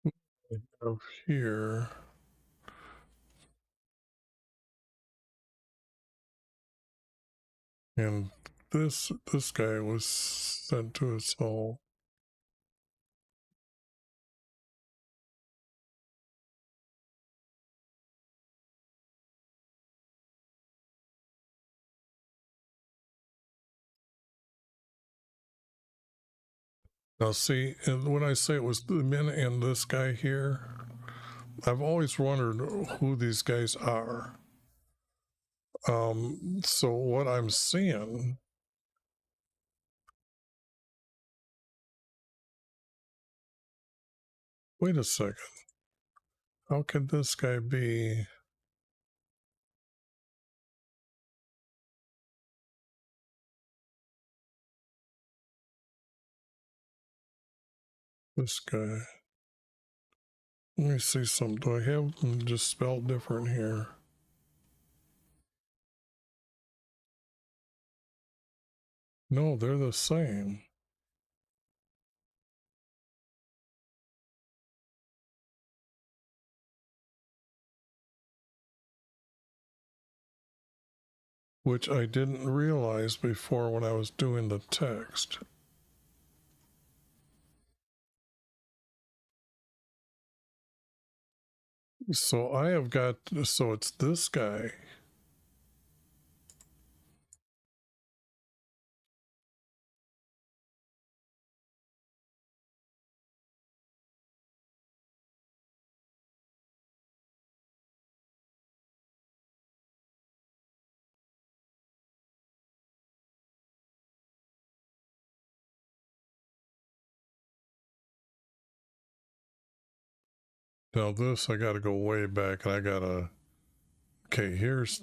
I have here, and this guy was sent to his soul. Now see, and when I say it was the men and this guy here, I've always wondered who these guys are. So what I'm seeing, wait a second, how could this guy be this guy? Let me see some. Do I have them just spelled different here? No, they're the same. Which I didn't realize before when I was doing the text. So I have got, so it's this guy. Now this, I got to go way back and I got to, okay, here's,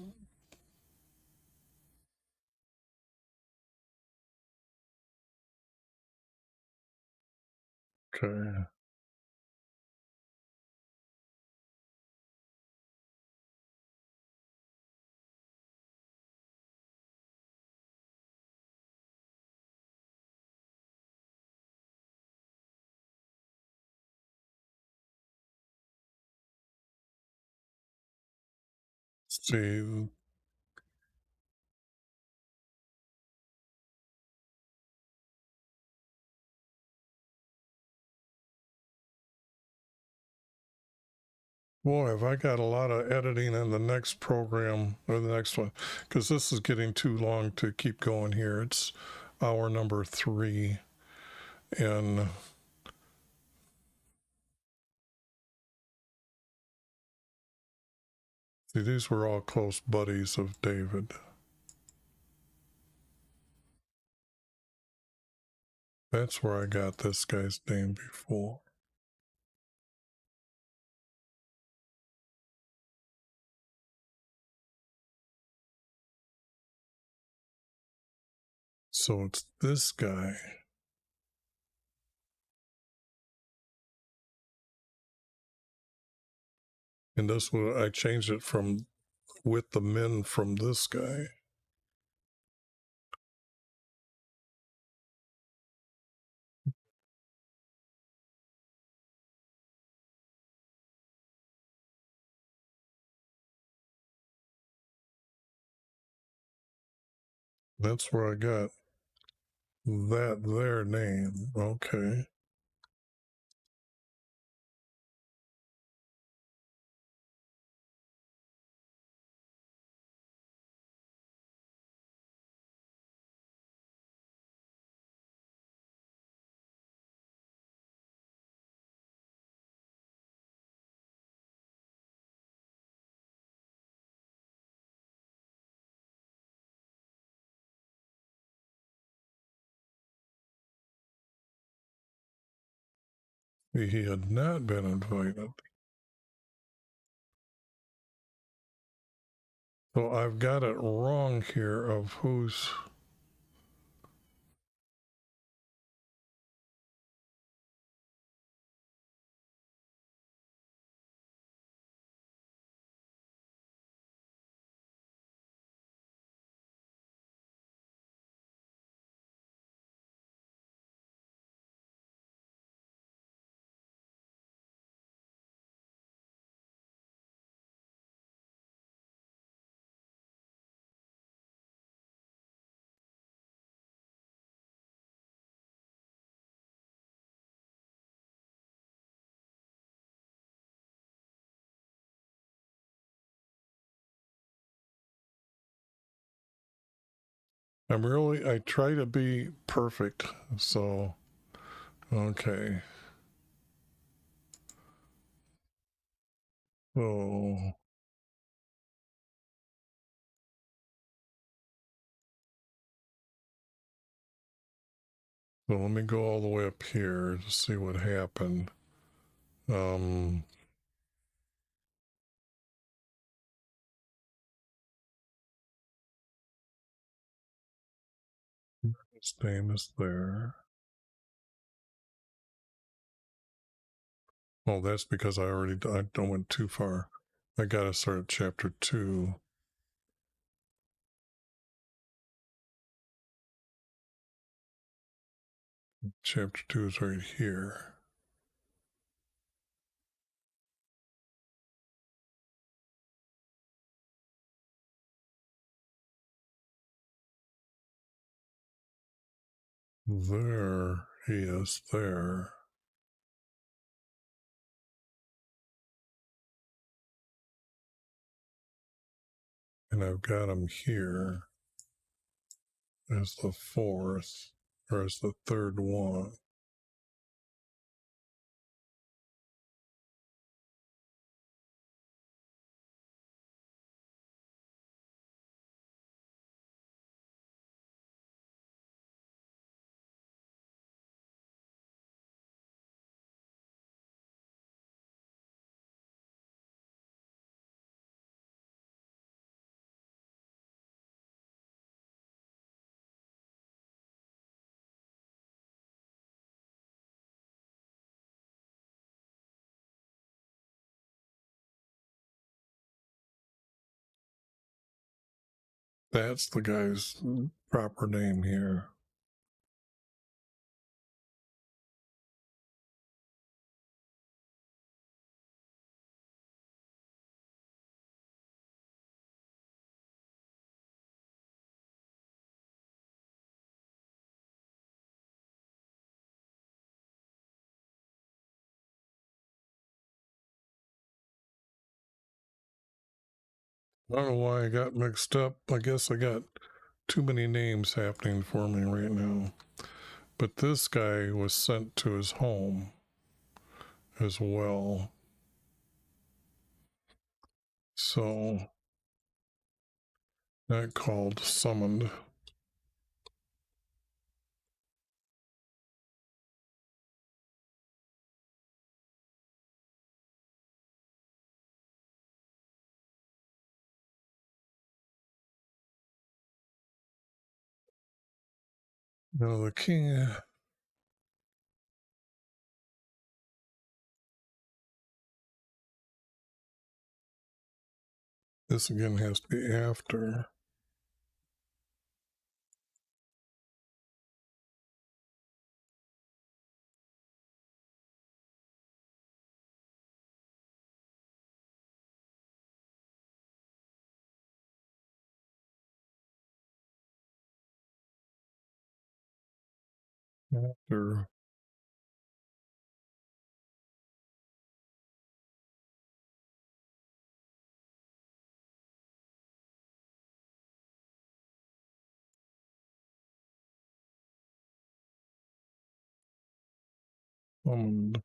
okay. See, boy, have I got a lot of editing in the next program or the next one, because this is getting too long to keep going here. It's hour number 3. And see, these were all close buddies of David. That's where I got this guy's name before. So it's this guy. And this one, I changed it from with the men from this guy. That's where I got that their name. Okay. He had not been invited. So I've got it wrong here of who's. I try to be perfect, so, okay. So let me go all the way up here to see what happened. His name is there. Oh, that's because I went too far. I gotta start at chapter 2. Chapter 2 is right here. There he is there. And I've got him here as the fourth, or as the third one. That's the guy's proper name here. I don't know why I got mixed up. I guess I got too many names happening for me right now. But this guy was sent to his home as well. So that called summoned. Now the king. This again has to be after. After. Summoned.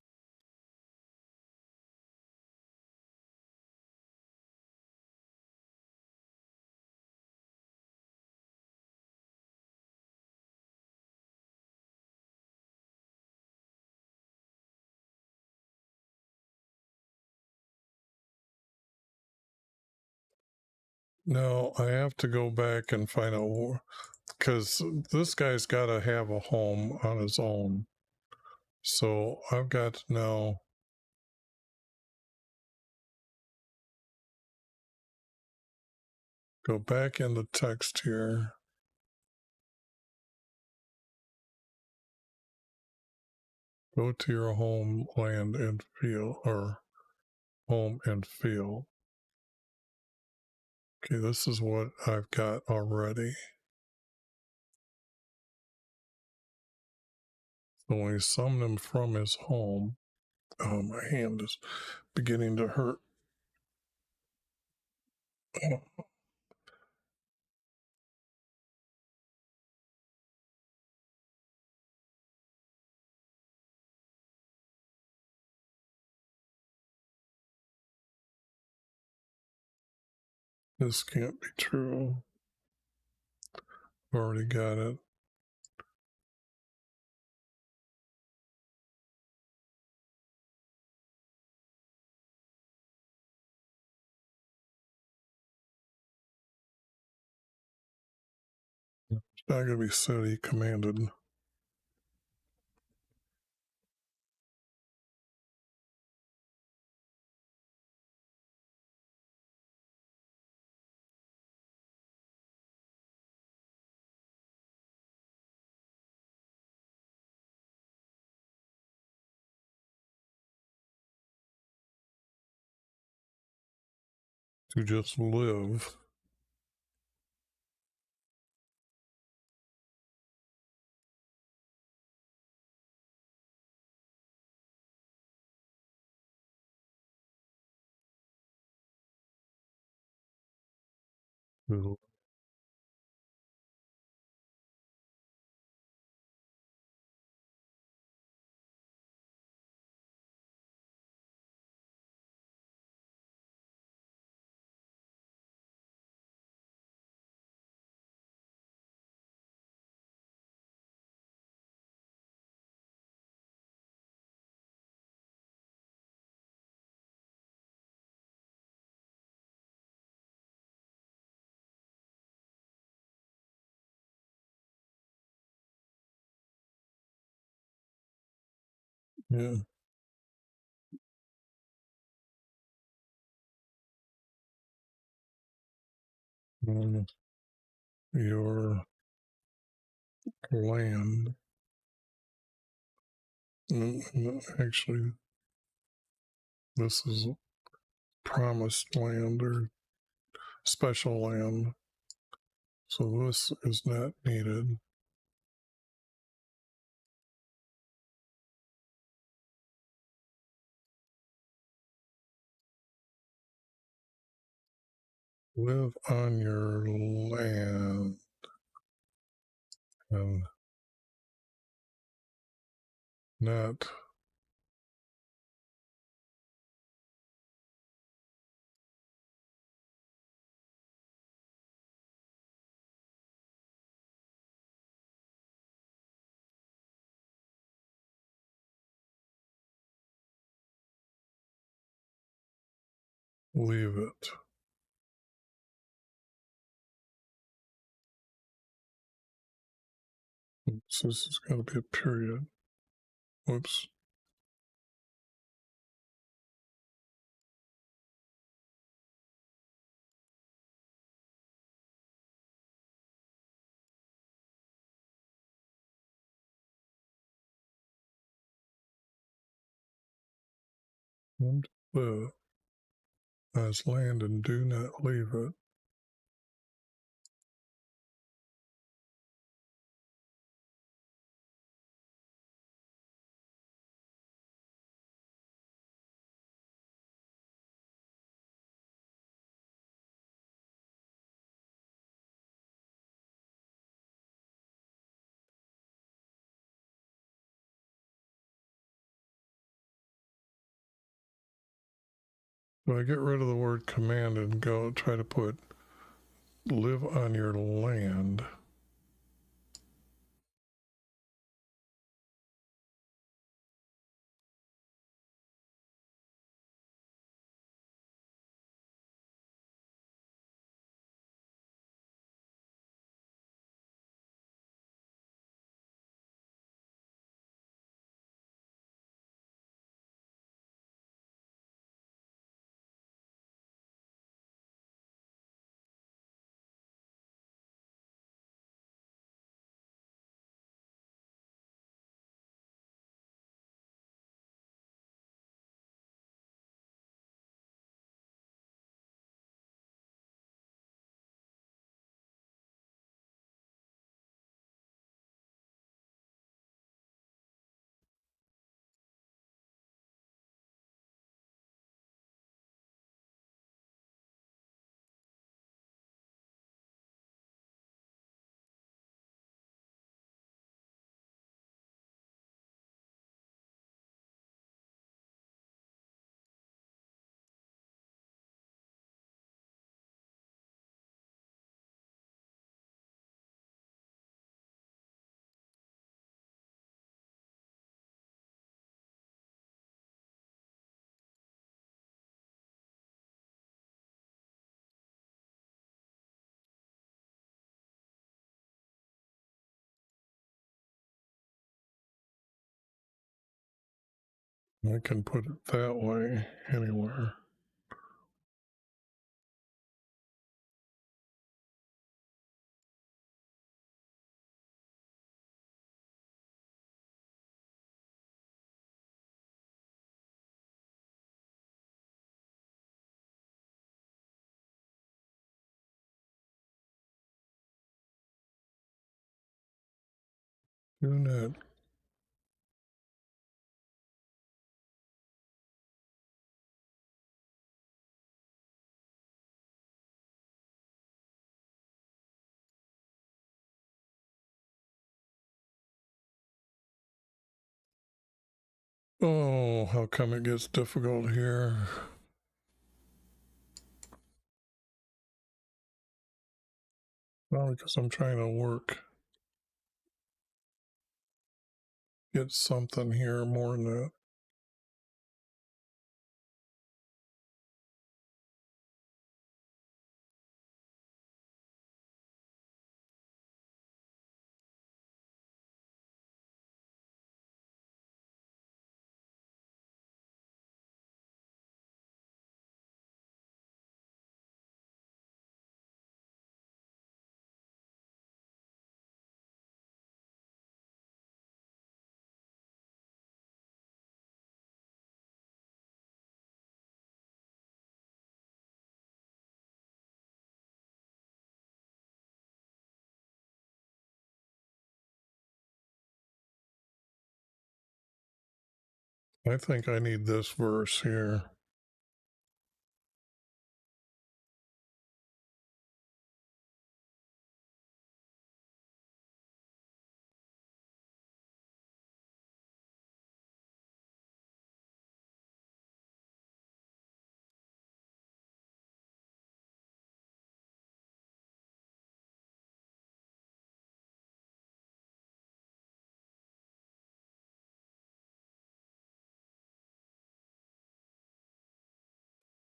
Now I have to go back and find out, because this guy's got to have a home on his own. So I've got to now go back in the text here. Go to your home, land, and field, or home and field. Okay, this is what I've got already. So when he summoned him from his home, oh, my hand is beginning to hurt. This can't be true. Already got it. It's not going to be said he commanded. To just live. Yeah. Your land. Actually, this is promised land or special land. So this is not needed. Live on your land and not leave it. So this has got to be a period. Whoops. And live as land and do not leave it. So I get rid of the word command and go try to put live on your land. I can put it that way anywhere. Do not. Oh, how come it gets difficult here? Well, because I'm trying to get something here more than that. I think I need this verse here.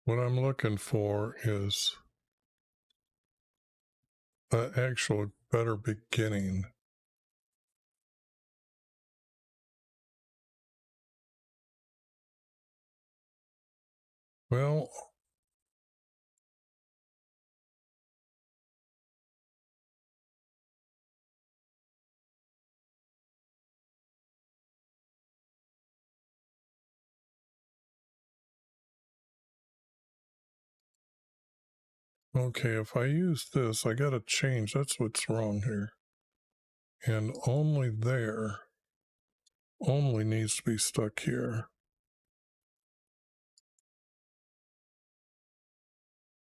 What I'm looking for is an actual better beginning. Well, okay, if I use this, I got to change. That's what's wrong here. And only there only needs to be stuck here.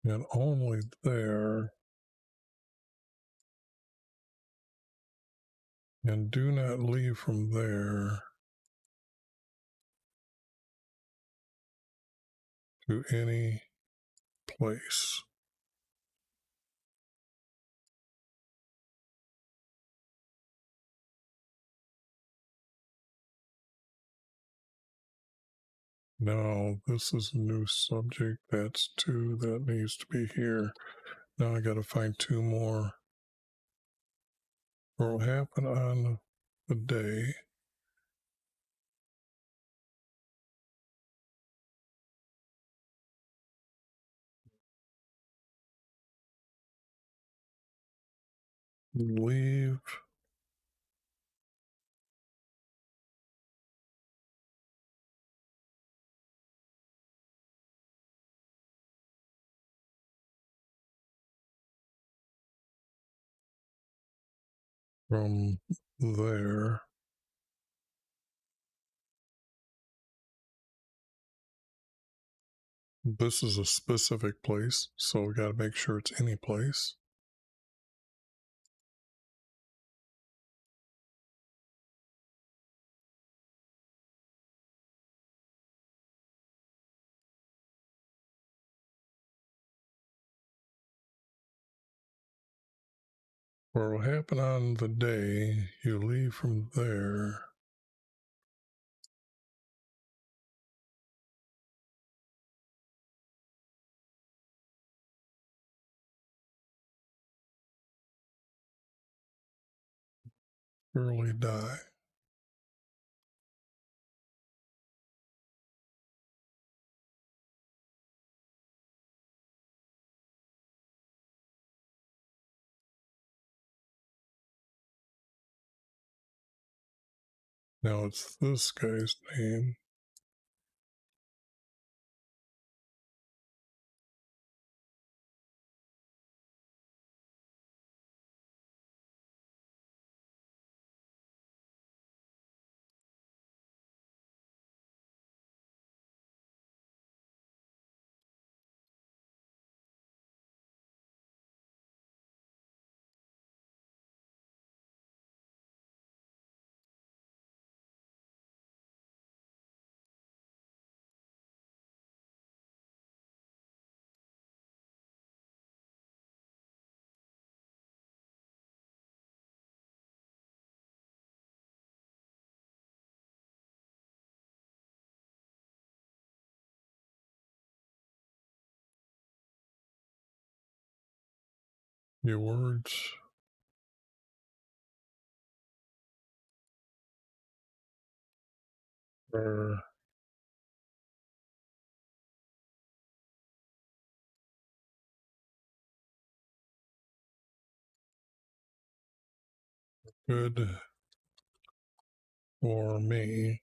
And only there. And do not leave from there to any place. Now, this is a new subject. That's 2. That needs to be here. Now I got to find 2 more. What will happen on the day you leave from there. This is a specific place, so we got to make sure it's any place. What will happen on the day you leave from there. Surely die. Now it's this guy's name. Your words are good for me.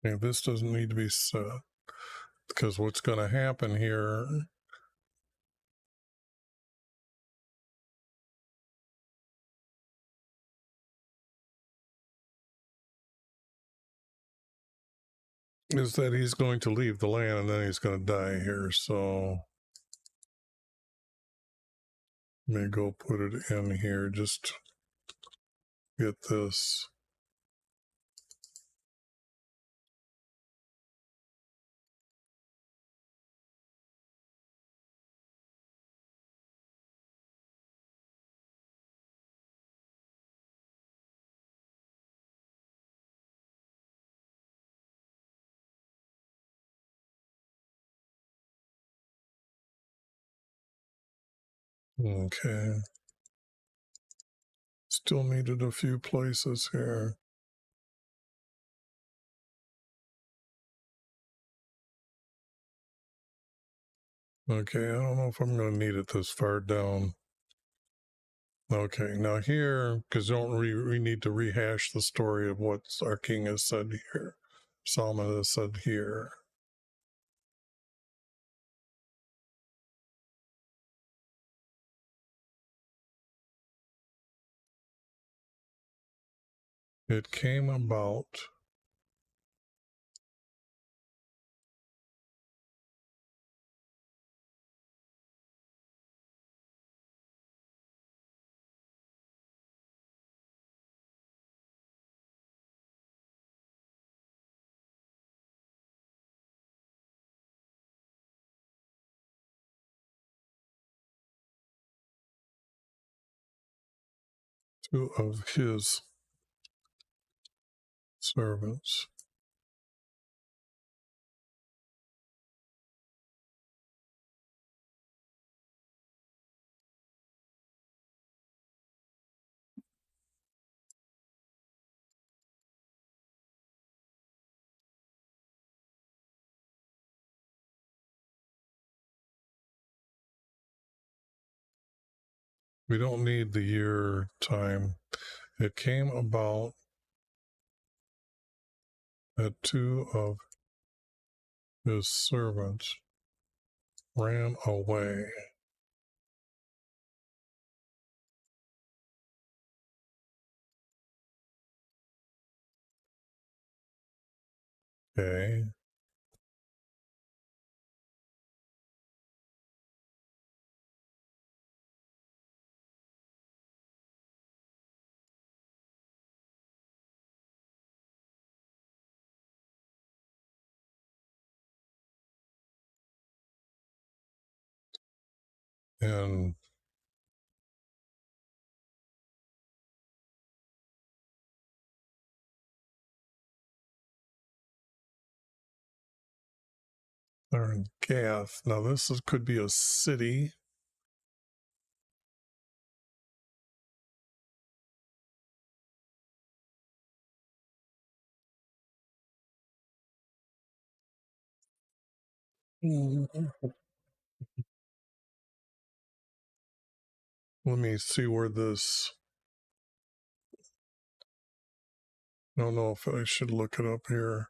Okay, this doesn't need to be said, because what's going to happen here is that he's going to leave the land and then he's going to die here. So let me go put it in here. Just get this. Okay. Still needed a few places here. Okay, I don't know if I'm going to need it this far down. Okay, now here, because don't we need to rehash the story of what our king has said here. Solomon has said here. It came about two of his servants. We don't need the year time. It came about that two of his servants ran away. Okay. And they're in Gath. Now could be a city. Let me see where this. I don't know if I should look it up here.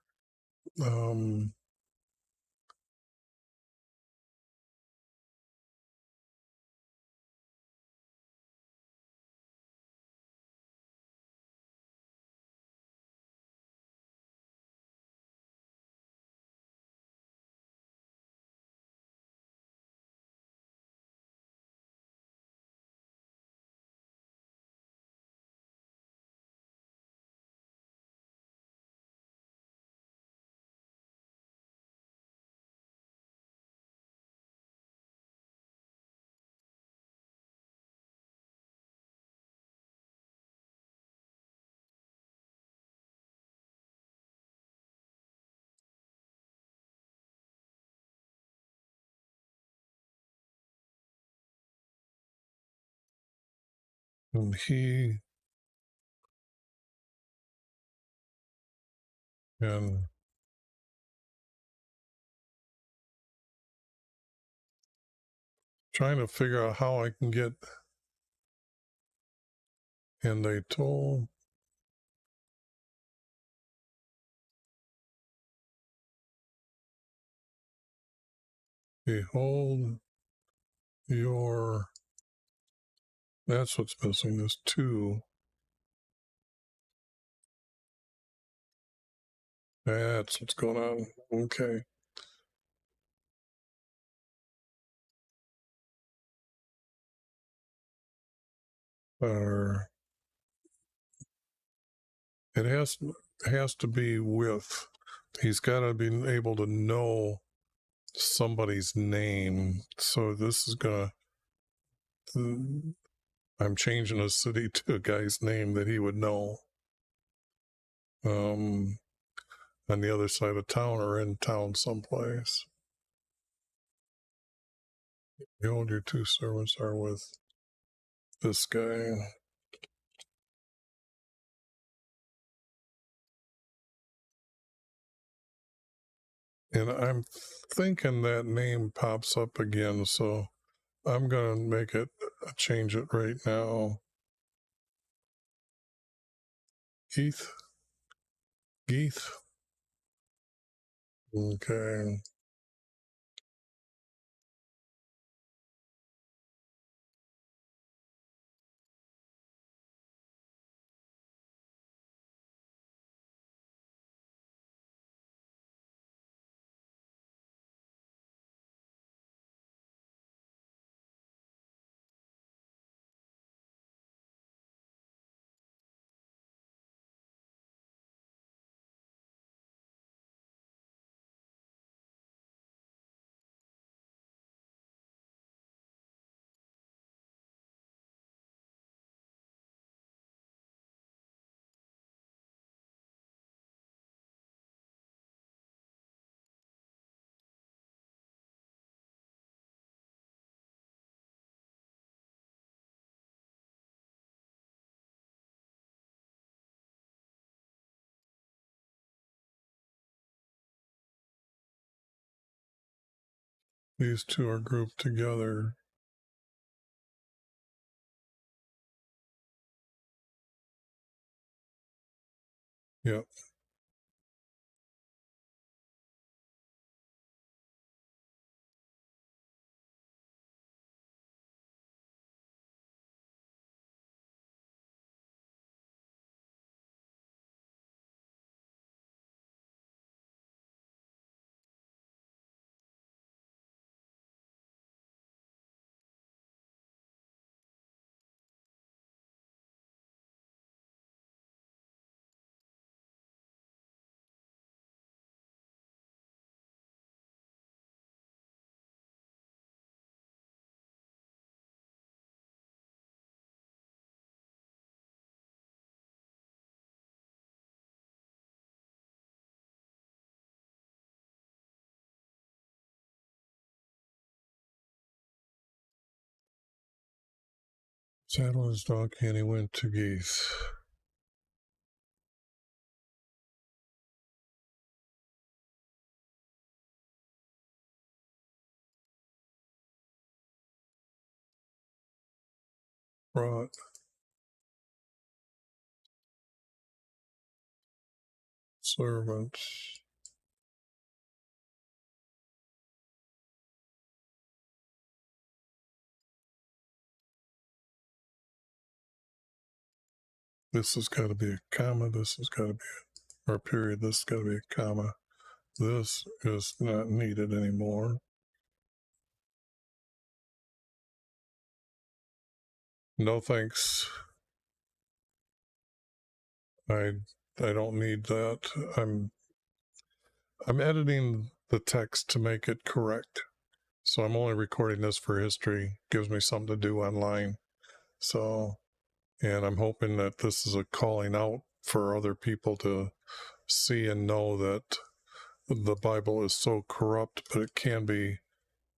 And and trying to figure out how I can get. And they told. Behold your. That's what's missing, is 2. That's what's going on. Okay. It has to be with. He's got to be able to know somebody's name. So this is gonna. I'm changing a city to a guy's name that he would know. On the other side of town or in town someplace. Behold, your 2 servants are with this guy. And I'm thinking that name pops up again, so I'm going to make it, change it right now. Geeth. Okay. These 2 are grouped together. Yep. Saddled his donkey and he went to geese. Brought servants. This has got to be a comma. This has got to be or a period. This has got to be a comma. This is not needed anymore. No thanks. I don't need that. I'm editing the text to make it correct. So I'm only recording this for history. Gives me something to do online. So, and I'm hoping that this is a calling out for other people to see and know that the Bible is so corrupt, but it can be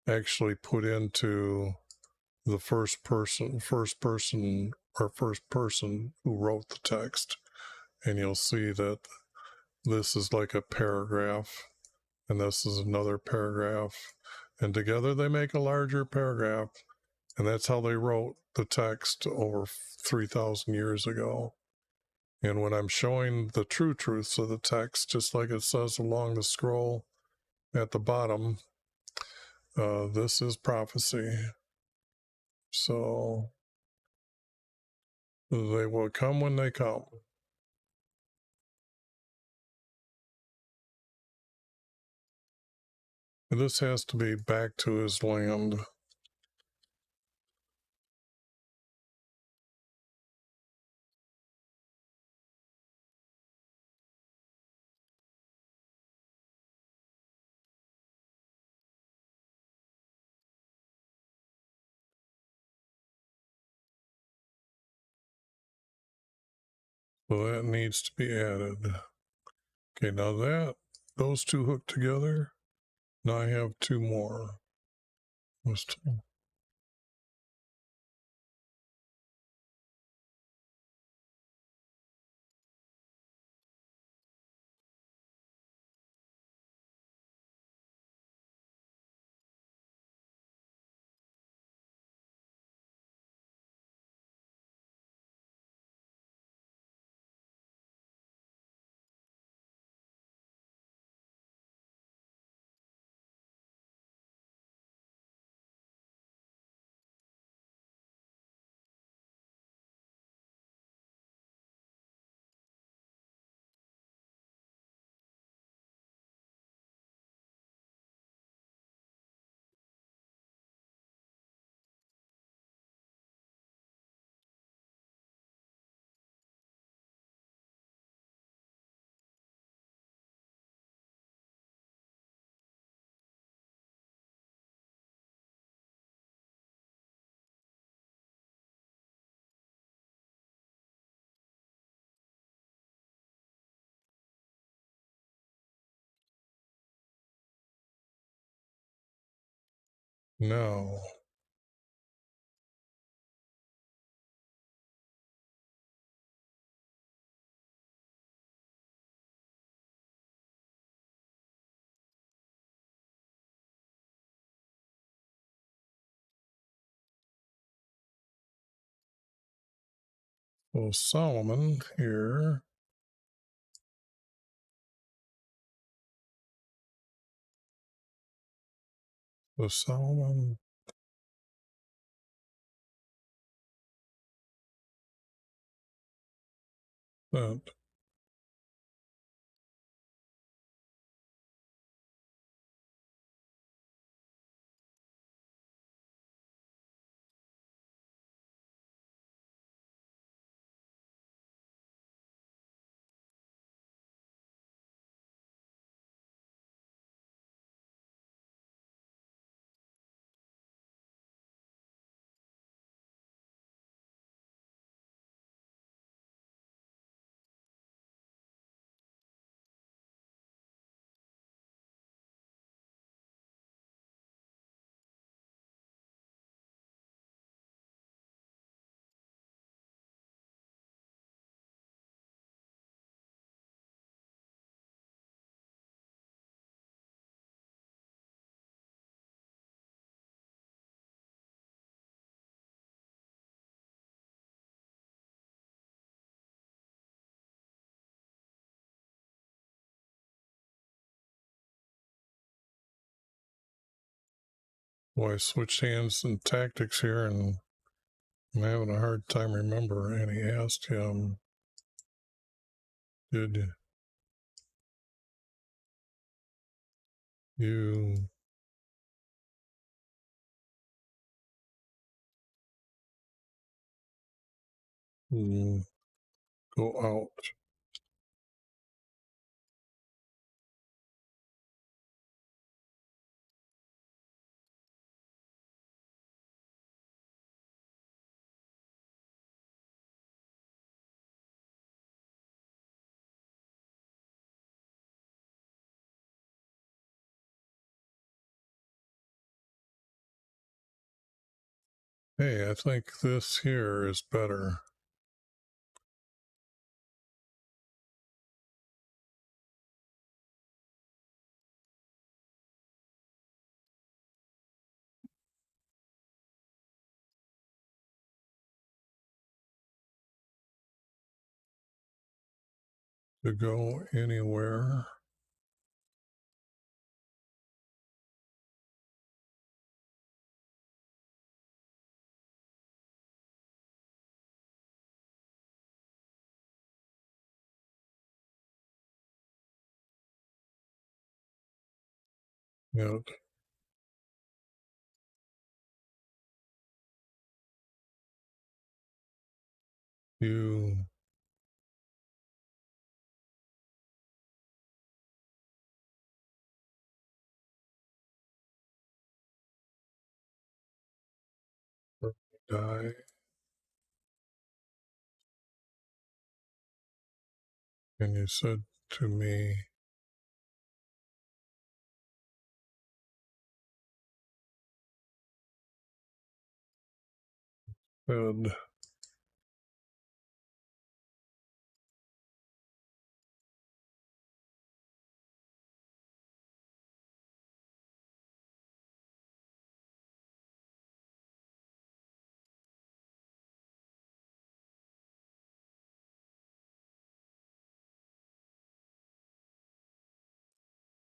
actually put into the first person who wrote the text. And you'll see that this is like a paragraph, and this is another paragraph, and together they make a larger paragraph. And that's how they wrote the text over 3,000 years ago. And when I'm showing the true truths of the text, just like it says along the scroll at the bottom, this is prophecy. So they will come when they come. And this has to be back to his land. So that needs to be added. Okay, now those two hooked together. Now I have two more. Those two. Now, so Solomon here. So Solomon. That. Boy, I switched hands and tactics here, and I'm having a hard time remembering. And he asked him, "Did you go out?" Hey, I think this here is better. To go anywhere. Yet you die, and you said to me, said,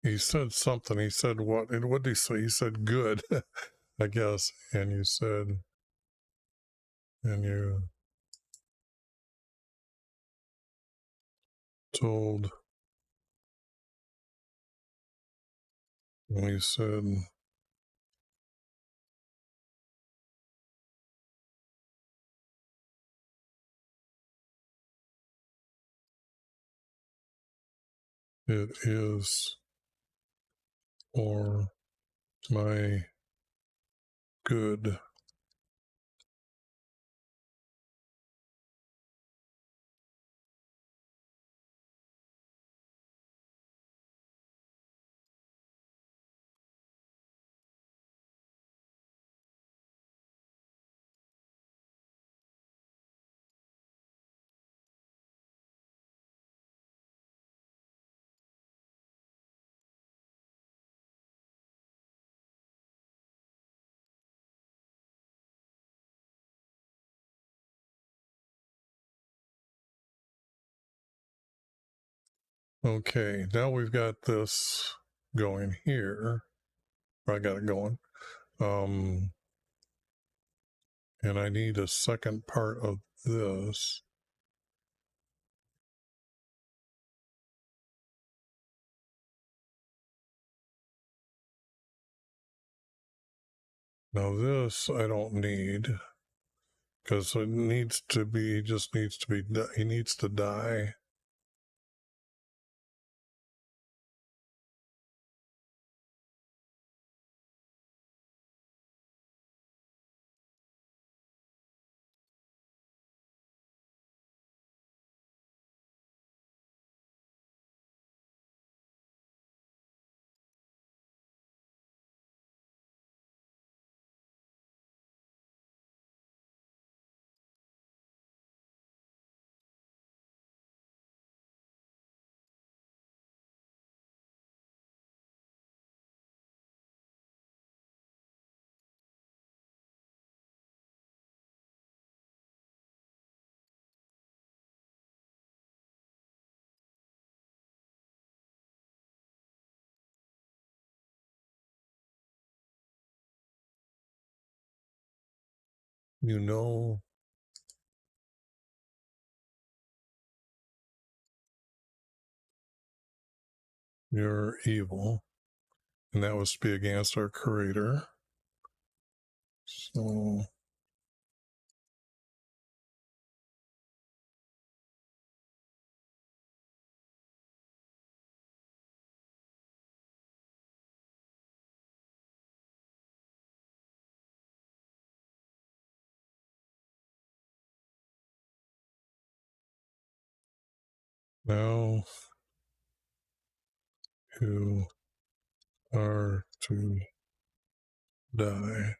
he said something. He said what? And what did he say? He said good, I guess. And you said, and you told, and you said, it is for my good. Okay, now we've got this going here. I got it going. And I need a second part of this. Now this I don't need, because it needs to be, he needs to die. You know you're evil, and that was to be against our Creator. So now you are to die.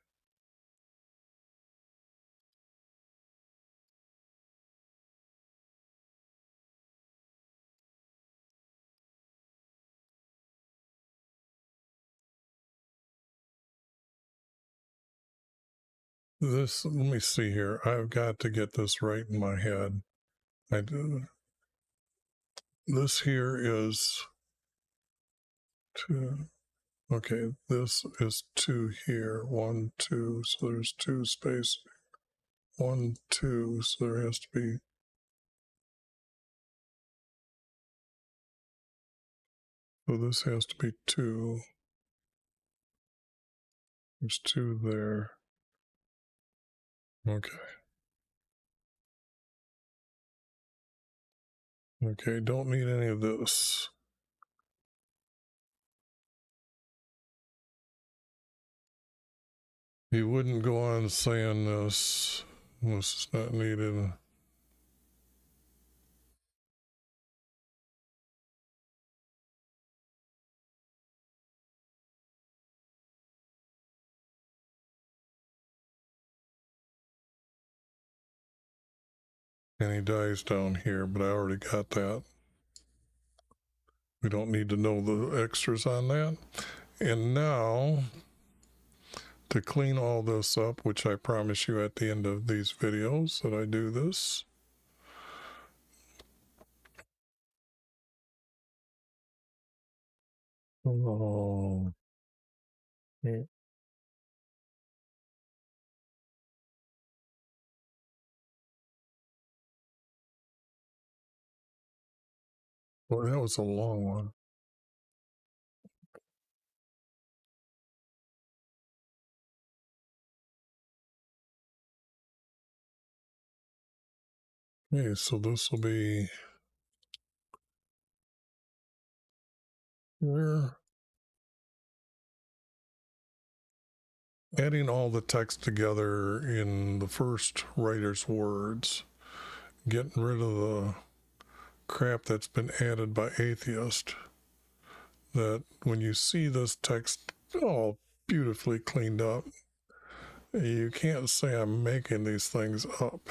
This, let me see here. I've got to get this right in my head. I do. This here is 2. Okay, this is 2 here. 1, 2. So there's 2 space. 1, 2. So there has to be. So this has to be 2. There's 2 there. Okay. Okay, don't need any of this. He wouldn't go on saying this. This is not needed. And he dies down here, but I already got that. We don't need to know the extras on that. And now, to clean all this up, which I promise you at the end of these videos that I do this. Oh. Yeah. Well, that was a long one. Okay, so this will be here. Adding all the text together in the first writer's words, getting rid of the crap that's been added by atheists, that when you see this text all beautifully cleaned up, you can't say I'm making these things up.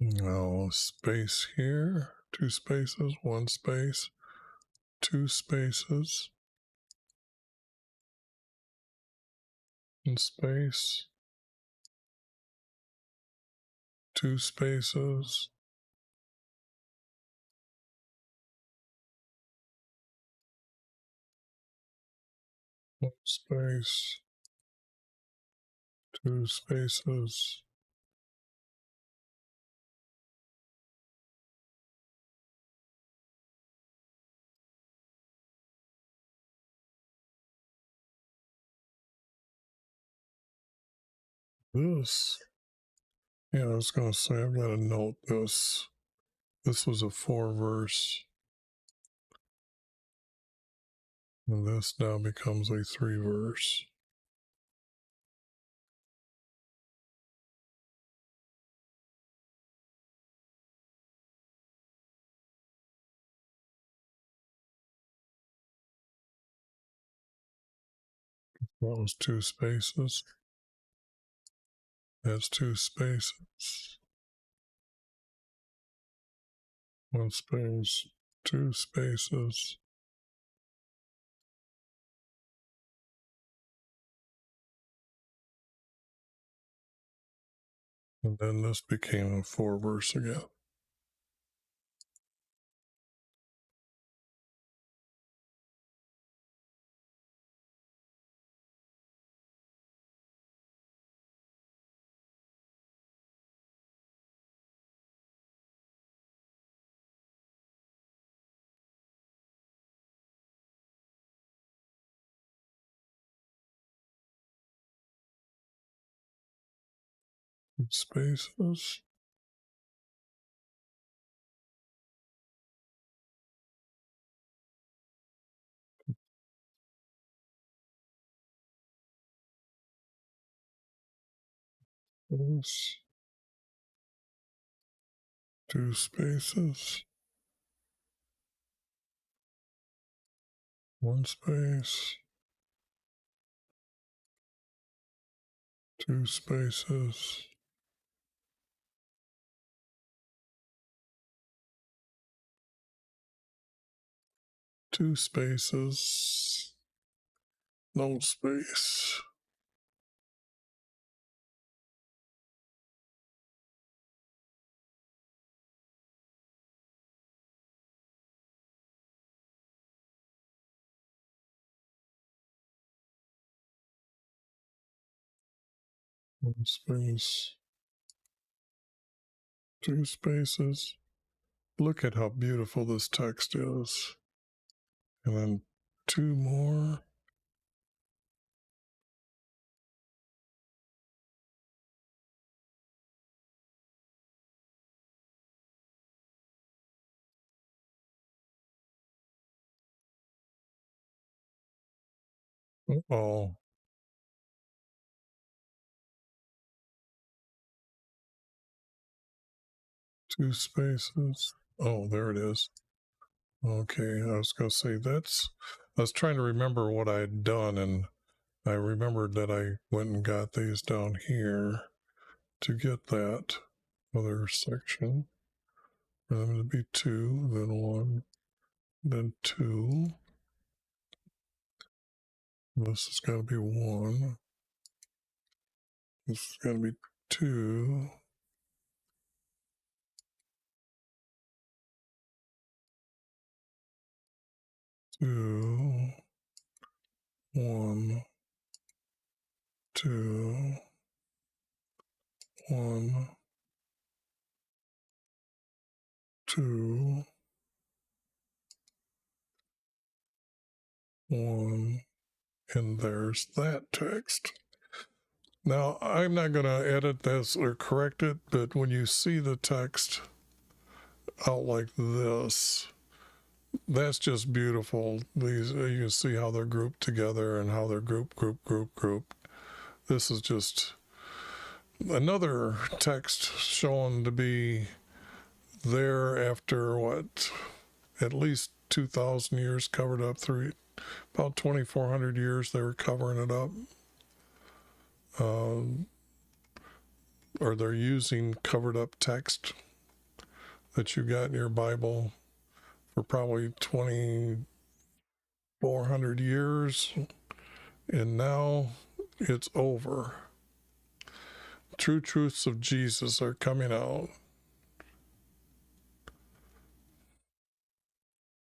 Now, space here, 2 spaces, 1 space, 2 spaces, 1 space, 2 spaces, 1 space, 2 spaces. This, yeah, I was going to say, I've got to note this. This was a 4 verse. And this now becomes a 3 verse. That was 2 spaces. That's 2 spaces. 1 space, 2 spaces. And then this became a 4 verse again. Spaces. Space. 2 spaces. 1 space. 2 spaces. 2 spaces. No space. One space. 2 spaces. Look at how beautiful this text is. And then 2 more. Uh-oh. 2 spaces. Oh, there it is. Okay, I was going to say I was trying to remember what I had done, and I remembered that I went and got these down here to get that other section. For them to be 2, then 1, then 2. This is going to be 1. This is going to be 2. Two, 1, 2, 1, 2, 1, and there's that text. Now, I'm not going to edit this or correct it, but when you see the text out like this, that's just beautiful. These, you can see how they're grouped together and how they're grouped. This is just another text shown to be there after what, at least 2,000 years covered up through about 2,400 years they were covering it up. Or they're using covered up text that you got in your Bible for probably 2,400 years, and now it's over. True truths of Jesus are coming out.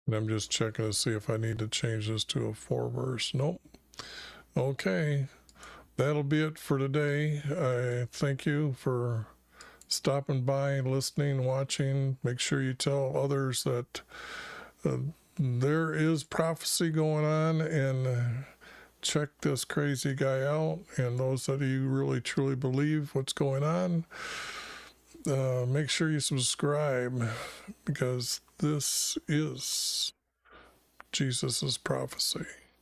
And I'm just checking to see if I need to change this to a 4 verse. Nope. Okay. That'll be it for today. I thank you for stopping by, listening, watching. Make sure you tell others that there is prophecy going on, and check this crazy guy out. And those that you really truly believe what's going on, make sure you subscribe, because this is Jesus's prophecy.